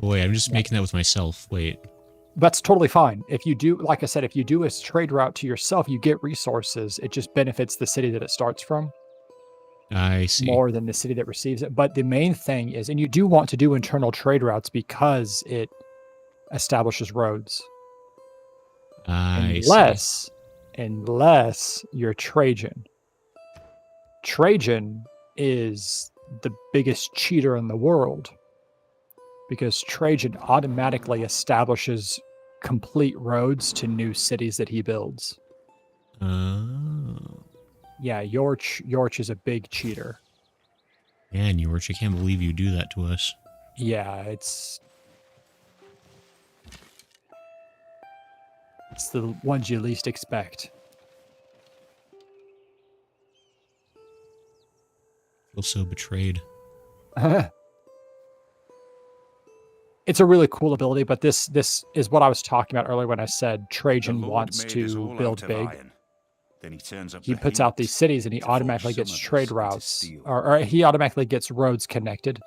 Wait, I'm just making that with myself. Wait. That's totally fine. If you do, like I said, if you do a trade route to yourself, you get resources. It just benefits the city that it starts from. I see. More than the city that receives it. But the main thing is, and you do want to do internal trade routes because it establishes roads. Unless you're Trajan. Trajan is the biggest cheater in the world because Trajan automatically establishes complete roads to new cities that he builds. Oh. Yeah, Yorch is a big cheater. Man, Yorch, I can't believe you do that to us. Yeah, it's the ones you least expect. I feel so betrayed. It's a really cool ability, but this is what I was talking about earlier when I said Trajan The Lord wants made us to all build out of big. iron. Then he turns up He the puts out heat these cities and he to forge automatically gets some of trade us into routes, steel. or he automatically gets roads connected.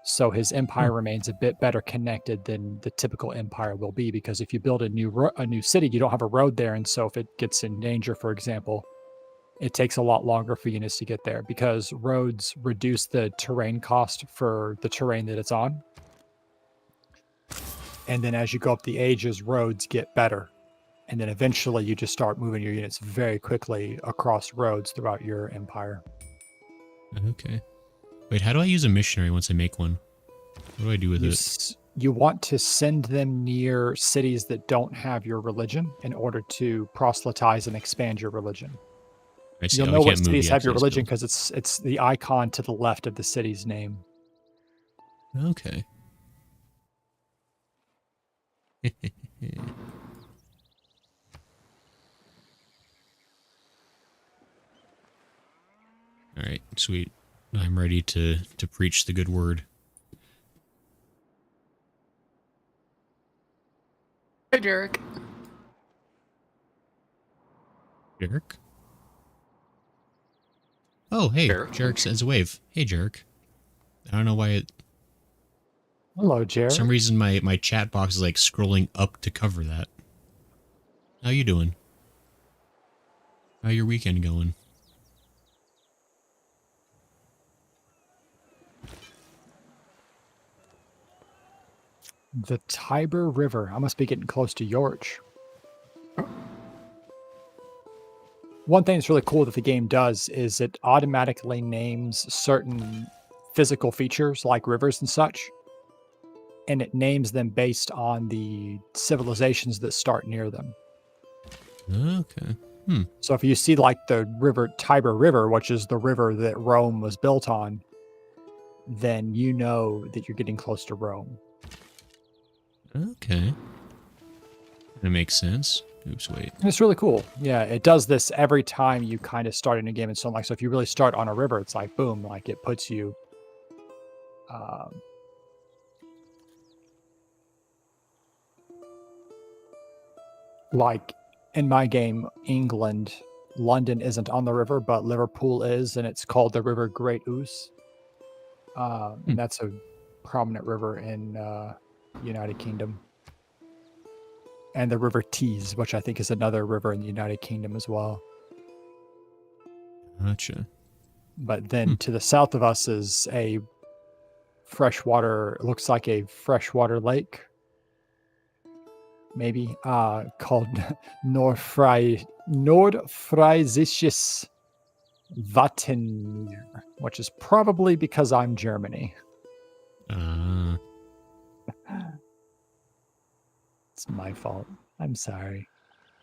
So his empire remains a bit better connected than the typical empire will be, because if you build a new city, you don't have a road there, and so if it gets in danger, for example, it takes a lot longer for units to get there because roads reduce the terrain cost for the terrain that it's on. And then as you go up the ages, roads get better. And then eventually you just start moving your units very quickly across roads throughout your empire. Okay. Wait, how do I use a missionary once I make one? What do I do with it? You want to send them near cities that don't have your religion in order to proselytize and expand your religion. I see. You'll Oh, know I what can't move cities yet have your 'cause religion built. because it's the icon to the left of the city's name. Okay. All right, sweet. I'm ready to preach the good word. Hey, Jarek. Jerk? Oh, hey, Jarek. Jerk sends a wave. Hey, Jerk. I don't know why it... Hello, For Jared. some reason, my chat box is like scrolling up to cover that. How you doing? How your weekend going? The Tiber River. I must be getting close to Yorch. One thing that's really cool that the game does is it automatically names certain physical features like rivers and such, and it names them based on the civilizations that start near them. Okay. So if you see like the Tiber River, which is the river that Rome was built on, then you know that you're getting close to Rome. Okay. That makes sense. Oops, wait. And it's really cool. Yeah, it does this every time you kind of start in a game. And so, like, so if you really start on a river, it's like boom, like it puts you. Like in my game, England, London isn't on the river, but Liverpool is, and it's called the River Great Ouse. And that's a prominent river in United Kingdom. And the River Tees, which I think is another river in the United Kingdom as well. Gotcha. But then to the south of us is a freshwater, looks like a freshwater lake, maybe, called Nordfriesisches Wattenmeer, which is probably because I'm Germany. It's my fault. I'm sorry.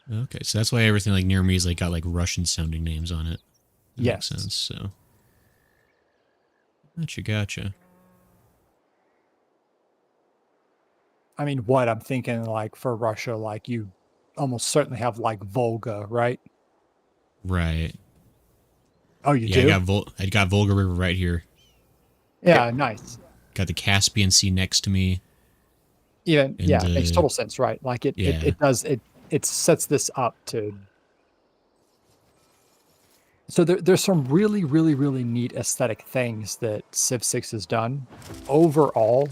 Okay, so that's why everything like near me is like got like Russian sounding names on it. That Yes. makes sense. So, gotcha. I mean, what I'm thinking, like for Russia, like you almost certainly have like Volga, right? Right. Oh, you Yeah, do? I got Volga River right here. Yeah, nice. Got the Caspian Sea next to me. Even And, yeah, it makes total sense, right? Like it does it sets this up to. So there's some really, really, really neat aesthetic things that Civ 6 has done. Overall,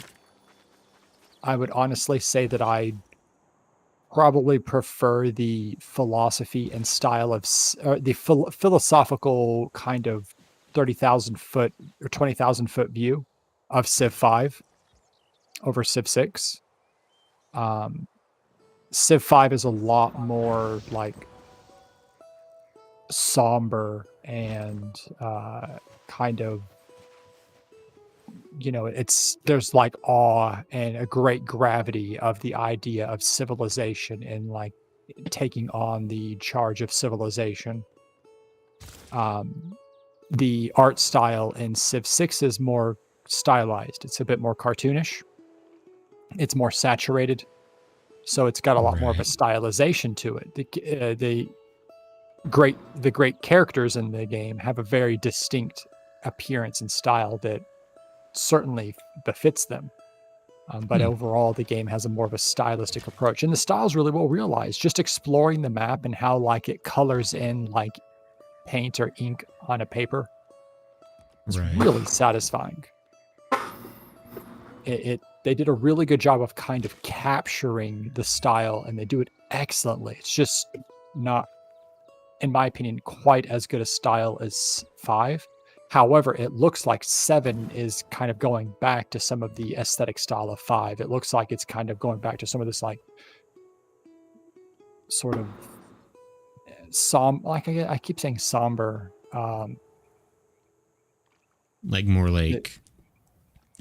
I would honestly say that I probably prefer the philosophy and style of the philosophical kind of 30,000 foot or 20,000 foot view of Civ 5 over Civ 6. Civ 5 is a lot more like somber and kind of, there's like awe and a great gravity of the idea of civilization and like taking on the charge of civilization. The art style in Civ 6 is more stylized. It's a bit more cartoonish. It's more saturated. So it's got a lot more of a stylization to it. The great characters in the game have a very distinct appearance and style that certainly befits them. But overall, the game has a more of a stylistic approach. And the style is really well realized. Just exploring the map and how like it colors in like paint or ink on a paper. It's really satisfying. they did a really good job of kind of capturing the style, and they do it excellently. It's just not, in my opinion, quite as good a style as 5. However, it looks like 7 is kind of going back to some of the aesthetic style of 5. It looks like it's kind of going back to some of this like sort of like I keep saying somber. Like more like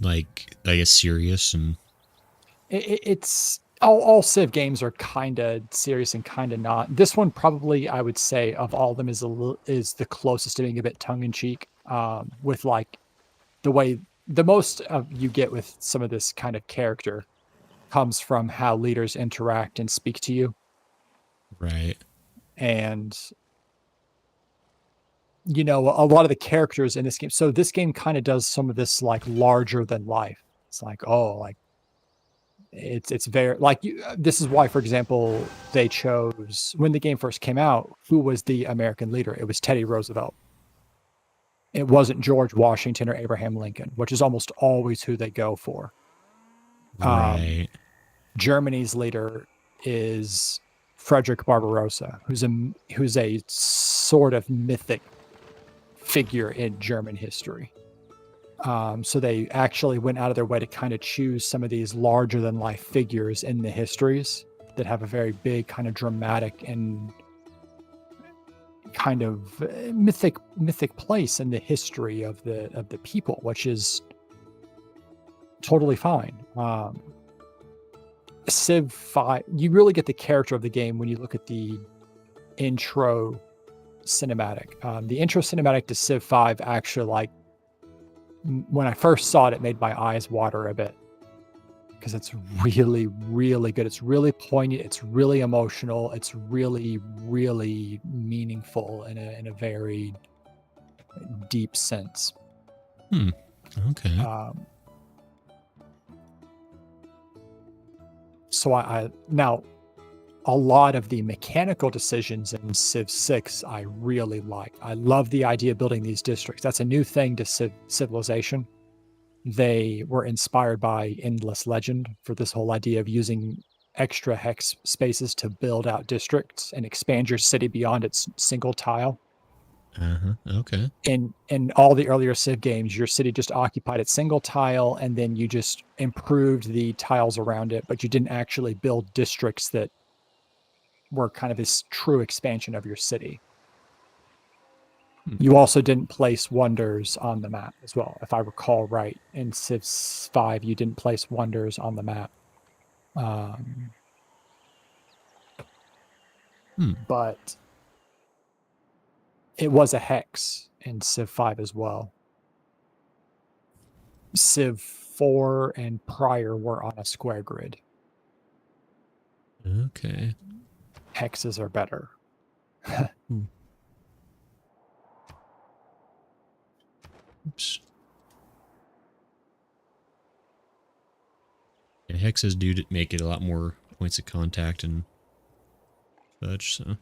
I guess serious and It's all Civ games are kind of serious and kind of not. This one probably, I would say, of all of them is the closest to being a bit tongue in cheek, with like the way the most you get with some of this kind of character comes from how leaders interact and speak to you. right. And you know, a lot of the characters in this game. So this game kind of does some of this like larger than life. It's like, oh, like it's very like this is why, for example, they chose when the game first came out, who was the American leader? It was Teddy Roosevelt. It wasn't George Washington or Abraham Lincoln, which is almost always who they go for. Right. Germany's leader is Frederick Barbarossa, who's a sort of mythic figure in German history. So they actually went out of their way to kind of choose some of these larger than life figures in the histories that have a very big kind of dramatic and kind of mythic place in the history of the people, which is totally fine. Civ 5, you really get the character of the game when you look at the intro cinematic. The intro cinematic to Civ 5 actually, like, when I first saw it, it made my eyes water a bit because it's really, really good. It's really poignant. It's really emotional. It's really, really meaningful in a very deep sense. Okay. So I now a lot of the mechanical decisions in Civ 6 I really like. I love the idea of building these districts. That's a new thing to Civilization. They were inspired by Endless Legend for this whole idea of using extra hex spaces to build out districts and expand your city beyond its single tile. Okay. In all the earlier Civ games, your city just occupied its single tile, and then you just improved the tiles around it, but you didn't actually build districts that were kind of this true expansion of your city. You also didn't place wonders on the map as well. If I recall right, in Civ 5, you didn't place wonders on the map. But it was a hex in Civ 5 as well. Civ 4 and prior were on a square grid. Okay. Hexes are better. Oops. Yeah, hexes do make it a lot more points of contact and such. So.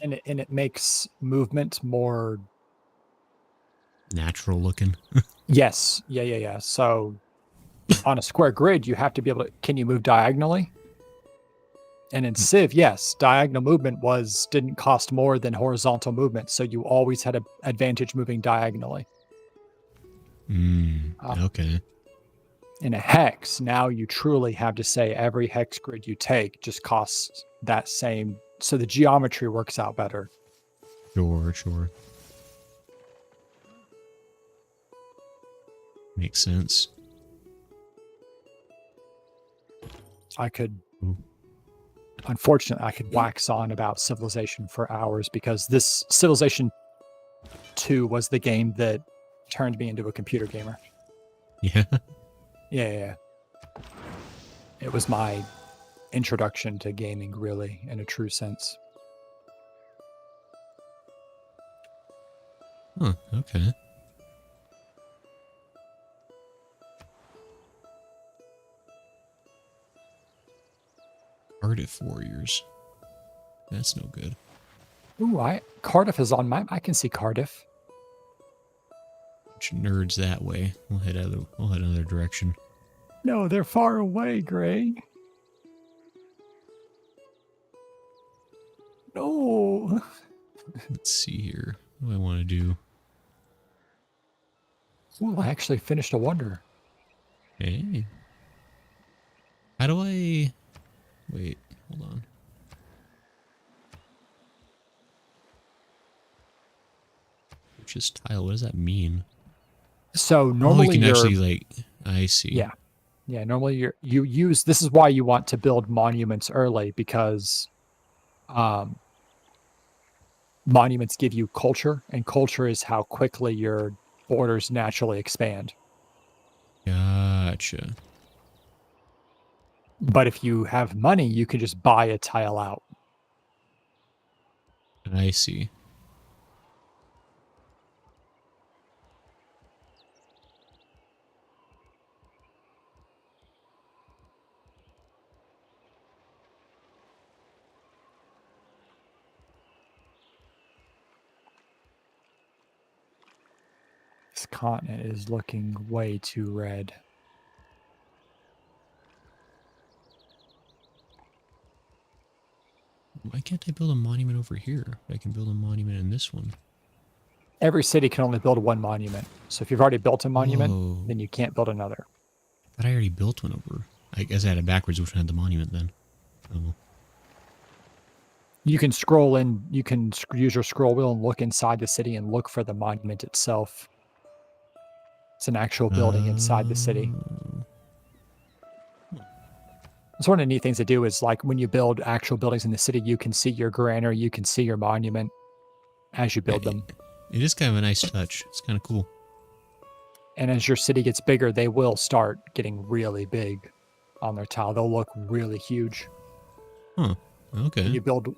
And it makes movement more Natural looking. Yes. Yeah. So on a square grid, you have to be able to, can you move diagonally? And in Civ, yes, diagonal movement didn't cost more than horizontal movement. So you always had an advantage moving diagonally. Okay. In a hex, now you truly have to say every hex grid you take just costs that same. So the geometry works out better. Sure. Makes sense. Unfortunately, I could wax on about Civilization for hours because this Civilization 2 was the game that turned me into a computer gamer. Yeah. Yeah. It was my introduction to gaming, really, in a true sense. Huh, okay. Cardiff Warriors. That's no good. Ooh, Cardiff is on map. I can see Cardiff. Bunch of nerds that way. We'll head another direction. No, they're far away, Gray. No. Let's see here. What do I want to do? Ooh, I actually finished a wonder. Hey. How do I... Wait, hold on. Purchase tile, what does that mean? So normally you can you're, actually, like... I see. yeah. Normally you use. This is why you want to build monuments early, because monuments give you culture, and culture is how quickly your borders naturally expand. Gotcha. But if you have money, you can just buy a tile out. I see. This continent is looking way too red. Why can't I build a monument over here? I can build a monument in this one. Every city can only build one monument. So if you've already built a monument, Whoa. then you can't build another. But I already built one over. I guess I had it backwards, which one had the monument then. Oh. You can scroll in, you can use your scroll wheel and look inside the city and look for the monument itself. It's an actual building inside the city. It's one of the neat things to do is, like, when you build actual buildings in the city, you can see your granary, you can see your monument as you build them. It is kind of a nice touch. It's kind of cool. And as your city gets bigger, they will start getting really big on their tile. They'll look really huge. Huh. Okay.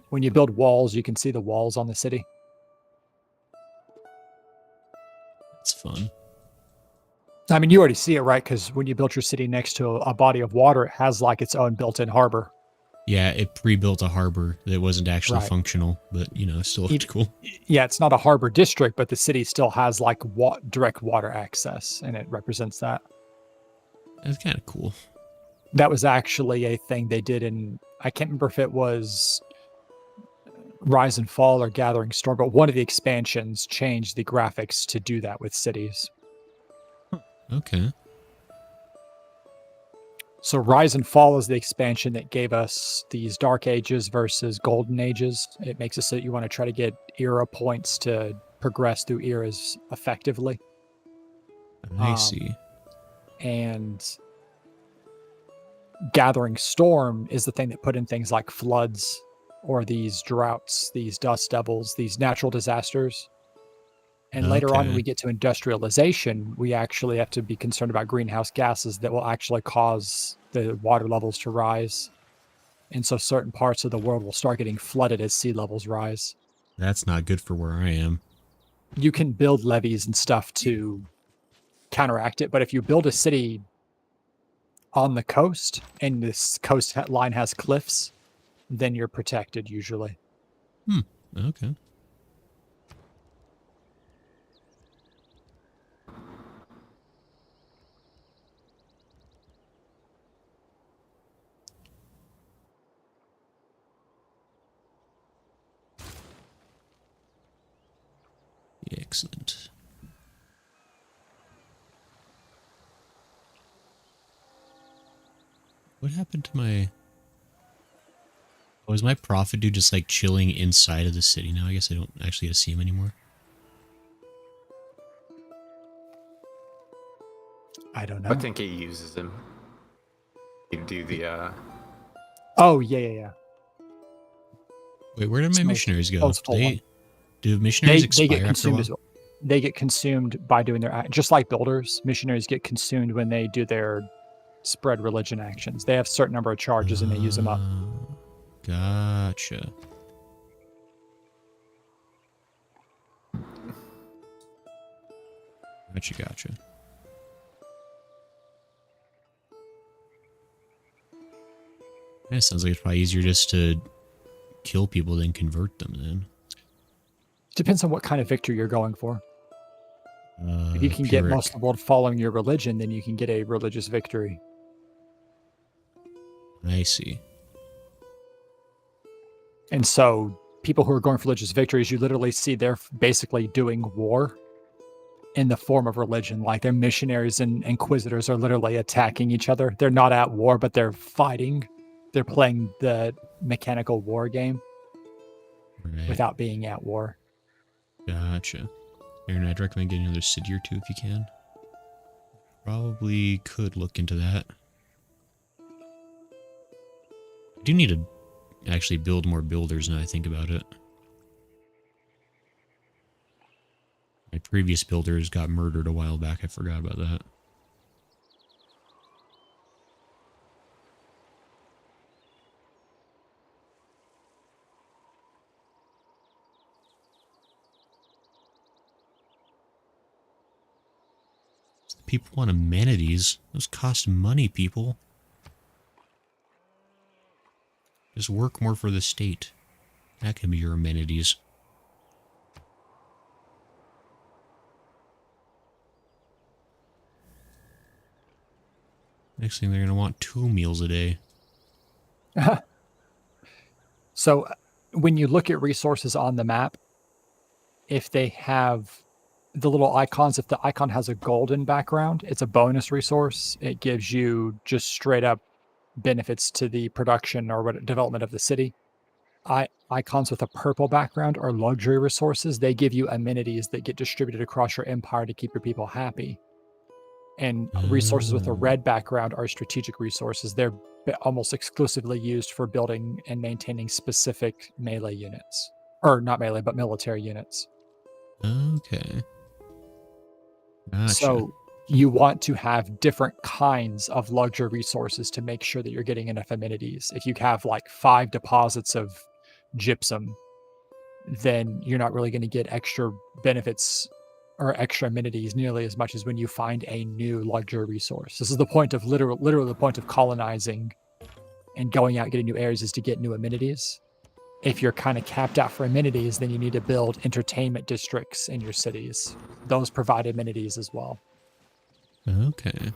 When you build walls, you can see the walls on the city. That's fun. I mean, you already see it, right? Because when you built your city next to a body of water, it has like its own built-in harbor. Yeah, it pre-built a harbor that wasn't actually Right. functional, but, you know, it still looked cool. Yeah, it's not a harbor district, but the city still has like direct water access, and it represents that. That's kind of cool. That was actually a thing they did in, I can't remember if it was Rise and Fall or Gathering Storm, but one of the expansions changed the graphics to do that with cities. Okay. So Rise and Fall is the expansion that gave us these Dark Ages versus Golden Ages. It makes it so that you want to try to get era points to progress through eras effectively. I see. And Gathering Storm is the thing that put in things like floods or these droughts, these dust devils, these natural disasters. And later on, when we get to industrialization, we actually have to be concerned about greenhouse gases that will actually cause the water levels to rise. And so certain parts of the world will start getting flooded as sea levels rise. That's not good for where I am. You can build levees and stuff to counteract it, but if you build a city on the coast and this coast line has cliffs, then you're protected usually. Okay. Excellent. What happened to my... Oh, is my prophet dude just like chilling inside of the city now? I guess I don't actually get to see him anymore. I don't know. I think he uses him. You do the Oh, yeah. Wait, where did my It's missionaries go? most full one. Do missionaries They expire get after a consumed while? as well. They get consumed by doing their just like builders. Missionaries get consumed when they do their spread religion actions. They have a certain number of charges and they use them up. Gotcha. Gotcha. Yeah, sounds like it's probably easier just to kill people than convert them then. Depends on what kind of victory you're going for. If you can get Pyrrhic. most of the world following your religion, then you can get a religious victory. I see. And so people who are going for religious victories, you literally see they're basically doing war in the form of religion. Like their missionaries and inquisitors are literally attacking each other. They're not at war, but they're fighting. They're playing the mechanical war game Right. without being at war. Gotcha. Aaron, I'd recommend getting another city or two if you can. Probably could look into that. I do need to actually build more builders now I think about it. My previous builders got murdered a while back. I forgot about that. People want amenities. Those cost money, people. Just work more for the state. That can be your amenities. Next thing, they're going to want 2 meals a day. So when you look at resources on the map, if they have the little icons, if the icon has a golden background, it's a bonus resource. It gives you just straight up benefits to the production or development of the city. Icons with a purple background are luxury resources. They give you amenities that get distributed across your empire to keep your people happy. And resources with a red background are strategic resources. They're almost exclusively used for building and maintaining specific melee units. Or not melee, but military units. Okay. Gotcha. So you want to have different kinds of luxury resources to make sure that you're getting enough amenities. If you have like 5 deposits of gypsum, then you're not really going to get extra benefits or extra amenities nearly as much as when you find a new luxury resource. This is the point of literally the point of colonizing and going out getting new areas is to get new amenities. If you're kind of capped out for amenities, then you need to build entertainment districts in your cities. Those provide amenities as well. Okay.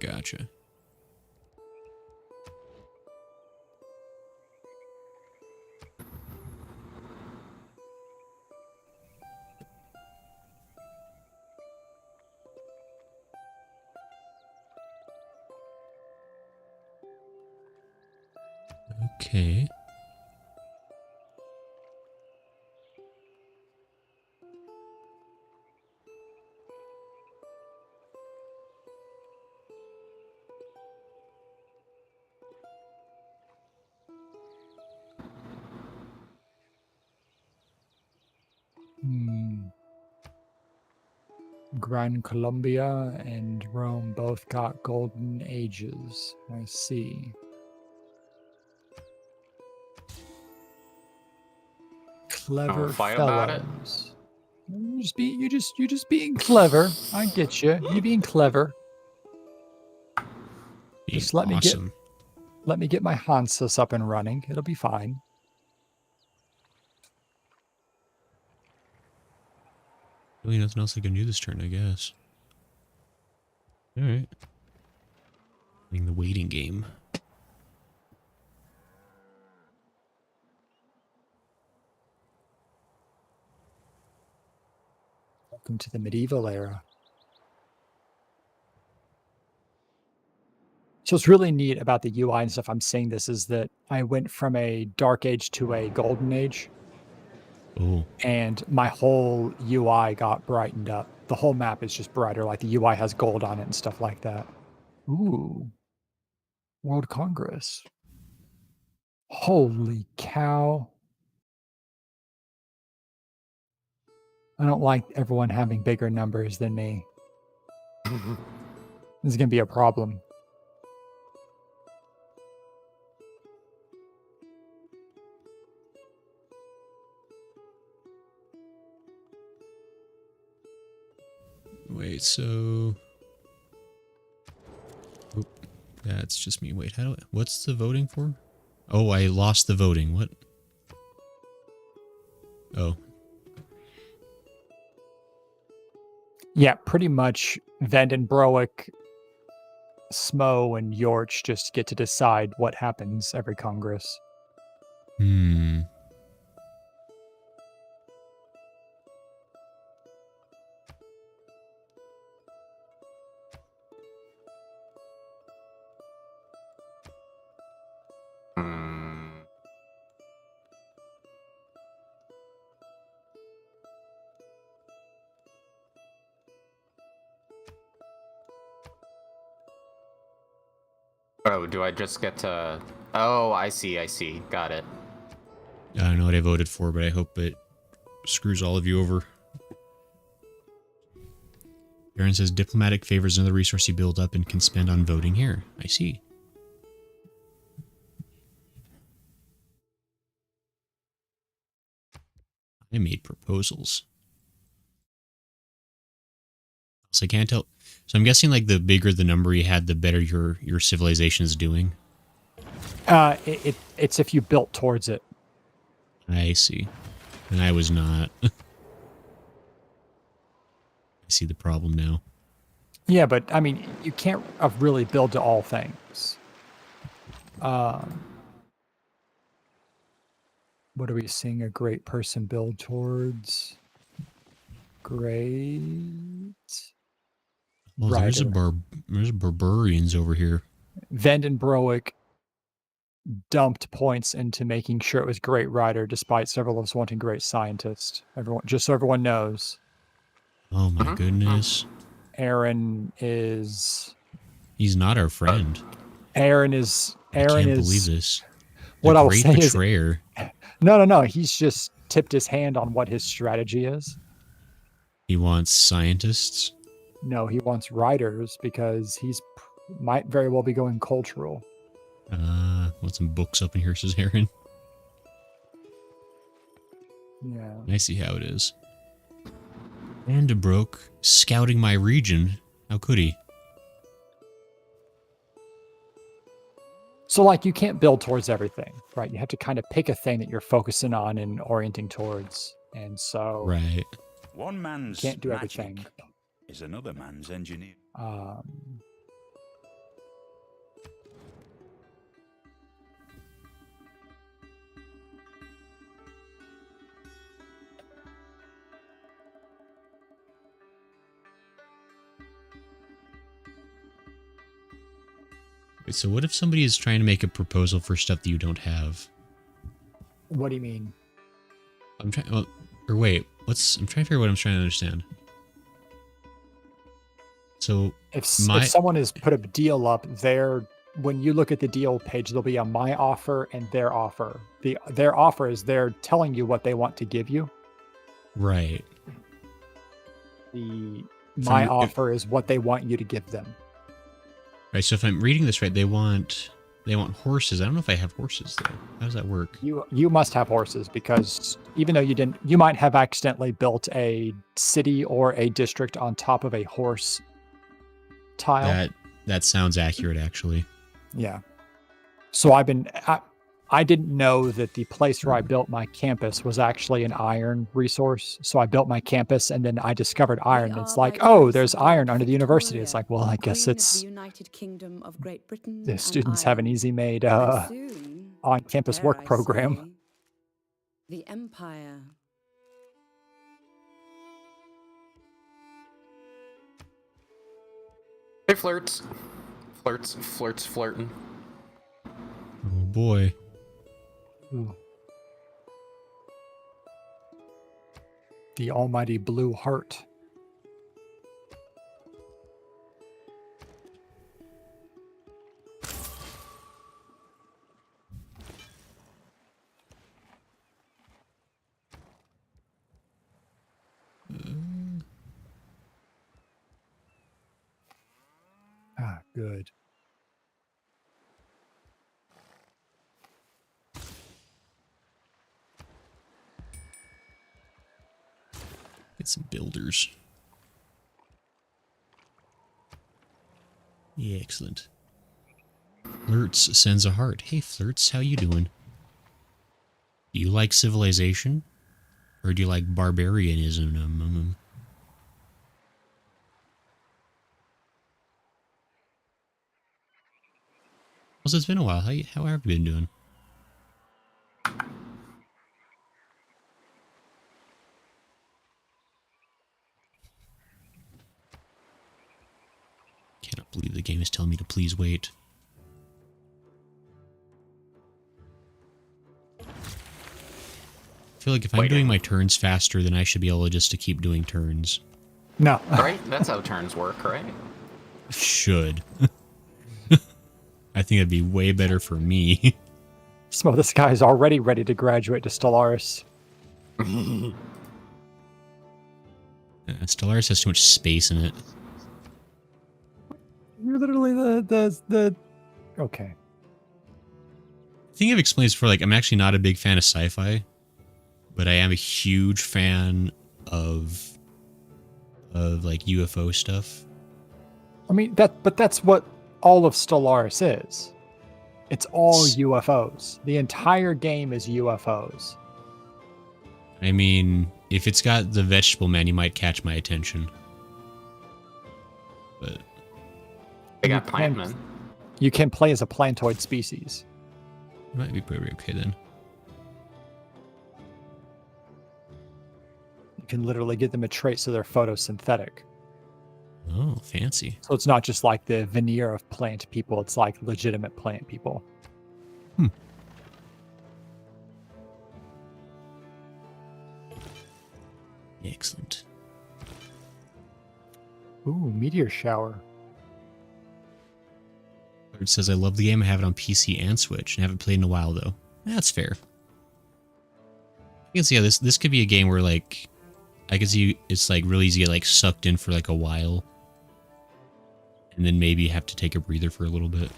Gotcha. Okay. Gran Colombia and Rome both got golden ages. I see. Clever fight about it. fellows. You're just being clever. I get you. You being clever. Just let Awesome. me get my Hanses up and running. It'll be fine. Really nothing else I can do this turn, I guess. Alright. Playing the waiting game. Welcome to the medieval era. So what's really neat about the UI and stuff I'm seeing this is that I went from a dark age to a golden age. Oh. And my whole UI got brightened up. The whole map is just brighter. Like the UI has gold on it and stuff like that. Ooh. World Congress. Holy cow. I don't like everyone having bigger numbers than me. This is going to be a problem. Wait, so... Oop, That's just me. Wait, what's the voting for? Oh, I lost the voting. What? Oh. Yeah, pretty much Vandenbroek, Smo, and Yorch just get to decide what happens every Congress. Hmm. Hmm. Oh, do I just get to... Oh, I see. Got it. I don't know what I voted for, but I hope it screws all of you over. Aaron says diplomatic favors another resource you build up and can spend on voting here. I see. I made proposals. So I can't tell. So I'm guessing like the bigger the number you had, the better your civilization is doing. It's if you built towards it. I see. And I was not. I see the problem now. Yeah, but I mean, you can't really build to all things. What are we seeing a great person build towards? Great. Well, there's barbarians over here. Vandenbroek dumped points into making sure it was great writer, despite several of us wanting great scientist. Just so everyone knows. Oh my goodness. Aaron is... He's not our friend. Aaron is... I can't believe this. What I will great say betrayer. is... No. He's just tipped his hand on what his strategy is. He wants scientists? No, he wants writers because he's might very well be going cultural. Want some books up in here, says Aaron. Yeah. I see how it is. Vandenbroek scouting my region. How could he? So, like, you can't build towards everything, right? You have to kind of pick a thing that you're focusing on and orienting towards. And so... Right. One man's can't do magic everything. is another man's engineer. Wait, so what if somebody is trying to make a proposal for stuff that you don't have? What do you mean? I'm trying... Well, or wait, I'm trying to figure out what I'm trying to understand. So, If someone has put a deal up there, when you look at the deal page, there'll be a my offer and their offer. Their offer is they're telling you what they want to give you. Right. My offer is what they want you to give them. Right, so if I'm reading this right, they want horses. I don't know if I have horses though. How does that work? You must have horses because even though you might have accidentally built a city or a district on top of a horse tile. That sounds accurate, actually. Yeah. So I didn't know that the place where I built my campus was actually an iron resource. So I built my campus and then I discovered iron. It's like, oh, there's iron under the university. It's like, well, I guess it's the students have an easy made on-campus work program. The Empire. Hey, flirting. Oh boy. Ooh. The almighty blue heart. Good. Get some builders. Yeah, excellent. Flirts sends a heart. Hey, Flirts, how you doing? Do you like civilization? Or do you like barbarianism? Also, it's been a while. How have you been doing? Cannot believe the game is telling me to please wait. I feel like if I'm doing my turns faster, then I should be able to keep doing turns. No. Right? That's how turns work, right? Should. I think it'd be way better for me. So this guy's already ready to graduate to Stellaris. Stellaris has too much space in it. You're literally the okay. I think I've explained this before, like, I'm actually not a big fan of sci-fi, but I am a huge fan of like UFO stuff. I mean but that's what all of Stellaris is. It's all UFOs. The entire game is UFOs. I mean, if it's got the vegetable man, you might catch my attention. But They got plant men. You can play as a plantoid species. it might be pretty okay then. You can literally get them a trait so they're photosynthetic. Oh, fancy. So it's not just like the veneer of plant people, it's like legitimate plant people. Excellent. Ooh, meteor shower. It says, I love the game. I have it on PC and Switch. I haven't played in a while, though. That's fair. I can see how this could be a game where, like, I could see it's, like, really easy to get, like, sucked in for, like, a while. And then maybe have to take a breather for a little bit.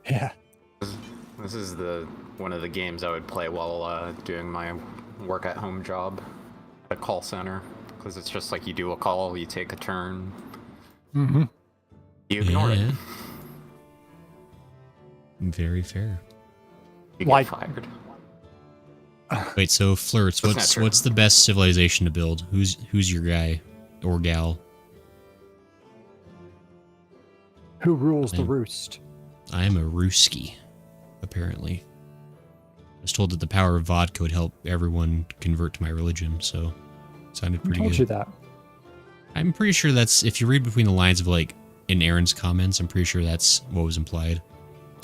Yeah. This is one of the games I would play while doing my work at home job at a call center, because it's just like you do a call, you take a turn, Mm-hmm. you ignore it, Very fair. you get Like- fired. Wait, so Flirts, That's not true. what's the best civilization to build? Who's your guy or gal? Who rules the Same. roost? I'm a Ruski, apparently. I was told that the power of vodka would help everyone convert to my religion, so it sounded Who pretty told good. you that? I'm pretty sure that's, if you read between the lines of, like, in Aaron's comments, I'm pretty sure that's what was implied.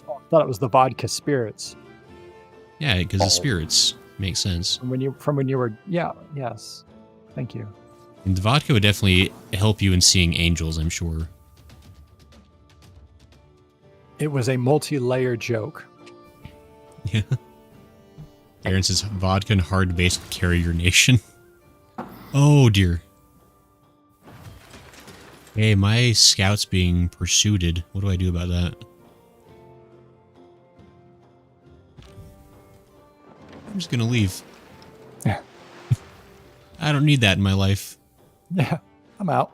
I thought it was the vodka spirits. Yeah, because the spirits make sense. From when you were yes. Thank you. And the vodka would definitely help you in seeing angels, I'm sure. It was a multi-layer joke. Yeah. Aaron says, vodka and hard base will carry your nation. Oh, dear. Hey, my scout's being pursued. What do I do about that? I'm just gonna leave. Yeah. I don't need that in my life. Yeah, I'm out.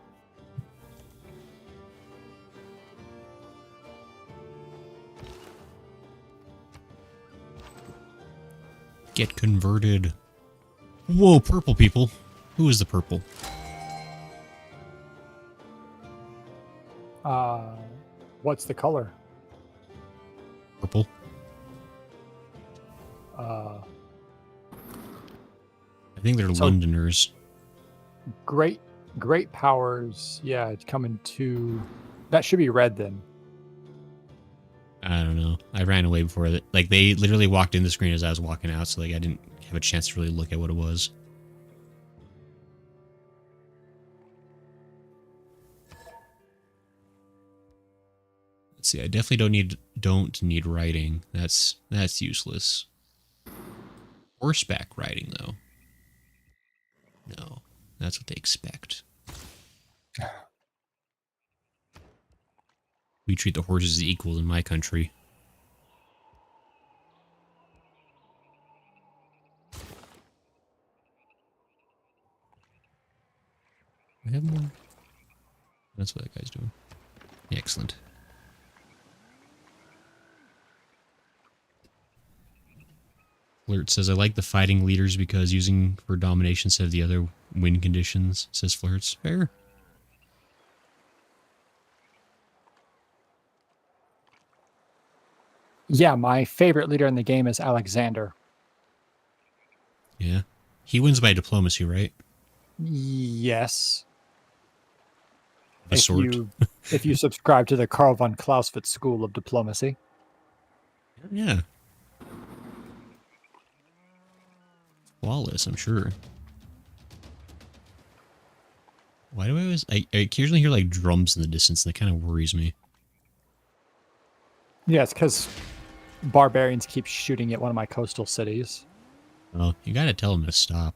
Get converted. Whoa, purple people. Who is the purple? What's the color? Purple. Uh, I think they're So- Londoners. great powers. Yeah, it's coming to. That should be red then. I don't know. I ran away before that. Like, they literally walked in the screen as I was walking out, so like I didn't have a chance to really look at what it was. Let's see. I definitely don't need riding. That's useless. Horseback riding, though. No, that's what they expect. We treat the horses as equals in my country. I have more. That's what that guy's doing. Excellent. Flirt says, I like the fighting leaders because using for domination instead of the other win conditions, says Flirts. Fair. Yeah, my favorite leader in the game is Alexander. Yeah. He wins by diplomacy, right? Yes. Of a sort. If you subscribe to the Karl von Clausewitz School of Diplomacy. Yeah. Flawless, I'm sure. Why do I always... I occasionally hear, like, drums in the distance, and that kind of worries me. Yeah, it's because barbarians keep shooting at one of my coastal cities. Well, you gotta tell them to stop.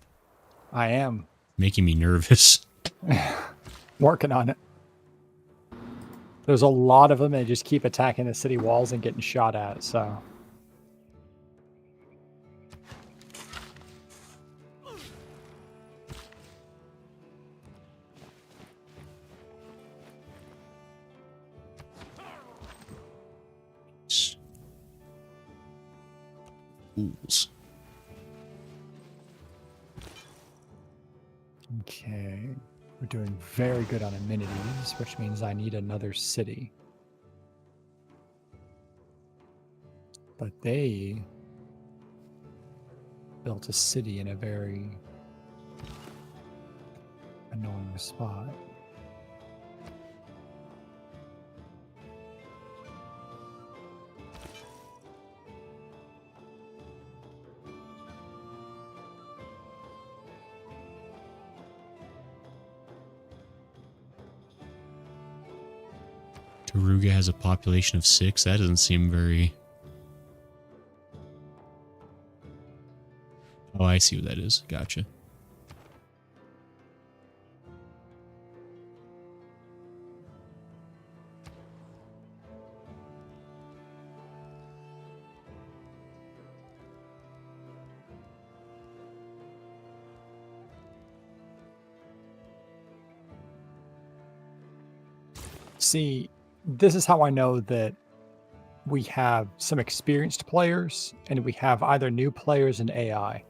I am. Making me nervous. Working on it. There's a lot of them, and they just keep attacking the city walls and getting shot at, so... Fools. Okay. We're doing very good on amenities, which means I need another city. But they built a city in a very annoying spot. Taruga has a population of 6. That doesn't seem very... Oh, I see what that is. Gotcha. See, this is how I know that we have some experienced players and we have either new players and AI.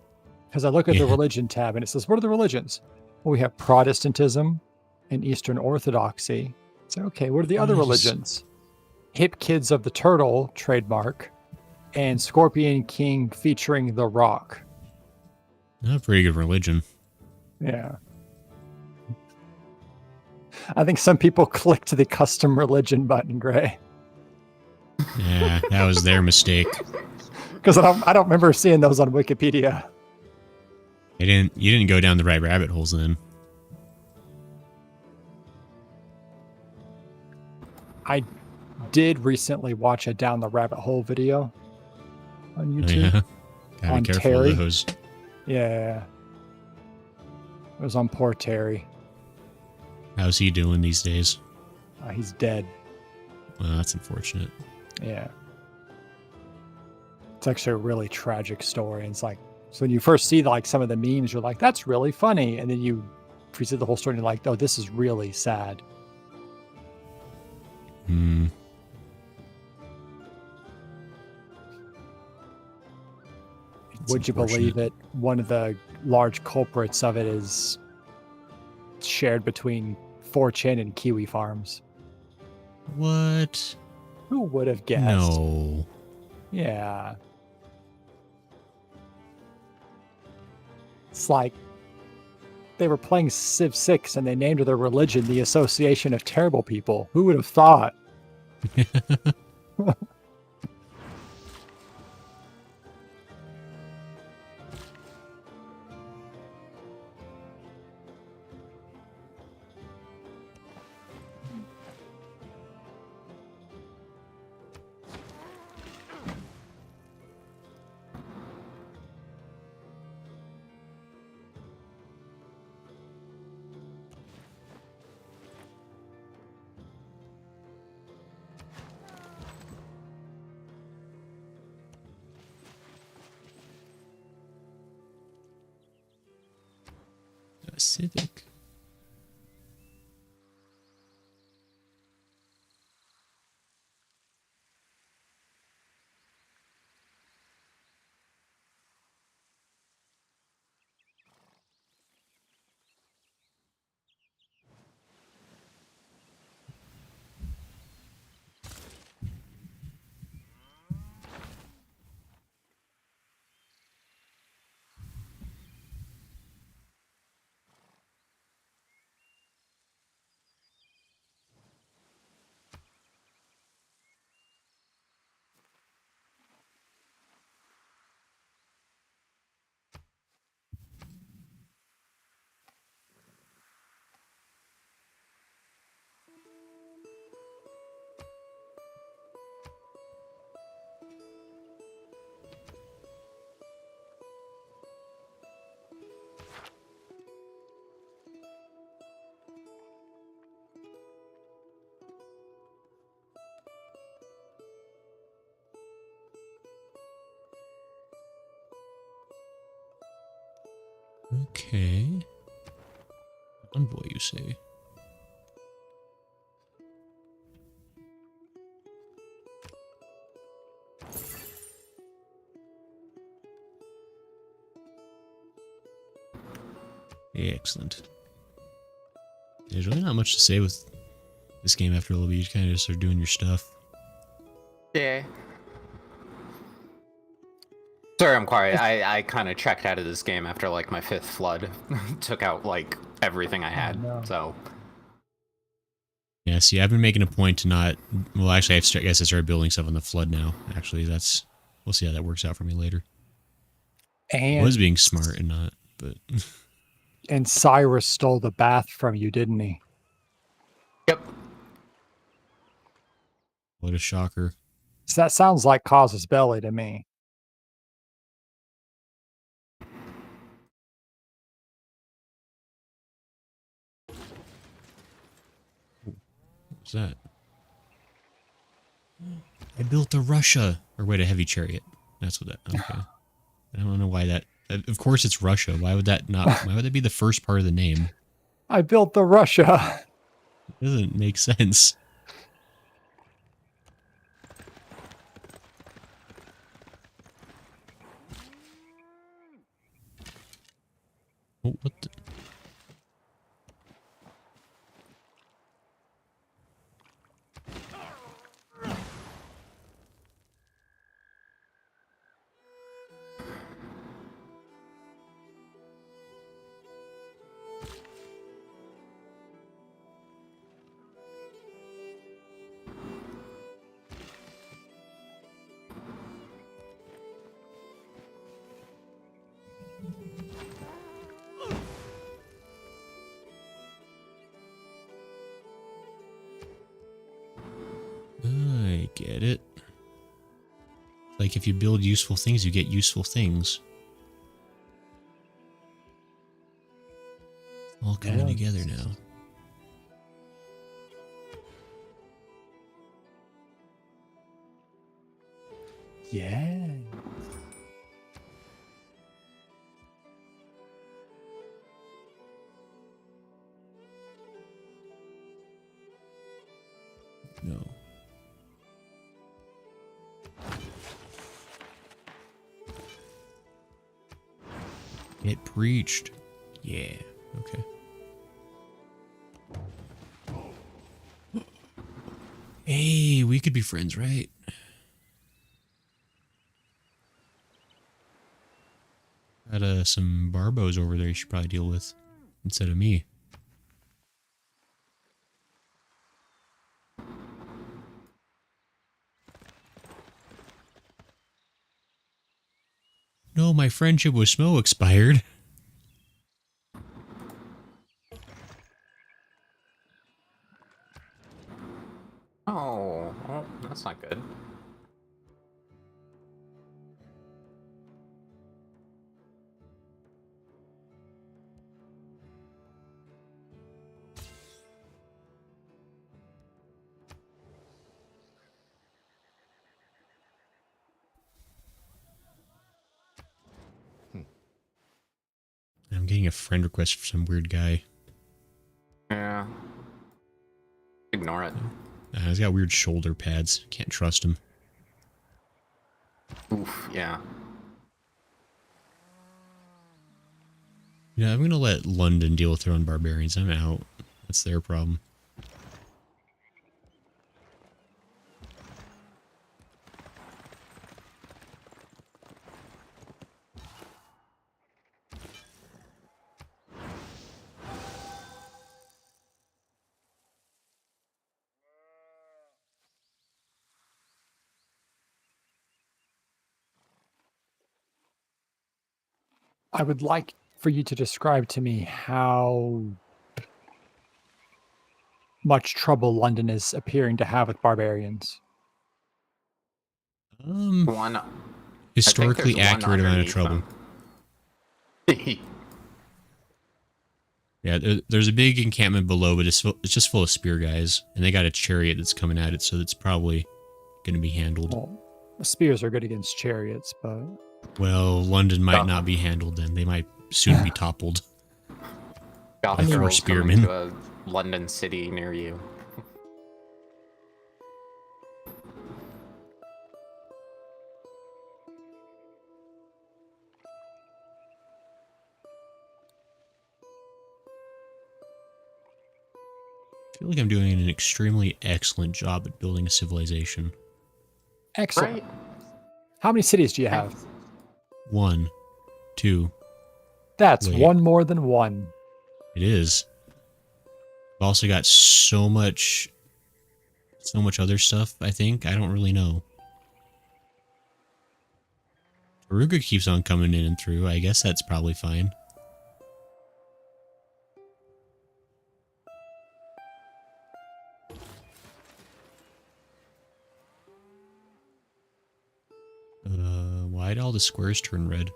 Because I look at the Yeah. religion tab and it says, what are the religions? Well, we have Protestantism and Eastern Orthodoxy. So, okay, what are the other Nice. religions? Hip Kids of the Turtle, trademark, and Scorpion King featuring The Rock. Not a pretty good religion. Yeah. I think some people clicked the custom religion button, Gray. Yeah, that was their mistake. Because I don't remember seeing those on Wikipedia. You didn't go down the right rabbit holes then. I did recently watch a Down the Rabbit Hole video on Oh, YouTube. yeah. Gotta On be careful Terry. of those. Yeah. It was on poor Terry. How's he doing these days? He's dead. Well, that's unfortunate. Yeah. It's actually a really tragic story. And it's like, so when you first see like some of the memes, you're like, that's really funny. And then you see the whole story and you're like, oh, this is really sad. Hmm. That's Would you believe it? One of the large culprits of it is shared between 4chan and Kiwi Farms. What? Who would have guessed? No. Yeah. It's like they were playing Civ 6 and they named their religion the Association of Terrible People. Who would have thought? Civic. Okay. Envoy, you say? Excellent. There's really not much to say with this game after a little bit. You kind of just start doing your stuff. Yeah. Sorry, I'm quiet. I kind of checked out of this game after like my 5th flood. Took out like everything I had. no. So Yeah, see, I've been making a point to not... Well, actually, I guess I started building stuff on the flood now. Actually, that's... We'll see how that works out for me later. I And was being smart and not, but... and Cyrus stole the bath from you, didn't he? yep. What a shocker. So that sounds like Casus Belli to me. What's that? I built a Russia. Or wait, a heavy chariot. That's what that... Okay. I don't know why that... Of course it's Russia. Why would that not... Why would that be the first part of the name? I built the Russia. It doesn't make sense. Oh, what the... I get it. Like, if you build useful things, you get useful things. It's all coming together now. Yeah. No. Get preached. Yeah. Okay. Hey, we could be friends, right? Got some barbos over there you should probably deal with instead of me. No, my friendship with Smo expired. Oh, well, that's not good. I'm getting a friend request for some weird guy. Yeah. Ignore it. He's got weird shoulder pads. Can't trust him. Oof, yeah. Yeah, I'm gonna let London deal with their own barbarians. I'm out. That's their problem. I would like for you to describe to me how much trouble London is appearing to have with barbarians. One. Historically there's one accurate amount of underneath trouble. them. Yeah, there's a big encampment below, but it's just full of spear guys, and they got a chariot that's coming at it, so it's probably going to be handled. Well, spears are good against chariots, but Well, London might not be handled then. They might soon be toppled. Goth I mean, girls coming spearmen. to a London city near you. I feel like I'm doing an extremely excellent job at building a civilization. Excellent. Right? How many cities do you have? 1, 2. That's Wait. one more than one. It is. I've also got so much other stuff, I think. I don't really know. Taruga keeps on coming in and through. I guess that's probably fine. Why'd all the squares turn red?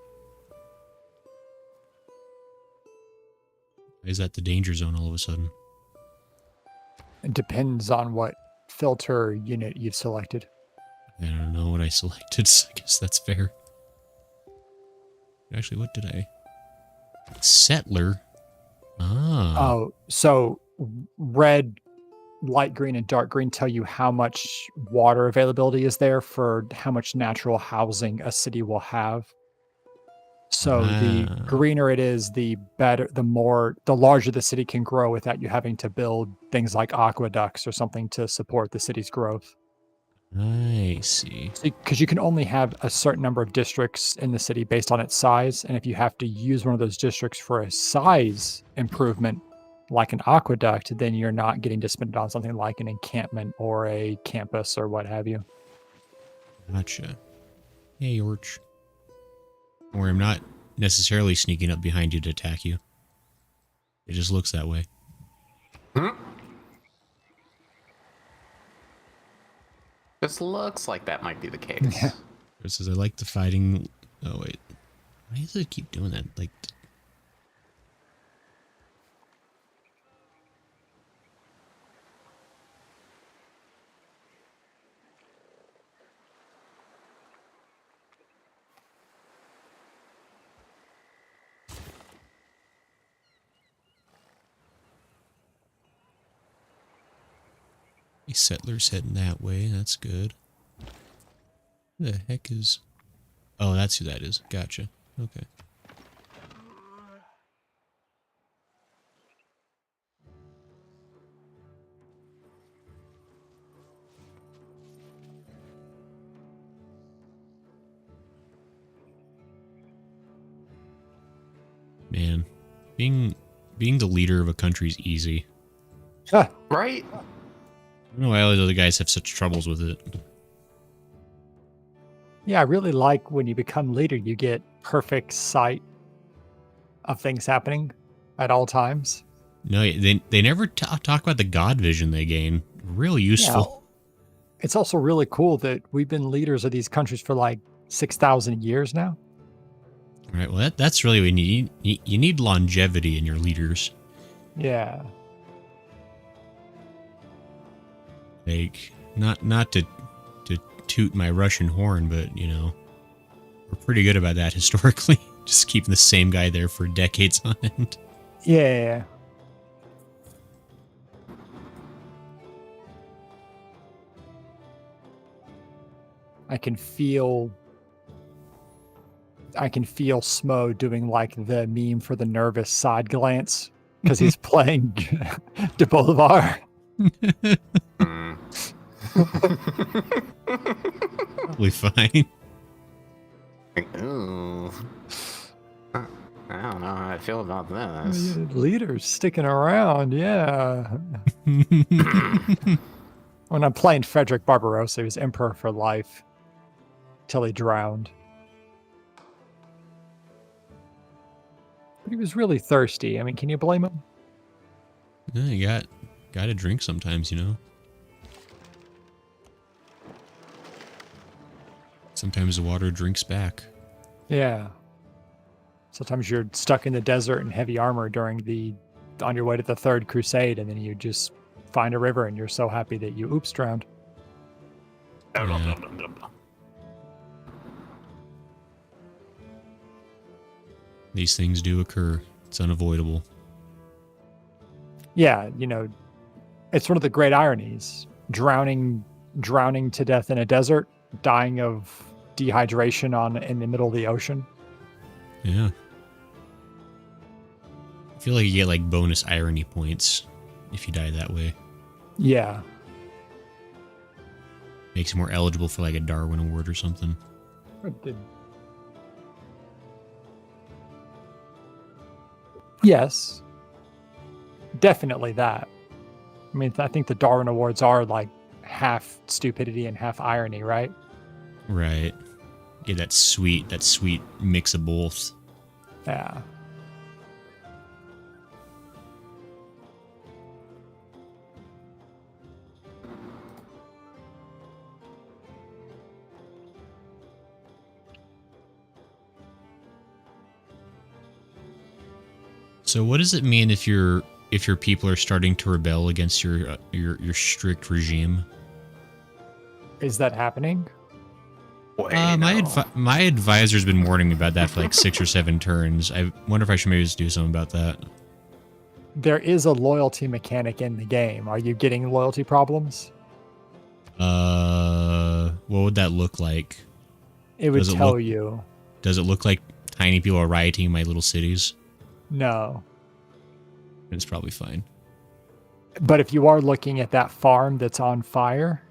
Why is that the danger zone all of a sudden? It depends on what filter unit you've selected. I don't know what I selected, so I guess that's fair. Actually, what did I... Settler? Ah. Oh, so red, light green, and dark green tell you how much water availability is there for how much natural housing a city will have. So the Ah. greener it is, the better, the larger the city can grow without you having to build things like aqueducts or something to support the city's growth. I see. Because you can only have a certain number of districts in the city based on its size. And if you have to use one of those districts for a size improvement, like an aqueduct, then you're not getting to spend it on something like an encampment or a campus or what have you. Gotcha. Hey, Orch. Or I'm not necessarily sneaking up behind you to attack you. It just looks that way. This looks like that might be the case. Yeah. It says I like the fighting. Oh wait, why does it keep doing that? Like, settlers heading that way. That's good. Who the heck is? Oh, that's who that is. Gotcha. Okay. Man, being the leader of a country is easy. Right? I don't know why all these other guys have such troubles with it. Yeah, I really like when you become leader, you get perfect sight of things happening at all times. No, they never talk about the god vision they gain. Real useful. Yeah. It's also really cool that we've been leaders of these countries for like 6,000 years now. All right, well, that's really what you need. You need longevity in your leaders. Yeah. Like, not to toot my Russian horn, but, you know, we're pretty good about that historically. Just keeping the same guy there for decades on end. Yeah. I can feel Smo doing like the meme for the nervous side glance because he's playing De Bolivar. Probably fine. Like, ooh. I don't know how I feel about this. Leaders sticking around, yeah. When I'm playing Frederick Barbarossa, he was emperor for life till he drowned. But he was really thirsty. I mean, can you blame him? Yeah, you got to drink sometimes, you know. Sometimes the water drinks back. Yeah. Sometimes you're stuck in the desert in heavy armor on your way to the Third Crusade, and then you just find a river, and you're so happy that you drowned. Yeah. These things do occur. It's unavoidable. Yeah, it's one of the great ironies. Drowning to death in a desert, dying of dehydration in the middle of the ocean. Yeah. I feel like you get like bonus irony points if you die that way. Yeah. Makes you more eligible for like a Darwin Award or something. Yes. Definitely that. I mean, I think the Darwin Awards are like half stupidity and half irony, right? Right. Yeah, that sweet mix of both. Yeah. So what does it mean if your people are starting to rebel against your strict regime? Is that happening? My advisor's been warning me about that for like 6 or 7 turns. I wonder if I should maybe just do something about that. There is a loyalty mechanic in the game. Are you getting loyalty problems? What would that look like? It would tell you. Does it look like tiny people are rioting in my little cities? No. It's probably fine. But if you are looking at that farm that's on fire,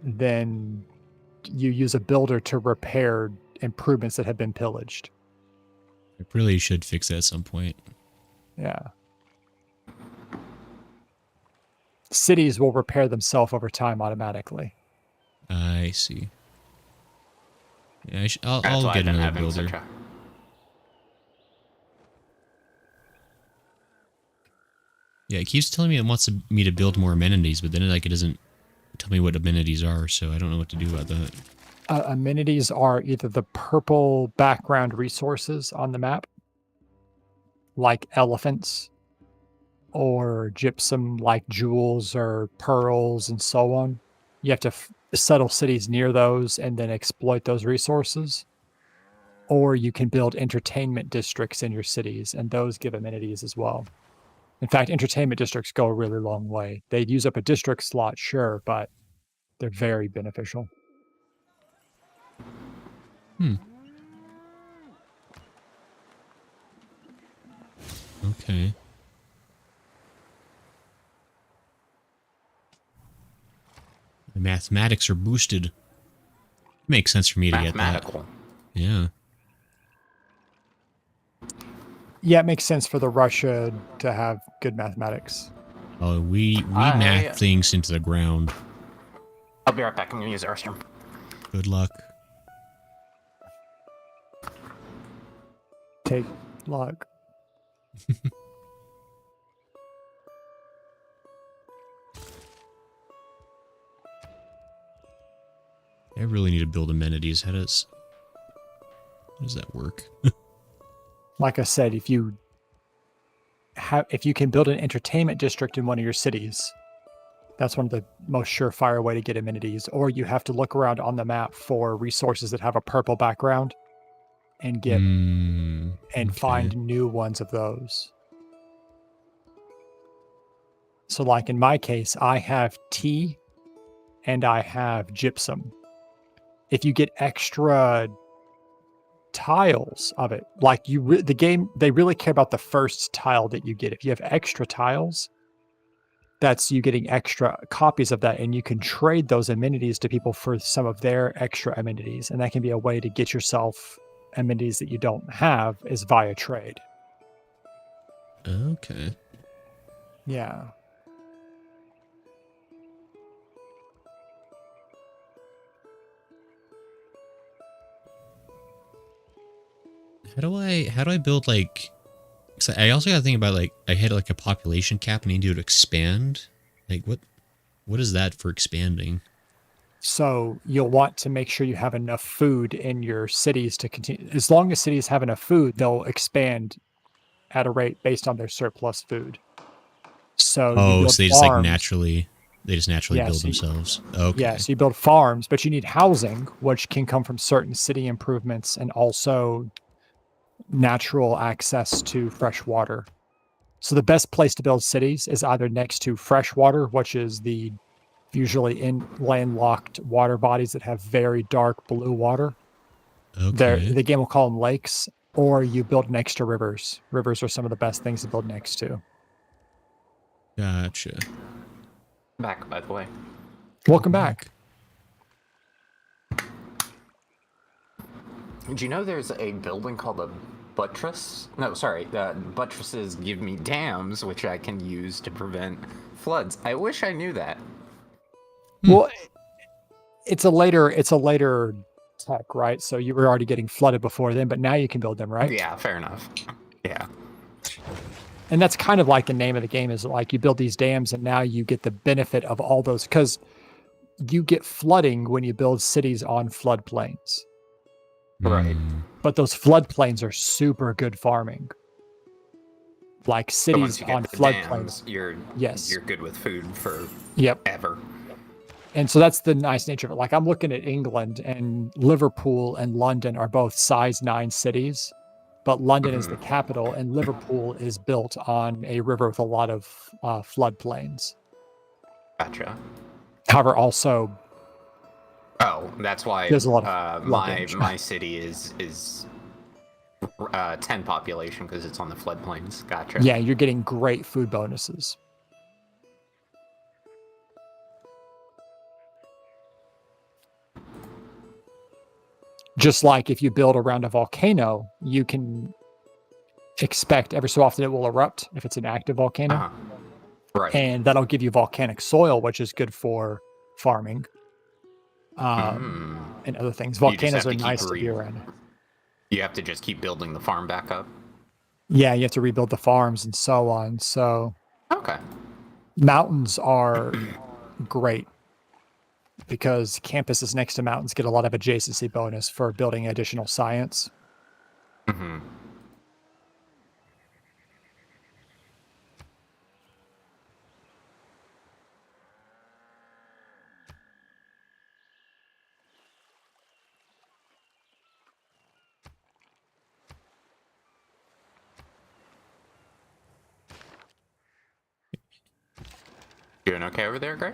then you use a builder to repair improvements that have been pillaged. I really should fix that at some point. Yeah. Cities will repair themselves over time automatically. I see. Yeah, I'll get another builder. Yeah, it keeps telling me it wants me to build more amenities, but then it doesn't tell me what amenities are, so I don't know what to do about that. Amenities are either the purple background resources on the map, like elephants, or gypsum like jewels or pearls and so on. You have to settle cities near those and then exploit those resources. Or you can build entertainment districts in your cities, and those give amenities as well. In fact, entertainment districts go a really long way. They'd use up a district slot, sure, but they're very beneficial. Okay. The mathematics are boosted. Makes sense for me to get that. Yeah. Yeah, it makes sense for the Russia to have good mathematics. Oh, we math things into the ground. I'll be right back. I'm gonna use the restroom. Good luck. Take luck. I really need to build amenities. How does that work? Like I said, if you can build an entertainment district in one of your cities, that's one of the most surefire way to get amenities. Or you have to look around on the map for resources that have a purple background and get find new ones of those. So like in my case, I have tea and I have gypsum. If you get extra tiles of it, like the game, they really care about the first tile that you get. If you have extra tiles, that's you getting extra copies of that, and you can trade those amenities to people for some of their extra amenities, and that can be a way to get yourself amenities that you don't have is via trade. Okay. Yeah. How do I build like? Cause I also got to think about like I had like a population cap and I need to expand. Like what is that for expanding? So you'll want to make sure you have enough food in your cities to continue. As long as cities have enough food, they'll expand at a rate based on their surplus food. So so they just like naturally. They just naturally Yeah, build so you- themselves. Okay. Yeah, so you build farms, but you need housing, which can come from certain city improvements and also natural access to fresh water. So the best place to build cities is either next to fresh water, which is the usually in landlocked water bodies that have very dark blue water. Okay. The game will call them lakes, or you build next to rivers. Rivers are some of the best things to build next to. Gotcha. Back, by the way. Welcome back. Do you know there's a building called a buttress? No, sorry. Buttresses give me dams, which I can use to prevent floods. I wish I knew that. Well, it's a later tech, right? So you were already getting flooded before then, but now you can build them, right? Yeah, fair enough. Yeah. And that's kind of like the name of the game is like you build these dams and now you get the benefit of all those because you get flooding when you build cities on floodplains. Right. But those floodplains are super good farming. Like So once cities you get on the floodplains. dams, you're good with food for Yep. ever. And so that's the nice nature of it. Like I'm looking at England and Liverpool and London are both size 9 cities, but London is the capital and Liverpool is built on a river with a lot of floodplains. Gotcha. However, also Oh, that's why there's a lot of my luggage. my city is 10 population because it's on the floodplains. Gotcha. Yeah, you're getting great food bonuses. Just like if you build around a volcano, you can expect every so often it will erupt if it's an active volcano. Uh-huh. Right. And that'll give you volcanic soil, which is good for farming and other things. You just Volcanoes have are to keep nice to be around. You have to just keep building the farm back up. Yeah, you have to rebuild the farms and so on. So Okay. mountains are great because campuses next to mountains get a lot of adjacency bonus for building additional science. Mm-hmm. Doing okay over there, Greg?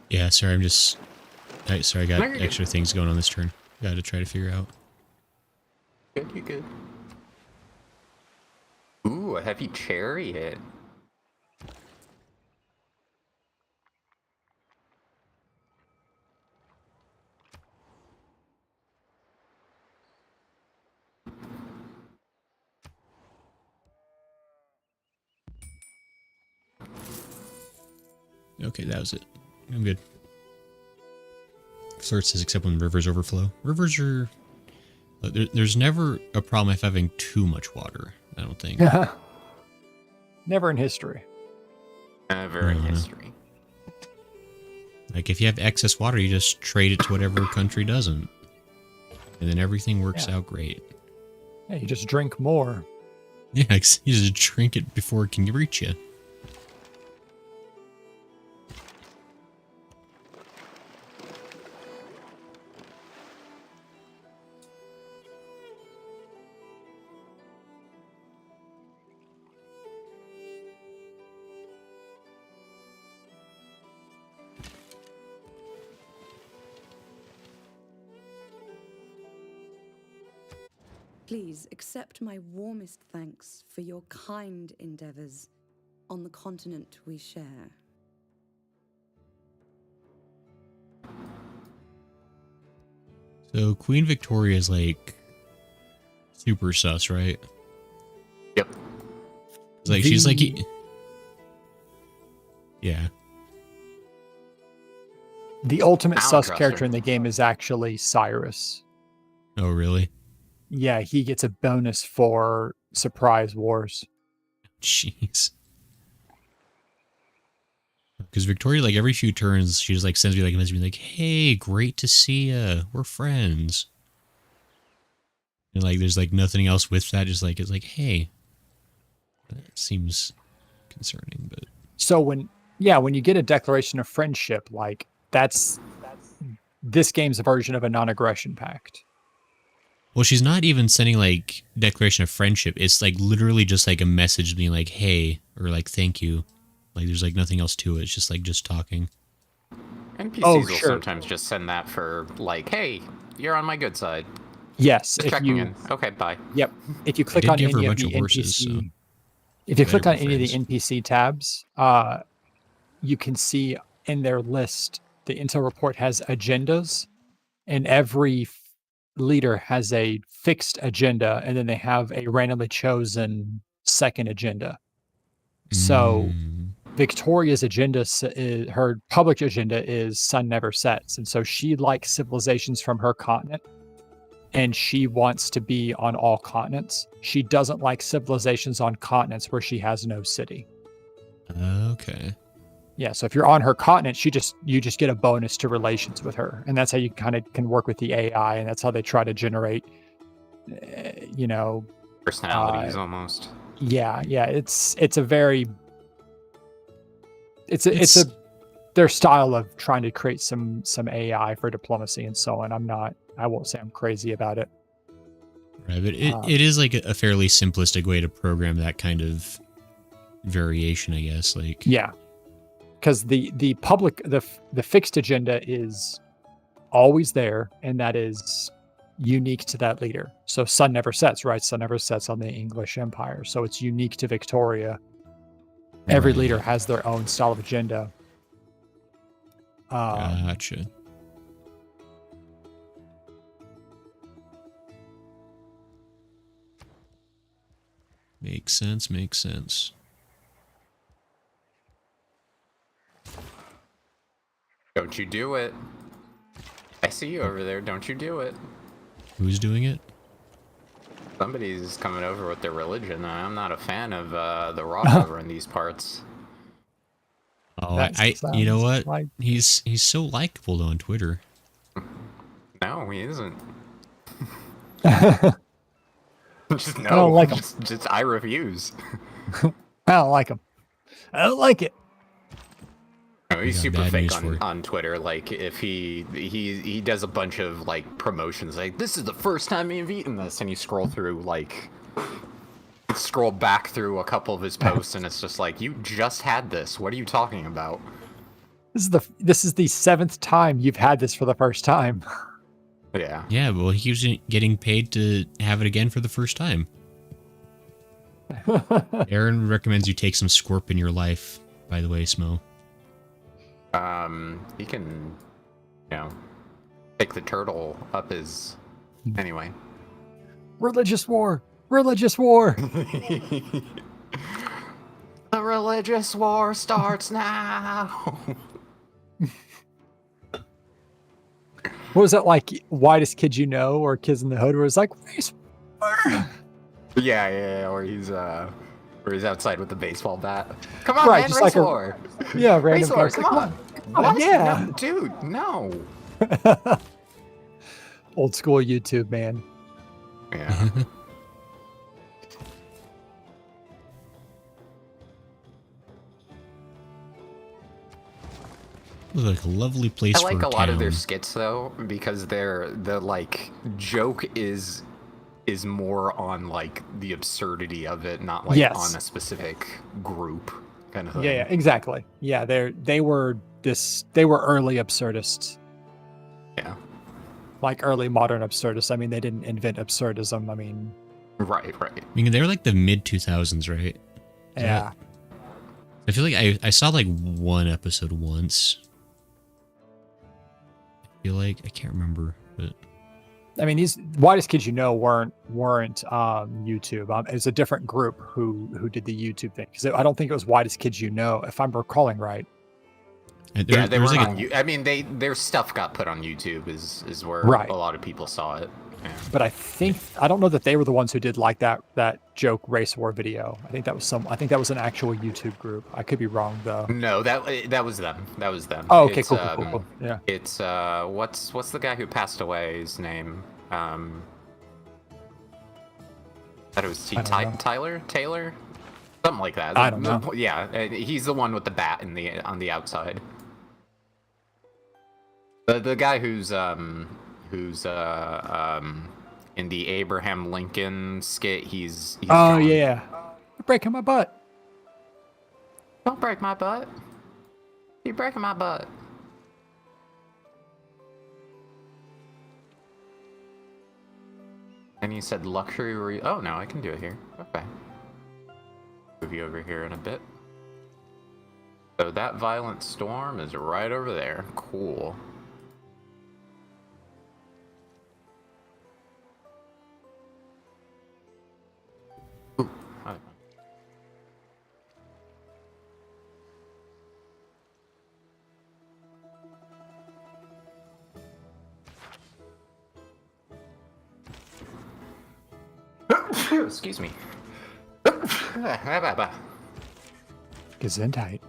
Yeah, sorry, sorry, I got No, you're good. extra things going on this turn. Got to try to figure out. Good, you good. Ooh, a heavy chariot. Okay, that was it. I'm good. Flirt says except when rivers overflow. Rivers are... There's never a problem with having too much water, I don't think. Never in history. Never in history. Like, if you have excess water, you just trade it to whatever country doesn't. And then everything works out great. Yeah, you just drink more. Yeah, you just drink it before it can reach you. Please accept my warmest thanks for your kind endeavors on the continent we share. So Queen Victoria is like super sus, right? Yep. It's like she's like, yeah. The ultimate I don't sus trust character her. in the game is actually Cyrus. Oh, really? Yeah, he gets a bonus for surprise wars. Jeez. Because Victoria, like every few turns, she just like sends me like a message, like, "Hey, great to see ya. We're friends." And like, there's like nothing else with that. Just like it's like, "Hey." That seems concerning, but So when Yeah, when you get a declaration of friendship, like that's this game's version of a non-aggression pact. Well, she's not even sending like declaration of friendship. It's like literally just like a message being like, "Hey," or like, "Thank you." Like there's like nothing else to it. It's just talking. NPCs will sure. sometimes just send that for like, "Hey, you're on my good side." Yes, Just if checking you in. Okay, bye. Yep. If you click did on give her any a of bunch the of horses, NPC, so if you click better on be any of the friends. NPC tabs, you can see in their list the intel report has agendas, and every leader has a fixed agenda, and then they have a randomly chosen second agenda. So Victoria's agenda, her public agenda is sun never sets, and so she likes civilizations from her continent, and she wants to be on all continents. She doesn't like civilizations on continents where she has no city. Okay. Yeah, so if you're on her continent, you just get a bonus to relations with her, and that's how you kind of can work with the AI, and that's how they try to generate, you know, Personalities almost. yeah, it's a very, it's a their style of trying to create some AI for diplomacy and so on. I won't say I'm crazy about it. Right, but it is like a fairly simplistic way to program that kind of variation, I guess. Like, Yeah, because the public the fixed agenda is always there, and that is unique to that leader. So sun never sets, right? Sun never sets on the English Empire, so it's unique to Victoria. Every Right. leader has their own style of agenda. Gotcha. Makes sense. Makes sense. Don't you do it. I see you over there. Don't you do it. Who's doing it? Somebody's coming over with their religion. I'm not a fan of the rock over in these parts. Oh, That you know sounds what? like- He's so likable though on Twitter. No, he isn't. Just no. I don't like him. Just I refuse. I don't like him. I don't like it. No, he's got super bad fake news for you. on Twitter. Like if he does a bunch of like promotions, like this is the first time you've eaten this, and you scroll through like scroll back through a couple of his posts, and it's just like you just had this. What are you talking about? This is the 7th time you've had this for the first time. Yeah. Yeah, well, he keeps getting paid to have it again for the first time. Aaron recommends you take some Scorp in your life, by the way, Smo. He can, you know, pick the turtle up his. Anyway. Religious war. Religious war. The religious war starts now. What was that like? Whitest Kid You Know or Kids in the Hood, where it's like race war. Yeah, where he's outside with the baseball bat. Come on, Right, man, just race like war. Yeah, random Race war, guy's come like, on. on, yeah. No, dude, no. Old school YouTube, man. Yeah. Looks like a lovely place I for like a a lot of their town. skits though, because the like joke is more on like the absurdity of it, not like Yes. on a specific group kind of thing. Yeah, exactly. Yeah, they were early absurdists, Yeah. like early modern absurdists. I mean, they didn't invent absurdism. I mean, Right. I mean, they were like the mid 2000s, right? yeah. I feel like I saw like one episode once. I feel like I can't remember, but I mean, these Whitest Kids You Know weren't YouTube. It was a different group who did the YouTube thing, because I don't think it was Whitest Kids You Know, if I'm recalling right. there They was were like on I mean, their stuff got put on YouTube is where Right. a lot of people saw it. Yeah. But I don't know that they were the ones who did like that joke race war video. I think that was an actual YouTube group. I could be wrong though. No, that was them. That was them. Oh, okay, It's, cool. Yeah. It's what's the guy who passed away? His name? Thought it was I don't know. Tyler Taylor. Something like that. I don't know. Yeah, he's the one with the bat on the outside. The guy who's in the Abraham Lincoln skit. He's Oh John. yeah, you're breaking my butt. Don't break my butt. You're breaking my butt. And you said luxury. Oh no, I can do it here. Okay. Move you over here in a bit. So that violent storm is right over there. Cool. Ooh, hi. Excuse me. Gesundheit.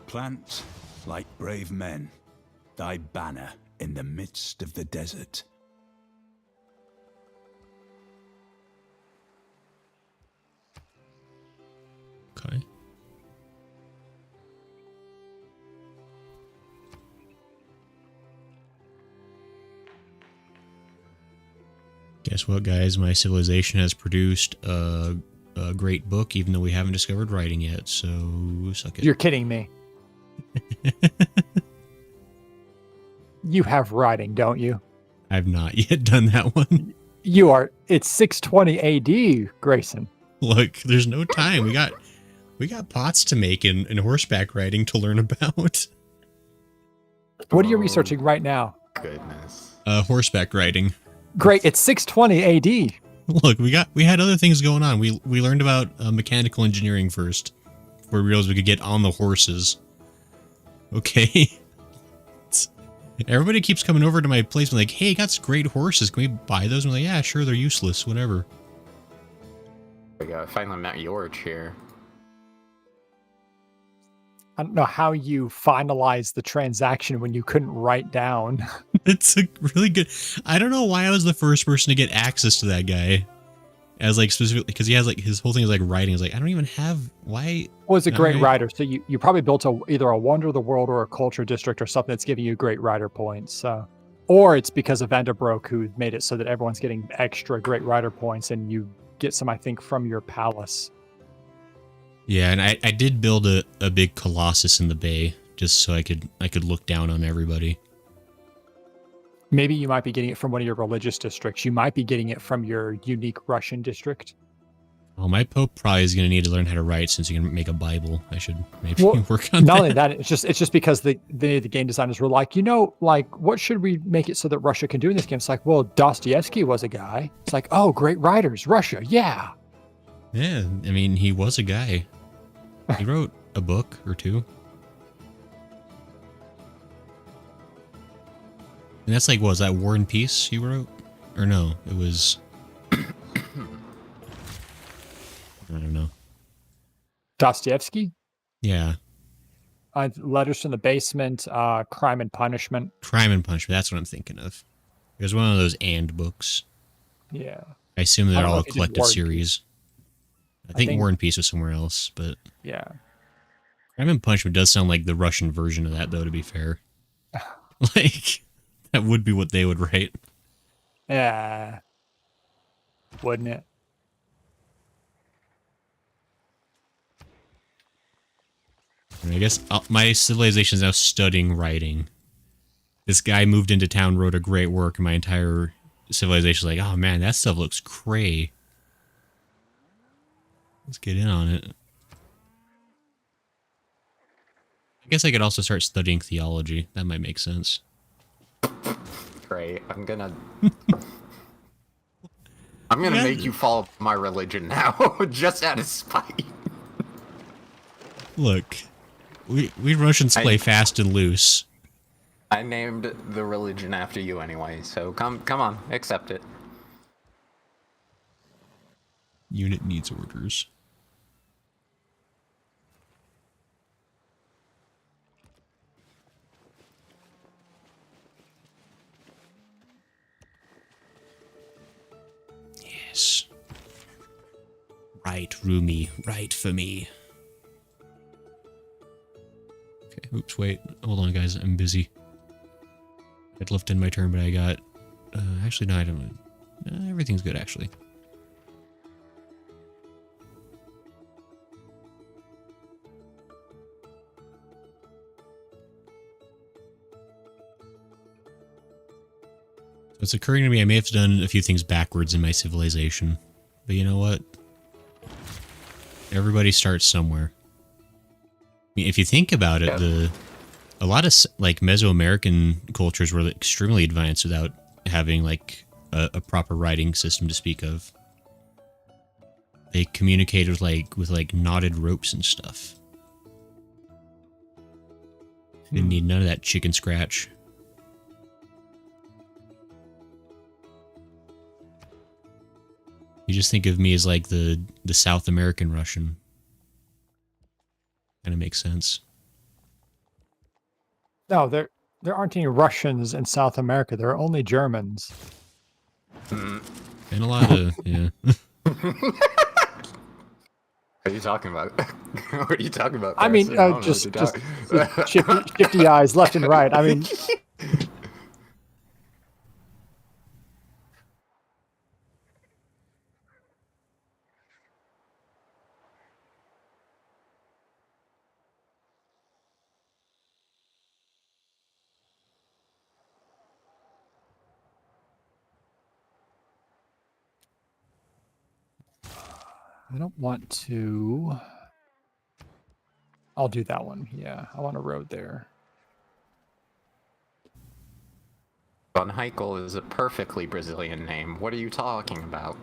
Plant, like brave men, thy banner in the midst of the desert. Okay. Guess what, guys? My civilization has produced a great book, even though we haven't discovered writing yet, so suck it. You're kidding me. You have writing, don't you? I've not yet done that one. You are. It's 620 AD, Grayson. Look, there's no time. We got pots to make and horseback riding to learn about. What are you researching right now? Goodness. Horseback riding. Great. It's 620 AD. Look, we had other things going on. We learned about mechanical engineering first, before we realized we could get on the horses. Okay. Everybody keeps coming over to my place and like, hey, I got some great horses. Can we buy those? And I'm like, yeah, sure, they're useless, whatever. We got finally met George here. I don't know how you finalized the transaction when you couldn't write down. It's a really good. I don't know why I was the first person to get access to that guy. As like specifically because he has like his whole thing is like writing. Is like I don't even have why. Was a great Alright. writer, so you probably built either a wonder of the world or a culture district or something that's giving you great writer points. Or it's because of Vanderbroek who made it so that everyone's getting extra great writer points, and you get some, I think, from your palace. Yeah, and I did build a big colossus in the bay just so I could look down on everybody. Maybe you might be getting it from one of your religious districts. You might be getting it from your unique Russian district. Well, my pope probably is going to need to learn how to write since he can make a Bible. I should maybe Well, work on Not that. only that, it's just because the game designers were like, what should we make it so that Russia can do in this game? It's like, well, Dostoevsky was a guy. It's like, oh, great writers, Russia, yeah. Yeah, I mean, he was a guy. He wrote a book or two. And that's like, what was that War and Peace he wrote? Or no, it was... I don't know. Dostoevsky, Yeah, Letters from the Basement, Crime and Punishment. Crime and Punishment, that's what I'm thinking of. It was one of those and books. Yeah. I assume I they're don't know all a if he did collective War and series. I think War and Peace was somewhere else, but... Yeah. Crime and Punishment does sound like the Russian version of that, though, to be fair. Like, that would be what they would write. Yeah. Wouldn't it? I guess my civilization is now studying writing. This guy moved into town, wrote a great work, and my entire civilization is like, oh man, that stuff looks cray. Let's get in on it. I guess I could also start studying theology. That might make sense. Great. I'm gonna make you follow my religion now, just out of spite. Look, we Russians play fast and loose. I named the religion after you anyway, so come on, accept it. Unit needs orders. Yeah. right, roomy, right for me. Okay, oops, wait. Hold on, guys. I'm busy. I'd left in my turn, but I got... actually, no, I don't... everything's good, actually. So it's occurring to me I may have done a few things backwards in my civilization. But you know what? Everybody starts somewhere. I mean, if you think about it, a lot of like Mesoamerican cultures were extremely advanced without having like a proper writing system to speak of. They communicated with like knotted ropes and stuff. Didn't need none of that chicken scratch. You just think of me as like the South American Russian. Kind of makes sense. No, there aren't any Russians in South America. There are only Germans. And a lot of, yeah. What are you talking about? What are you talking about? I mean, just shifty eyes left and right. I mean... I don't want to... I'll do that one. Yeah, I want a road there. Von Heikel is a perfectly Brazilian name. What are you talking about?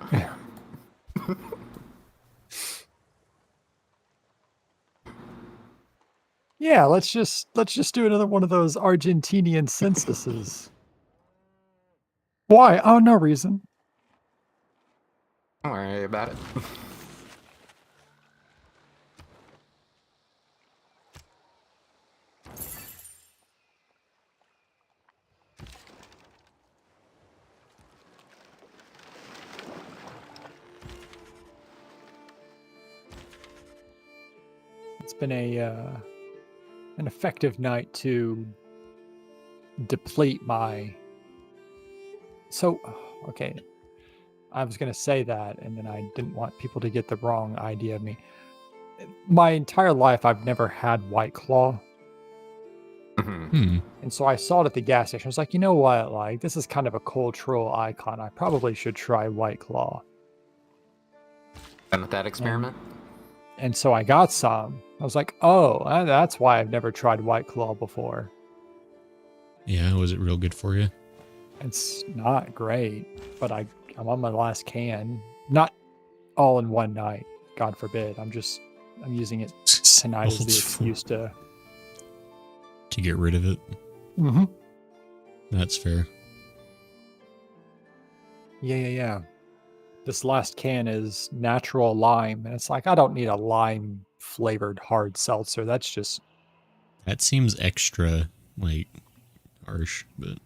Yeah, let's just do another one of those Argentinian censuses. Why? Oh, no reason. Don't worry about it. It's been an effective night to deplete my... So, okay. I was going to say that, and then I didn't want people to get the wrong idea of me. My entire life, I've never had White Claw. And so I saw it at the gas station. I was like, you know what? Like, this is kind of a cultural icon. I probably should try White Claw. Done with that experiment? And so I got some. I was like, oh, that's why I've never tried White Claw before. Yeah, was it real good for you? It's not great, but I'm on my last can. Not all in one night, God forbid. I'm using it tonight as the excuse to get rid of it. Mm-hmm. That's fair. Yeah. This last can is natural lime, and it's like, I don't need a lime flavored hard seltzer. That's just... That seems extra, like, harsh, but...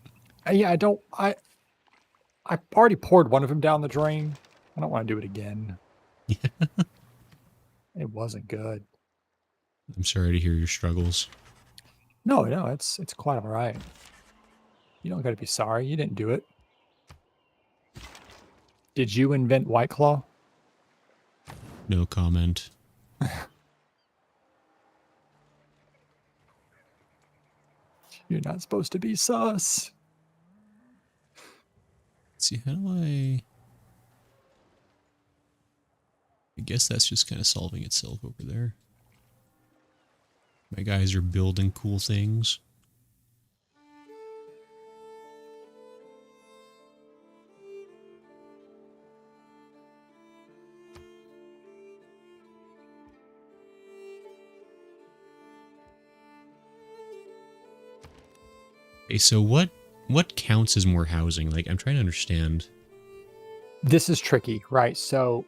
Yeah, I already poured one of them down the drain. I don't want to do it again. Yeah. It wasn't good. I'm sorry to hear your struggles. No, it's quite all right. You don't got to be sorry. You didn't do it. Did you invent White Claw? No comment. You're not supposed to be sus. Let's see, how do I guess that's just kind of solving itself over there. My guys are building cool things. Okay, so what counts as more housing? Like, I'm trying to understand. This is tricky, right? So,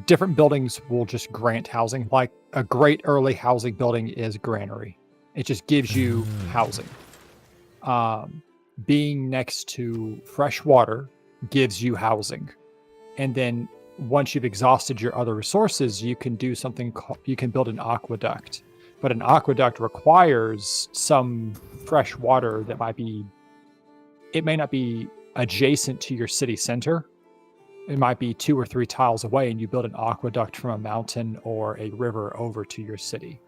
different buildings will just grant housing. Like a great early housing building is granary. It just gives you housing. Being next to fresh water gives you housing. And then once you've exhausted your other resources, you can do something. You can build an aqueduct, but an aqueduct requires some fresh water that might be. It may not be adjacent to your city center. It might be 2 or 3 tiles away, and you build an aqueduct from a mountain or a river over to your city.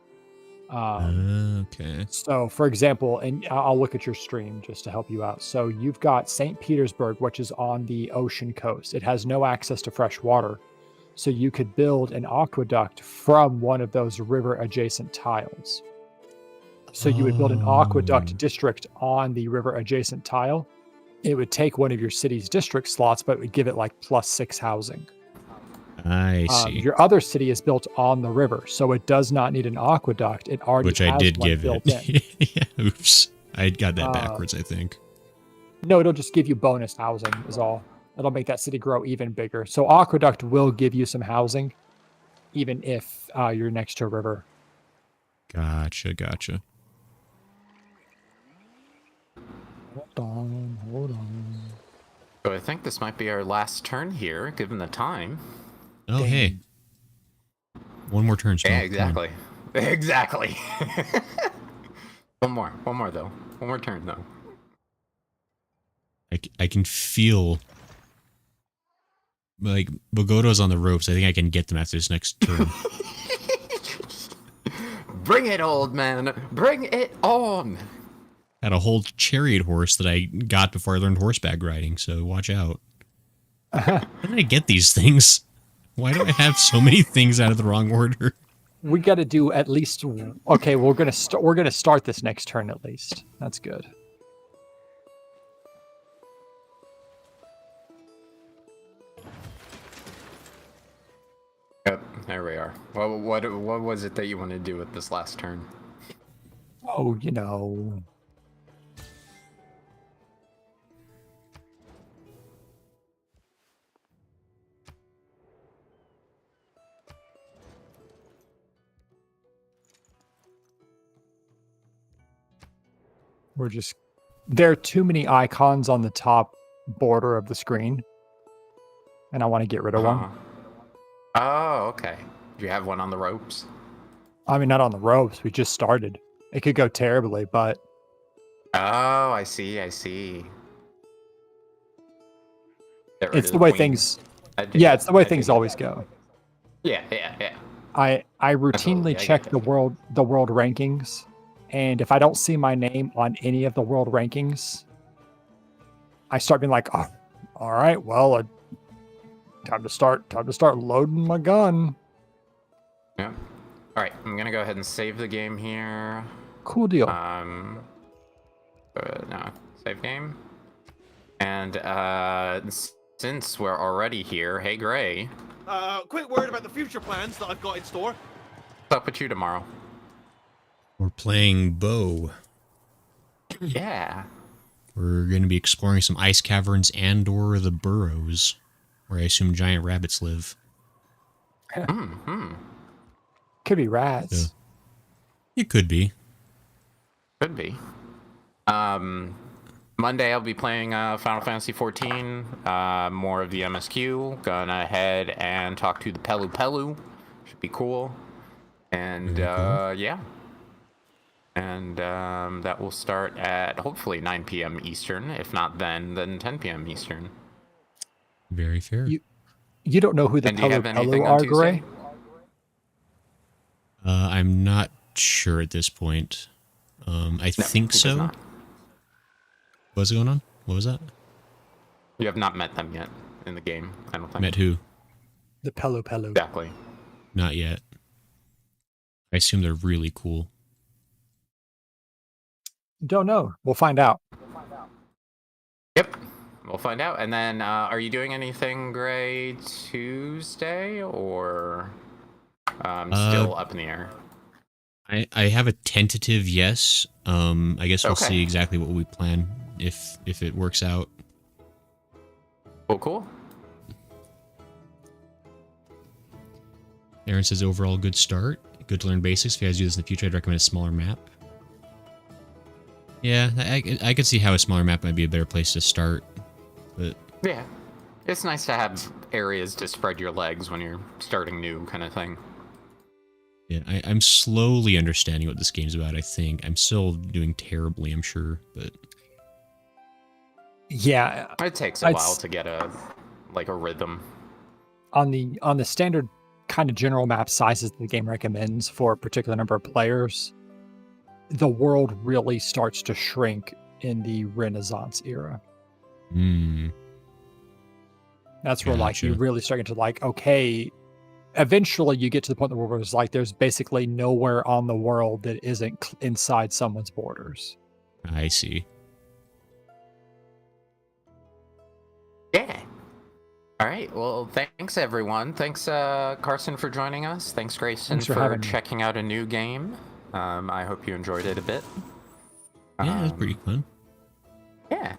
Okay. So, for example, and I'll look at your stream just to help you out. So, you've got St. Petersburg, which is on the ocean coast. It has no access to fresh water. So, you could build an aqueduct from one of those river adjacent tiles. So, you would build an aqueduct district on the river adjacent tile. It would take one of your city's district slots, but it would give it like +6 housing. I see. Your other city is built on the river, so it does not need an aqueduct. It already Which has I did one give built it. in. Yeah, oops. I got that backwards, I think. No, it'll just give you bonus housing is all. It'll make that city grow even bigger. So aqueduct will give you some housing, even if you're next to a river. Gotcha. Hold on. So I think this might be our last turn here, given the time. Oh, Dang. hey. One more turn, still. Yeah, Come exactly. Exactly. One more though. One more turn though. I can feel like Bogoto's on the ropes. I think I can get them after this next turn. Bring it, old man. Bring it on. Had a whole chariot horse that I got before I learned horseback riding, so watch out. How did I get these things? Why do I have so many things out of the wrong order? We got to do at least. Okay, we're gonna start this next turn at least. That's good. Yep, there we are. Well, what was it that you wanted to do with this last turn? Oh, you know. There are too many icons on the top border of the screen, and I want to get rid of one. Oh, okay. Do you have one on the ropes? I mean, not on the ropes. We just started. It could go terribly, but Oh, I see. it's the way things. Yeah, it's the way things always go. Yeah. I routinely I check get the world rankings, and if I don't see my name on any of the world rankings, I start being like, "Oh, all right, well, time to start loading my gun." Yeah. All right, I'm gonna go ahead and save the game here. Cool deal. No, save game. And since we're already here, hey Gray, Quick word about the future plans that I've got in store. what's up with you tomorrow? We're playing Bow. Yeah. We're going to be exploring some ice caverns and/or the burrows, where I assume giant rabbits live. Could be rats. Yeah. It could be. Could be. Monday I'll be playing Final Fantasy XIV, more of the MSQ. Gonna head and talk to the Pelu Pelu. Should be cool. And yeah. And that will start at hopefully 9 p.m. Eastern. If not then 10 p.m. Eastern. Very fair. You don't know who the And do you have Pelu anything Pelu on are, Gray? Tuesday? I'm not sure at this point. I think he does so. not. What's going on? What was that? You have not met them yet in the game, I don't think. Met who? The Pelu Pelu. Exactly. Not yet. I assume they're really cool. Don't know. We'll find out. Yep. We'll find out. And then, are you doing anything, Gray, Tuesday, or still up in the air? I have a tentative yes. I guess we'll Okay. see exactly what we plan if it works out. Cool. Aaron says overall good start. Good to learn basics. If you guys do this in the future, I'd recommend a smaller map. Yeah, I could see how a smaller map might be a better place to start. But Yeah. It's nice to have areas to spread your legs when you're starting new, kind of thing. Yeah, I'm slowly understanding what this game's about, I think. I'm still doing terribly, I'm sure, but... Yeah, It takes a while to get a rhythm. on the standard kind of general map sizes the game recommends for a particular number of players, the world really starts to shrink in the Renaissance era. That's where like you Gotcha. really start to like, okay, eventually you get to the point where it's like there's basically nowhere on the world that isn't inside someone's borders. I see. Yeah. All right. Well, thanks everyone. Thanks Carson for joining us. Thanks Grayson Thanks for for having me. checking out a new game. I hope you enjoyed it a bit. Yeah, it was pretty fun. Yeah.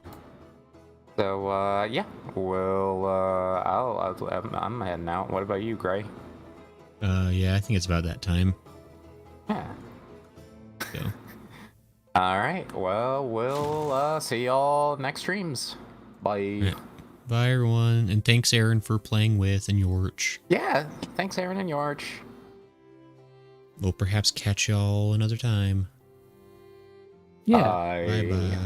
So yeah, we'll I'm heading out. What about you, Gray? Yeah, I think it's about that time. Yeah. So, All right. Well, we'll see y'all next streams. Bye. yeah. Bye, everyone. And thanks, Aaron, for playing with and Yorch. Yeah. Thanks, Aaron and Yorch. We'll perhaps catch y'all another time. Yeah. Bye. Bye-bye.